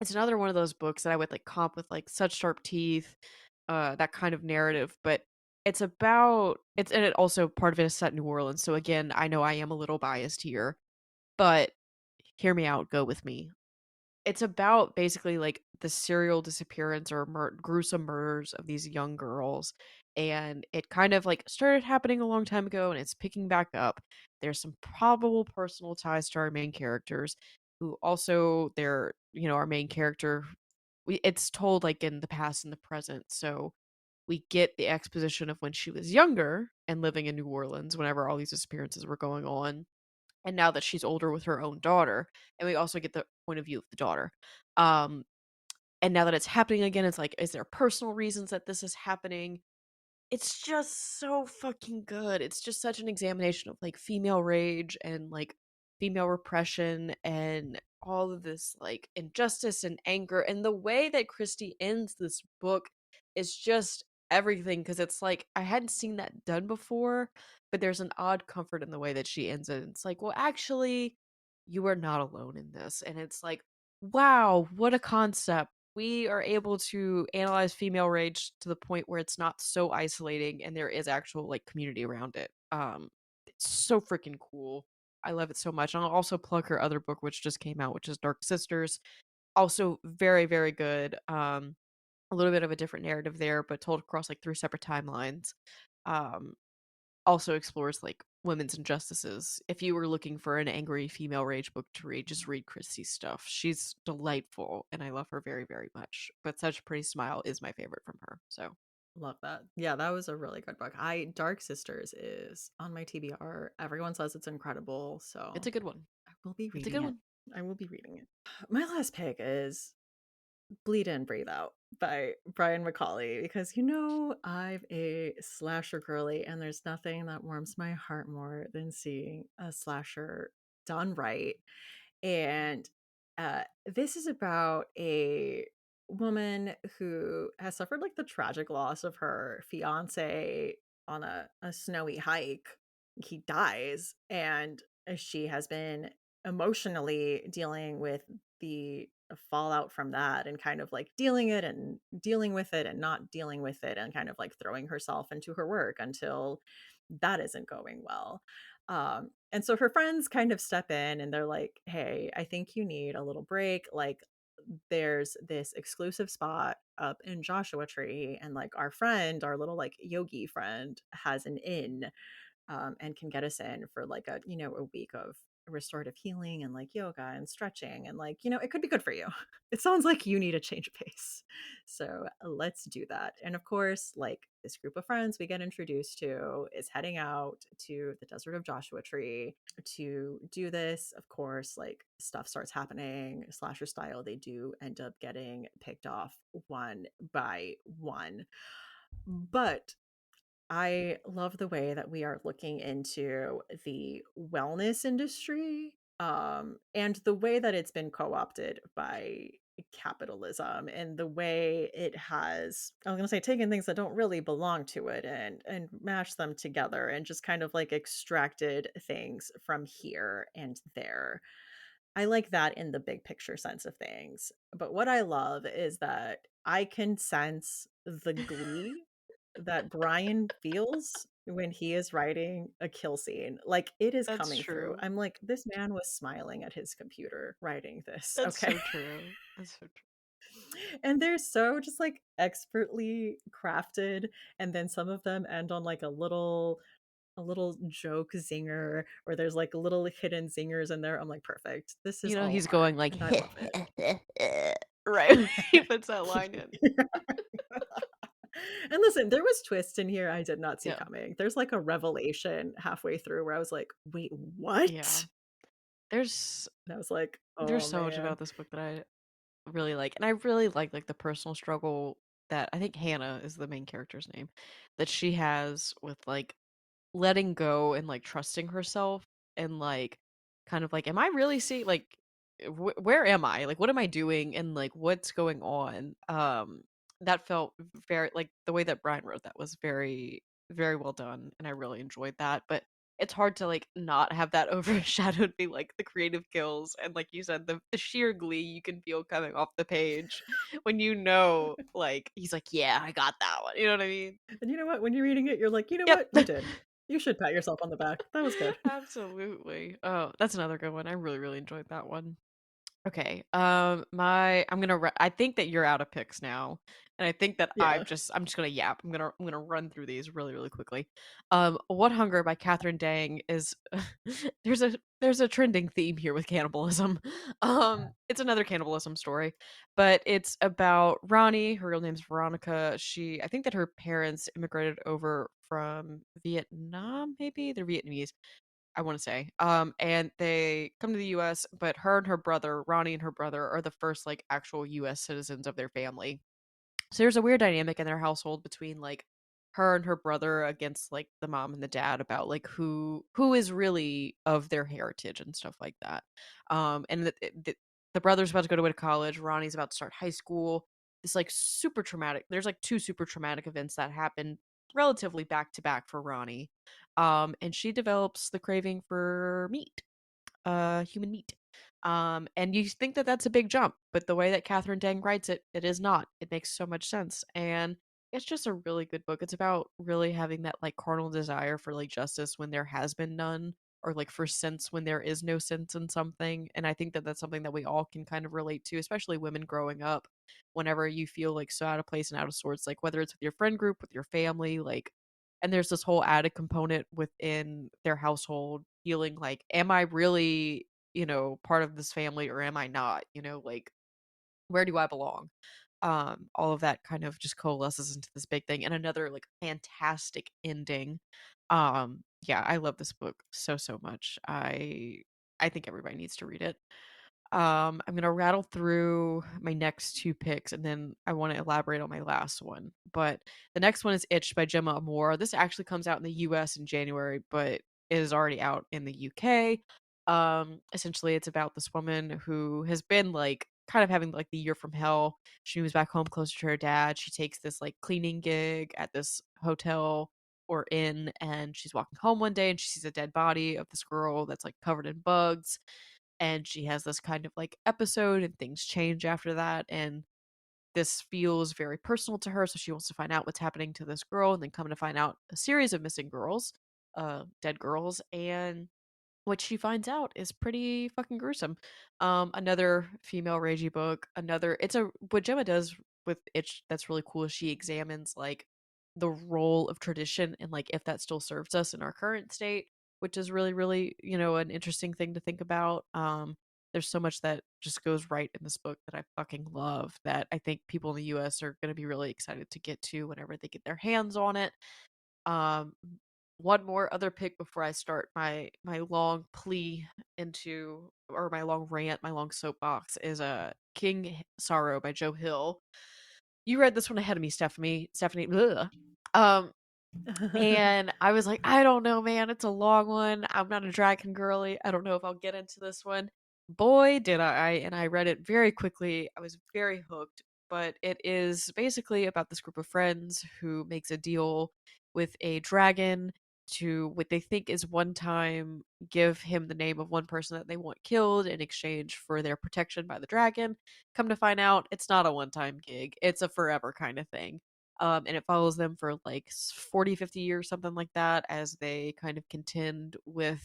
it's another one of those books that I would like comp with like Such Sharp Teeth, that kind of narrative, but it's and it also part of it is set in New Orleans. So again, I know I am a little biased here, but hear me out, go with me. It's about basically like the serial disappearance or gruesome murders of these young girls. And it kind of like started happening a long time ago and it's picking back up. There's some probable personal ties to our main characters who also our main character it's told like in the past and the present. So we get the exposition of when she was younger and living in New Orleans whenever all these disappearances were going on, and now that she's older with her own daughter, and we also get the point of view of the daughter. Um, and now that it's happening again, it's like, is there personal reasons that this is happening? It's just so fucking good. It's just such an examination of like female rage and like female repression and all of this like injustice and anger. And the way that Christie ends this book is just everything because it's like I hadn't seen that done before, but there's an odd comfort in the way that she ends it. It's like, well, actually, you are not alone in this. And it's like, wow, what a concept. We are able to analyze female rage to the point where it's not so isolating and there is actual like community around it. It's so freaking cool. I love it so much. And I'll also plug her other book which just came out, which is Dark Sisters. Also very, very good. A little bit of a different narrative there, but told across like three separate timelines. Um, Also explores like women's injustices. If you were looking for an angry female rage book to read, just read Christie's stuff. She's delightful and I love her very, very much. But Such a Pretty Smile is my favorite from her. So Love that. Yeah, that was a really good book. Dark Sisters is on my TBR. Everyone says it's incredible, it's so a good one. I will be It's a reading good it. one. I will be reading it. My last pick is Bleed In, Breathe Out by Brian McCauley, because I'm a slasher girly and there's nothing that warms my heart more than seeing a slasher done right. And this is about a woman who has suffered like the tragic loss of her fiance on a snowy hike. He dies, and she has been emotionally dealing with the fallout from that, and kind of like dealing with it and not dealing with it, and kind of like throwing herself into her work until that isn't going well. And so her friends kind of step in and they're like, hey, I think you need a little break. Like, there's this exclusive spot up in Joshua Tree, and like our friend, our little like yogi friend, has an inn, and can get us in for like a, a week of restorative healing and like yoga and stretching, and like, it could be good for you. It sounds like you need a change of pace. So let's do that. And of course, like this group of friends we get introduced to is heading out to the desert of Joshua Tree to do this. Of course, like stuff starts happening slasher style. They do end up getting picked off one by one. But I love the way that we are looking into the wellness industry, and the way that it's been co-opted by capitalism, and the way it has, I was going to say, taken things that don't really belong to it and mashed them together and just kind of like extracted things from here and there. I like that in the big picture sense of things. But what I love is that I can sense the glee that Brian feels when he is writing a kill scene. Like, it is That's coming through. true. I'm like, this man was smiling at his computer writing this. That's Okay. so true. That's so true. And they're so just like expertly crafted. And then some of them end on like a little joke zinger, or there's like little hidden zingers in there. I'm like, perfect. This is all He's art going like and I love it. right when he puts that line in. And listen, there was twists in here I did not see Yeah. coming. There's like a revelation halfway through where I was like, "Wait, Yeah. what?" There's And I was like, there's "Oh so much man." about this book that I really like. And I really like the personal struggle that I think Hannah is the main character's name that she has with like letting go and like trusting herself and like kind of like am I really seeing like where am I? Like what am I doing and like what's going on? That felt very like the way that Brian wrote that was very very well done and I really enjoyed that. But it's hard to like not have that overshadowed be like the creative kills and like you said the sheer glee you can feel coming off the page when like he's like yeah I got that one, you know what I mean? And you know what? When you're reading it, you're like, "You know Yep. what? You did. You should pat yourself on the back. That was good." Absolutely. Oh, that's another good one. I really, really enjoyed that one. Okay. I'm gonna. I think that you're out of picks now, and I think that Yeah. I'm just gonna yap. I'm gonna run through these really, really quickly. What Hunger by Catherine Dang is. There's a trending theme here with cannibalism. It's another cannibalism story, but it's about Ronnie. Her real name's Veronica. I think that her parents immigrated over from Vietnam. Maybe they're Vietnamese. I want to say. And they come to the US, but her and her brother, Ronnie and her brother, are the first like actual US citizens of their family. So there's a weird dynamic in their household between like her and her brother against like the mom and the dad about like who is really of their heritage and stuff like that. And the brother's about to go to college, Ronnie's about to start high school. It's like super traumatic. There's like two super traumatic events that happen relatively back to back for Ronnie. And she develops the craving for meat, human meat. And you think that that's a big jump, but the way that Catherine Dang writes it, it is not. It makes so much sense, and it's just a really good book. It's about really having that like carnal desire for like justice when there has been none, or like for sense when there is no sense in something. And I think that that's something that we all can kind of relate to, especially women growing up. Whenever you feel like so out of place and out of sorts, like whether it's with your friend group, with your family, like and there's this whole added component within their household feeling like am I really part of this family or am I not? Like where do I belong? All of that kind of just coalesces into this big thing and another like fantastic ending. Yeah, I love this book so so much. I think everybody needs to read it. I'm gonna rattle through my next two picks and then I want to elaborate on my last one. But the next one is Itch by Gemma Amor. This actually comes out in the US in January, but it is already out in the UK. Essentially it's about this woman who has been like kind of having like the year from hell. She moves back home closer to her dad. She takes this like cleaning gig at this hotel or inn and she's walking home one day and she sees a dead body of this girl that's like covered in bugs and she has this kind of like episode and things change after that and this feels very personal to her so she wants to find out what's happening to this girl and then come to find out a series of missing girls dead girls and which she finds out is pretty fucking gruesome. Another female ragey book. Another. It's a what Gemma does with it that's really cool. Is she examines like the role of tradition and like if that still serves us in our current state, which is really really an interesting thing to think about. There's so much that just goes right in this book that I fucking love that I think people in the US are going to be really excited to get to whenever they get their hands on it. Um, One more other pick before I start my long plea into or my long rant, my long soapbox is Sorrow by Joe Hill. You read this one ahead of me, Stephanie. Stephanie. Ugh. Um, and I was like, I don't know, man. It's a long one. I'm not a dragon girly. I don't know if I'll get into this one. Boy, did I. And I read it very quickly. I was very hooked. But it is basically about this group of friends who makes a deal with a dragon to what they think is one time give him the name of one person that they want killed in exchange for their protection by the dragon. Come to find out, it's not a one time gig, it's a forever kind of thing. And it follows them for like 40, 50 years, something like that, as they kind of contend with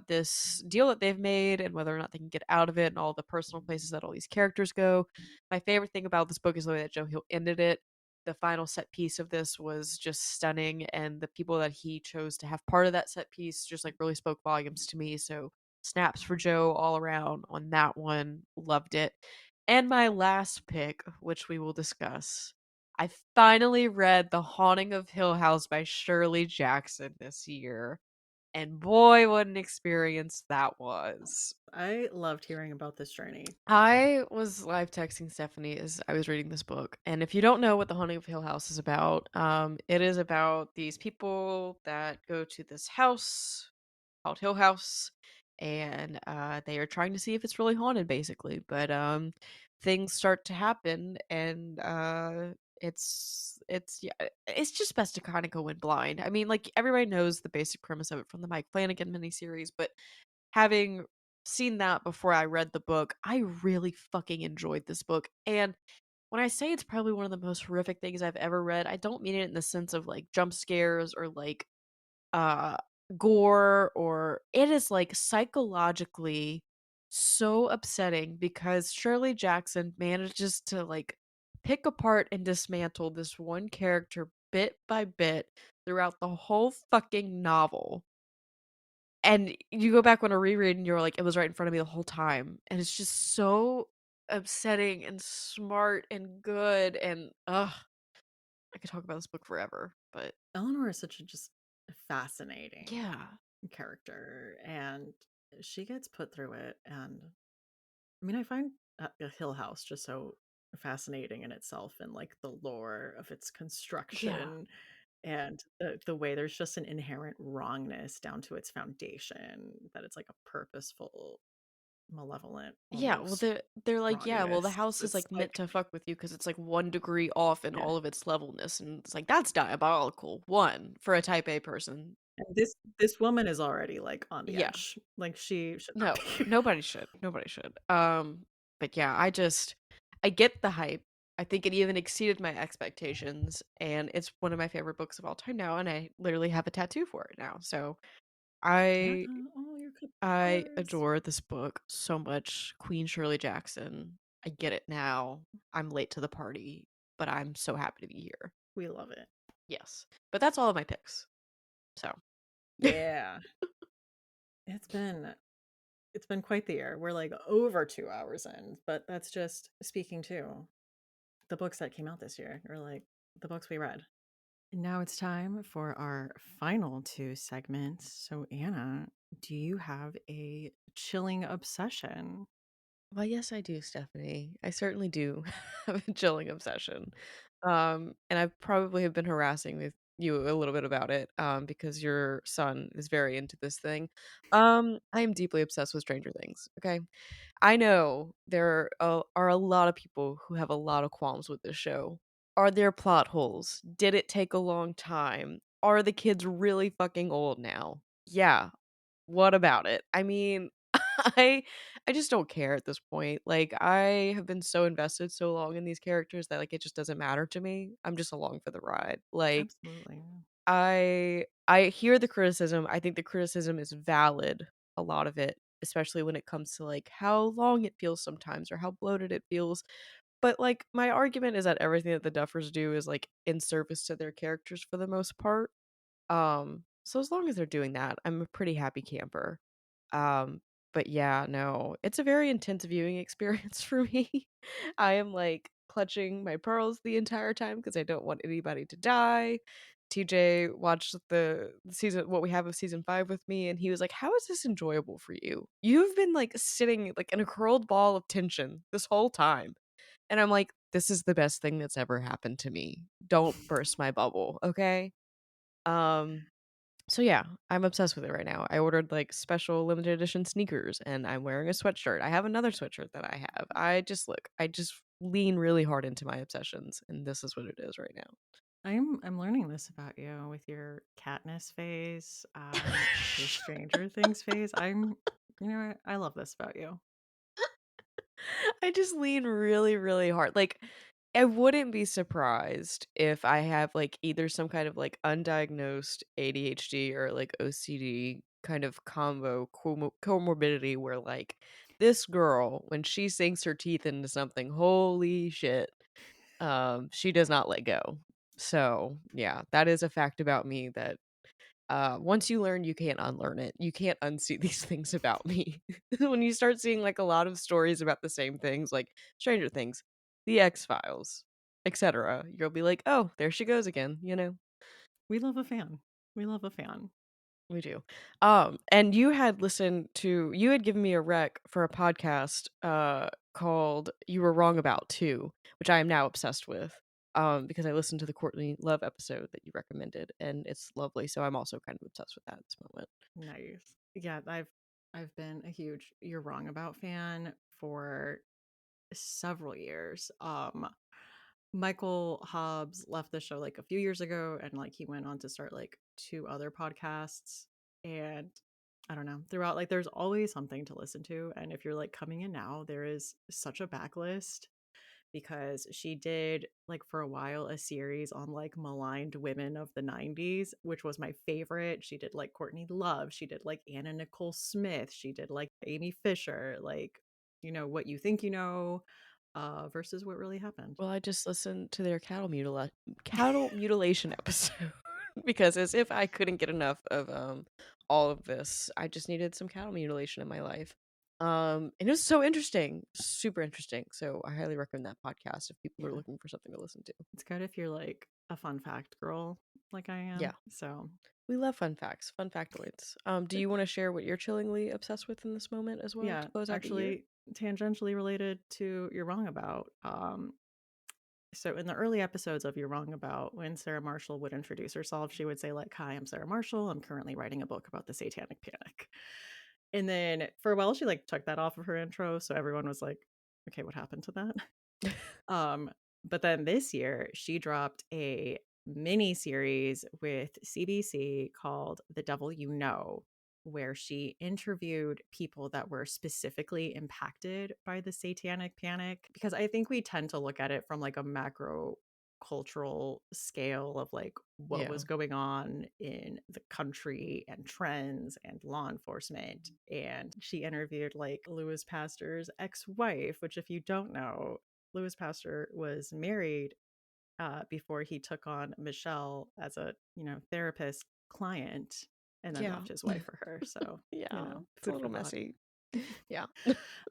this deal that they've made and whether or not they can get out of it and all the personal places that all these characters go. My favorite thing about this book is the way that Joe Hill ended it. The final set piece of this was just stunning, and the people that he chose to have part of that set piece just like really spoke volumes to me. So snaps for Joe all around on that one. Loved it. And my last pick, which we will discuss, I finally read The Haunting of Hill House by Shirley Jackson this year. And boy, what an experience that was. I loved hearing about this journey. I was live texting Stephanie as I was reading this book. And if you don't know what The Haunting of Hill House is about, it is about these people that go to this house called Hill House, and they are trying to see if it's really haunted, basically. But things start to happen, and it's just best to kind of go in blind. I mean, like everybody knows the basic premise of it from the Mike Flanagan miniseries, but having seen that before I read the book, I really fucking enjoyed this book. And when I say it's probably one of the most horrific things I've ever read, I don't mean it in the sense of like jump scares or like uh gore, or it is like psychologically so upsetting because Shirley Jackson manages to like pick apart and dismantle this one character bit by bit throughout the whole fucking novel. And you go back on a reread and you're like, it was right in front of me the whole time. And it's just so upsetting and smart and good. And I could talk about this book forever. But Eleanor is such a just fascinating yeah. character, and she gets put through it. And I mean, I find Hill House just so fascinating in itself, and like the lore of its Yeah. construction and the way there's just an inherent wrongness down to its foundation, that it's like a purposeful, malevolent, Yeah, well, almost they're like, yeah, well, the wrongness. house is It's like meant like, to fuck with you because it's like 1 degree off in yeah. all of its levelness, and it's like that's diabolical. One for a Type A person. And this woman is already like on the Yeah, edge. Like she should not no, be. nobody should, nobody should. But yeah, I get the hype. I think it even exceeded my expectations, and it's one of my favorite books of all time now, and I literally have a tattoo for it now. So Yeah. I Oh, you're good I colors. adore this book so much. Queen Shirley Jackson. I get it now. I'm late to the party, but I'm so happy to be here. We love it. Yes. But that's all of my picks. So, Yeah. It's been it's been quite the year. We're like over 2 hours in, but that's just speaking to the books that came out this year, or like the books we read. And now it's time for our final two segments. So, Anna, do you have a chilling obsession? well, yes, I do, Stephanie. I certainly do have a chilling obsession. And I probably have been harassing with you a little bit about it, because your son is very into this thing. I am deeply obsessed with Stranger Things. Okay. I know there are a lot of people who have a lot of qualms with this show. Are there plot holes? Did it take a long time? Are the kids really fucking old now? Yeah. What about it? I mean, I I just don't care at this point. Like I have been so invested so long in these characters that like it just doesn't matter to me. I'm just along for the ride. Like Absolutely. I hear the criticism. I think the criticism is valid, a lot of it, especially when it comes to, like, how long it feels sometimes or how bloated it feels. But, like, my argument is that everything that the Duffers do is, like, in service to their characters for the most part. So as long as they're doing that, I'm a pretty happy camper. Um, but yeah, no, it's a very intense viewing experience for me. I am like clutching my pearls the entire time because I don't want anybody to die. TJ watched the season what we have of season 5 with me and he was like, "How is this enjoyable for you? You've been like sitting like in a curled ball of tension this whole time." And I'm like, "This is the best thing that's ever happened to me. Don't burst my bubble, okay?" Um so yeah, I'm obsessed with it right now. I ordered like special limited edition sneakers and I'm wearing a sweatshirt. I have another sweatshirt that I have. I just lean really hard into my obsessions and this is what it is right now. I'm learning this about you with your Katniss phase, your Stranger Things phase. I love this about you. I just lean really, really hard. Like, I wouldn't be surprised if I have like either some kind of like undiagnosed ADHD or like OCD kind of combo comorbidity where like this girl, when she sinks her teeth into something, holy shit, she does not let go. So yeah, that is a fact about me that once you learn, you can't unlearn it. You can't unsee these things about me. When you start seeing like a lot of stories about the same things, like Stranger Things, The X Files, etc., you'll be like, "Oh, there she goes again." You know, We love a fan. We love a fan. we do. And you had given me a rec for a podcast called "You Were Wrong About Too," which I am now obsessed with. Because I listened to the Courtney Love episode that you recommended, and it's lovely. So I'm also kind of obsessed with that at this moment. Nice. Yeah, I've been a huge You're Wrong About fan for several years. Michael Hobbs left the show like a few years ago and like he went on to start like two other podcasts and I don't know, throughout like there's always something to listen to and if you're like coming in now, there is such a backlist because she did like for a while a series on like maligned women of the 90s, which was my favorite. She did like Courtney Love, she did like Anna Nicole Smith, she did like Amy Fisher, like what you think versus what really happened. Well, I just listened to their cattle mutilation episode because as if I couldn't get enough of all of this, I just needed some cattle mutilation in my life. And it was so interesting, super interesting. So I highly recommend that podcast if people are Yeah, looking for something to listen to. it's good if you're like a fun fact girl like I Yeah, am. So we love fun facts, fun factoids. Do but you want to share what you're chillingly obsessed with in this moment as well yeah, to close out the year? actually tangentially related to You're Wrong About. So in the early episodes of You're Wrong About, when Sarah Marshall would introduce herself, she would say like, "Hi, I'm Sarah Marshall. I'm currently writing a book about the Satanic Panic." And then for a while, she like took that off of her intro, so everyone was like, "Okay, what happened to that?" Um, but then this year, she dropped a mini series with CBC called The Devil You Know, where she interviewed people that were specifically impacted by the satanic panic. Because I think we tend to look at it from like a macro cultural scale of like what Yeah, was going on in the country and trends and law enforcement. And she interviewed like Louis Pastor's ex-wife, which if you don't know, Louis Pastor was married before he took on Michelle as a therapist client, and then yeah, left his wife for her. So yeah. It's a food for little thought. messy. Yeah.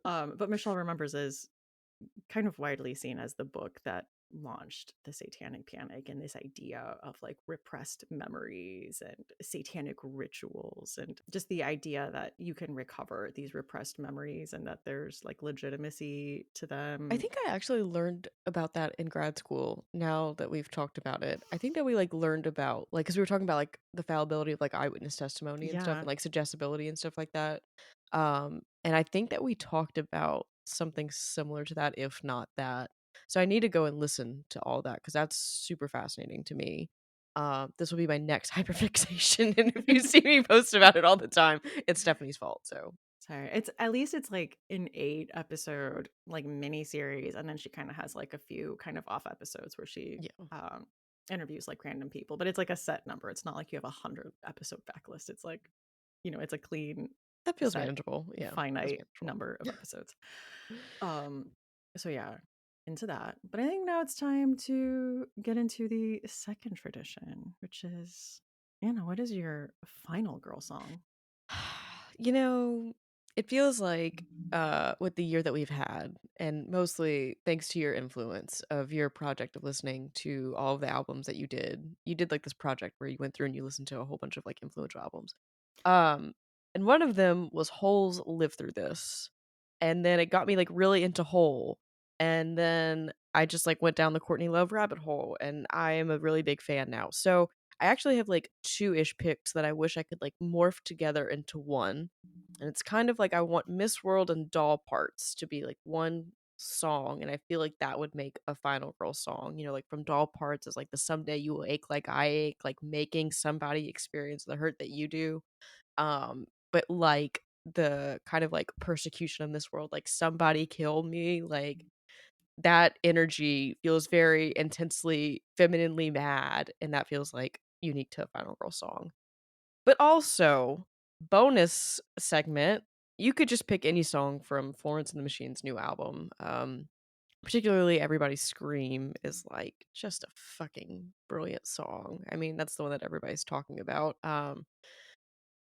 But Michelle Remembers is kind of widely seen as the book that launched the satanic panic and this idea of like repressed memories and satanic rituals and just the idea that you can recover these repressed memories and that there's like legitimacy to I them. think I actually learned about that in grad school now that we've talked about it. I think that we like learned about like cuz we were talking about like the fallibility of like eyewitness testimony and stuff Yeah, and like suggestibility and stuff like that. And I think that we talked about something similar to that if not that. So I need to go and listen to all that cuz that's super fascinating to me. This will be my next hyperfixation and if you see me post about it all the time, it's Stephanie's fault. So, sorry. It's at least it's like an 8 episode like mini series, and then she kind of has like a few kind of off episodes where she yeah. interviews like random people, but it's like a set number. It's not like you have 100 episode backlist. It's like, it's a clean That feels set manageable. Yeah, feels finite manageable. number of episodes. Um, so yeah, into that. But I think now it's time to get into the second tradition, which is, what is your final girl song? You know, it feels like with the year that we've had, and mostly thanks to your influence of your project of listening to all of the albums that you did like this project where you went through and you listened to a whole bunch of like influential albums. Um, and one of them was Hole's Live Through This. And then it got me like really into Hole. And then I just like went down the Courtney Love rabbit hole and I am a really big fan now. So I actually have like two-ish picks that I wish I could like morph together into one. And it's kind of like I want Miss World and Doll Parts to be like one song. And I feel like that would make a Final Girl song. You know, like from Doll Parts is like the Someday You Will Ache Like I Ache, like making somebody experience the hurt that you do. But like the kind of like persecution in this world, like somebody kill me, like that energy feels very intensely femininely mad, and that feels like unique to a Final Girl song. But also, bonus segment, you could just pick any song from Florence and the Machine's new album. Particularly Everybody's Scream is like just a fucking brilliant song. I mean, that's the one that everybody's talking about.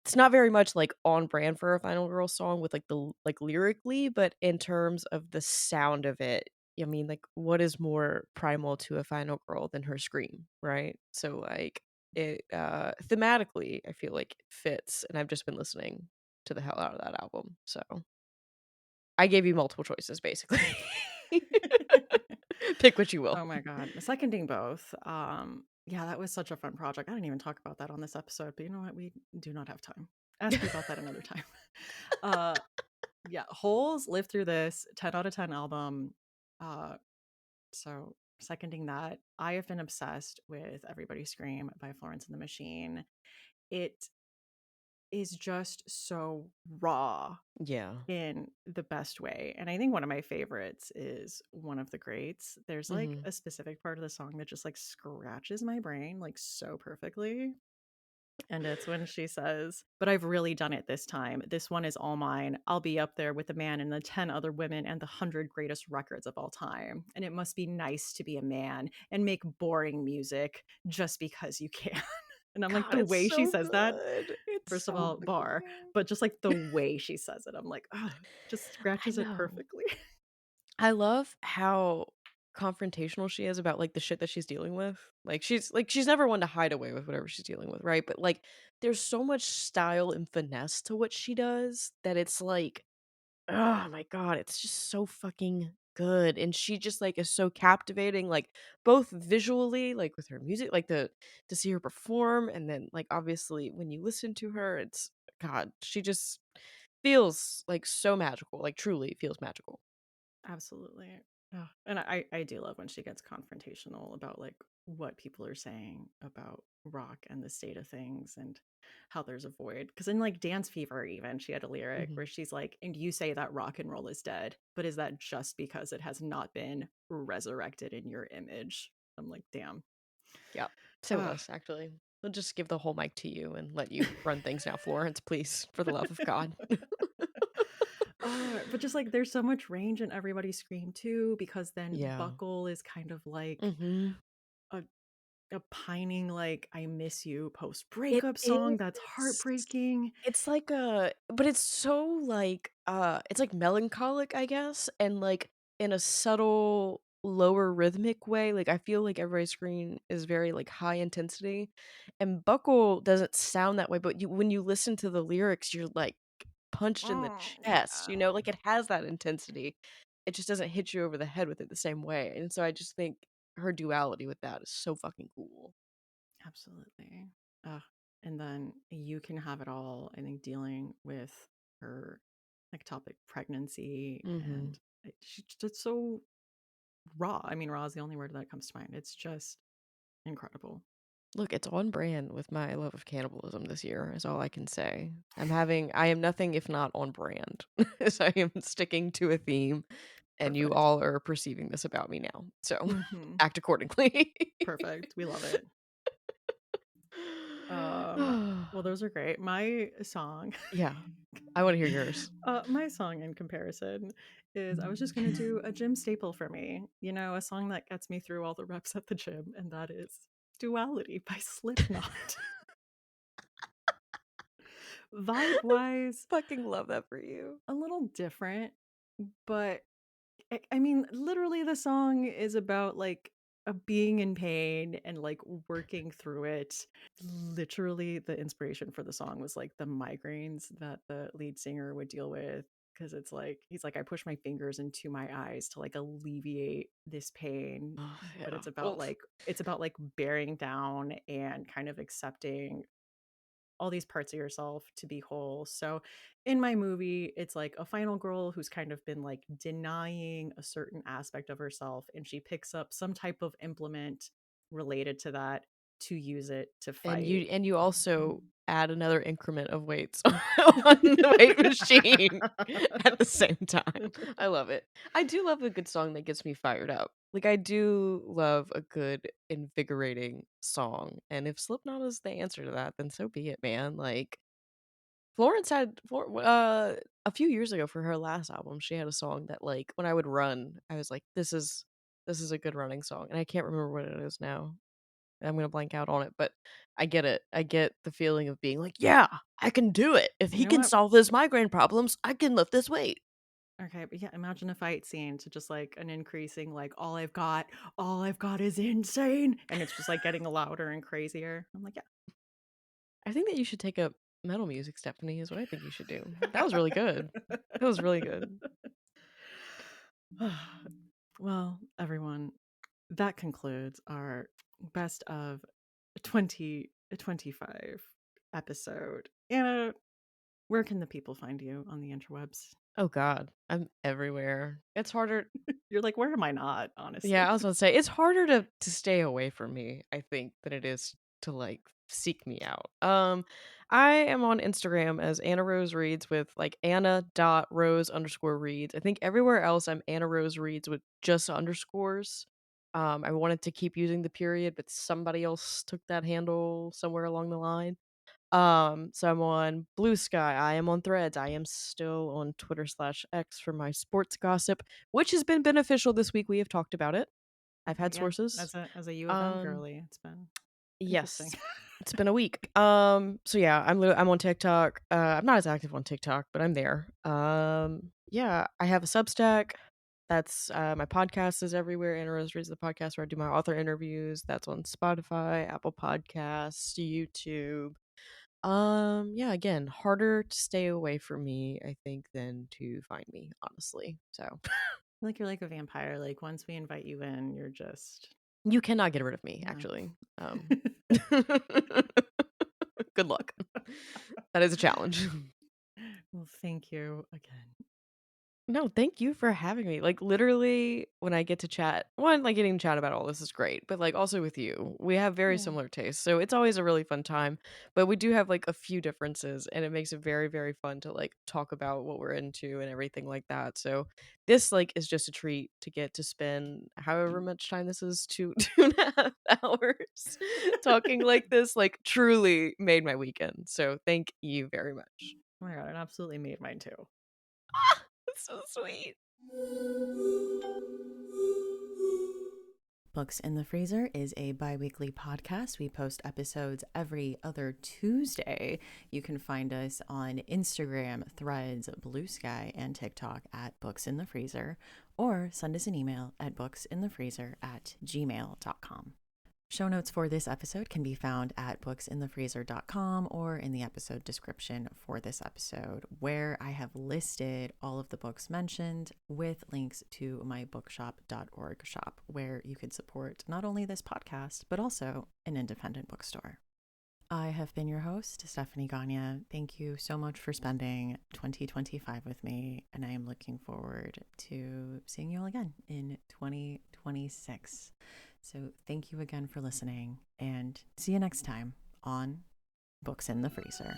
It's not very much, like, on brand for a Final Girl song with, like, lyrically, but in terms of the sound of it, I mean, like, what is more primal to a Final Girl than her scream, right? So, like, it, thematically, I feel like it fits, and I've just been listening to the hell out of that album, so I gave you multiple choices, basically. Pick what you will. Oh my god, seconding both. Yeah, that was such a fun project. I didn't even talk about that on this episode, but you know what? We do not have time. Ask me about that another time. uh yeah, Holes Live Through This 10 out of 10 album. Uh so seconding that, I have been obsessed with Everybody Scream by Florence and the Machine. It is just so raw Yeah. in the best way. And I think one of my favorites is One of the Greats. There's like Mhm. a specific part of the song that just like scratches my brain like so perfectly. And it's when she says, "But I've really done it this time. This one is all mine. I'll be up there with the man and the 10 other women and the 100 greatest records of all time. And it must be nice to be a man and make boring music just because you can." And I'm like, God, the it's way she so says that, good. It's first of so all, fucking bar, good. but just like the way she says it, I'm like, oh, just I scratches it know. perfectly. I love how confrontational she is about, like, the shit that she's dealing with. She's never one to hide away with whatever she's dealing with, right? But, like, there's so much style and finesse to what she does that it's like, oh my god, it's just so fucking good, and she just, like, is so captivating, like, both visually, like, with her music, like, to see her perform, and then, like, obviously, when you listen to her, it's god, she just feels, like, so magical, like, truly feels magical. Absolutely. Ugh. And I do love when she gets confrontational about like what people are saying about rock and the state of things and how there's a void. Because in like Dance Fever, even she had a lyric Mhm. where she's like, "And you say that rock and roll is dead, but is that just because it has not been resurrected in your image?" I'm like, damn. Yeah. Say Ah. less, actually. We'll just give the whole mic to you and let you run things now, Florence, please, for the love of God. But just like there's so much range in Everybody Scream too, because then Yeah. Buckle is kind of like Mhm. a a pining like I miss you post It breakup song that's is. heartbreaking. It's like a but it's so, like, it's, like, melancholic, I guess, and, like, in a subtle, lower rhythmic way, like, I feel like Everybody's Scream is very, like, high intensity, and Buckle doesn't sound that way, but when you listen to the lyrics, you're, like, punched in the chest, you know? Yeah, Like, it has that intensity. It just doesn't hit you over the head with it the same way, and so I just think her duality with that is so fucking cool. absolutely. Ugh. And then You Can Have It All, I think dealing with her like topic pregnancy Mhm. and she's just so raw. I mean, raw is the only word that comes to mind. It's just incredible. Look, it's on brand with my love of cannibalism this year, is all I can say. I am nothing if not on brand. As I am sticking to a theme. and you Perfect. all are perceiving this about me now. So Hmm. act accordingly. Perfect. We love it. Um, well, those are great. My song, Yeah, I want to hear yours. my song in comparison is I was just gonna do a gym staple for me. You know, a song that gets me through all the reps at the gym, and that is "Duality" by Slipknot. Vibe wise, Fucking love that for you. a little different, but I mean, literally, the song is about like being in pain and like working through it. Literally, the inspiration for the song was like the migraines that the lead singer would deal with. Because it's like, he's like, I push my fingers into my eyes to like alleviate this pain. Oh, But yeah. Well, it's about like bearing down and kind of accepting all these parts of yourself to be whole. So in my movie, it's like a final girl who's kind of been like denying a certain aspect of herself, and she picks up some type of implement related to that to use it to fight. and you also add another increment of weights on the weight machine at the same time. I love it. I do love a good song that gets me fired up. Like I do love a good invigorating song, and if Slipknot is the answer to that, then so be it, man. Like Florence had a few years ago for her last album, she had a song that like when I would run, I was like, this is a good running song, and I can't remember what it is now. I'm gonna blank out on it, but I get it. I get the feeling of being like, yeah, I can do it. If You he know can what? solve his migraine problems, I can lift this weight. Okay, but yeah, imagine a fight scene to just like an increasing, like, all I've got is insane. And it's just like getting louder and crazier. I'm like, I think that you should take up metal music, Stephanie, is what I think you should do. That was really good. yeah. That was really good. Well, everyone, that concludes our best of 2025 episode. Anna, where can the people find you on the interwebs? Oh God, I'm everywhere. It's harder. You're like, where am I not, Yeah, honestly? I was gonna say it's harder to stay away from me, I think, than it is to like seek me out. I am on Instagram as Anna Rose Reads with like Anna.Rose_Reads. I think everywhere else I'm Anna Rose Reads with just underscores. I wanted to keep using the period, but somebody else took that handle somewhere along the line. So I'm on Blue Sky. I am on Threads. I am still on Twitter/X for my sports gossip, which has been beneficial this week. We have talked about it. I've Okay, had yeah. sources. As a U of M Um, girly, it's been interesting. yes, it's been a week. So yeah, I'm on TikTok. I'm not as active on TikTok, but I'm there. Yeah, I have a Substack. That's my podcast is everywhere. Anna Rose Reads the podcast where I do my author interviews. That's on Spotify, Apple Podcasts, YouTube. Yeah, again, harder to stay away from me, I think, than to find me, honestly. So Like you're like a vampire. Like once we invite you in, you're just you cannot get rid of me, no. actually. Good luck. That is a challenge. Well, thank you again. No, thank you for having me. Like literally when I get to chat, one, like getting to chat about all this is great, but like also with you. We have very Yeah. similar tastes. So it's always a really fun time. But we do have like a few differences and it makes it very, very fun to like talk about what we're into and everything like that. So this like is just a treat to get to spend however much time this is, 2.5 hours talking like this, like truly made my weekend. So thank you very much. Oh my god, it absolutely made mine too. That's so sweet. Books in the Freezer is a bi weekly podcast. We post episodes every other Tuesday. You can find us on Instagram, Threads, Blue Sky, and TikTok at Books in the Freezer, or send us an email at booksinthefreezer@gmail.com. Show notes for this episode can be found at booksinthefreezer.com or in the episode description for this episode, where I have listed all of the books mentioned with links to my bookshop.org shop, where you can support not only this podcast, but also an independent bookstore. I have been your host, Stephanie Gagne. Thank you so much for spending 2025 with me, and I am looking forward to seeing you all again in 2026. So thank you again for listening, and see you next time on Books in the Freezer.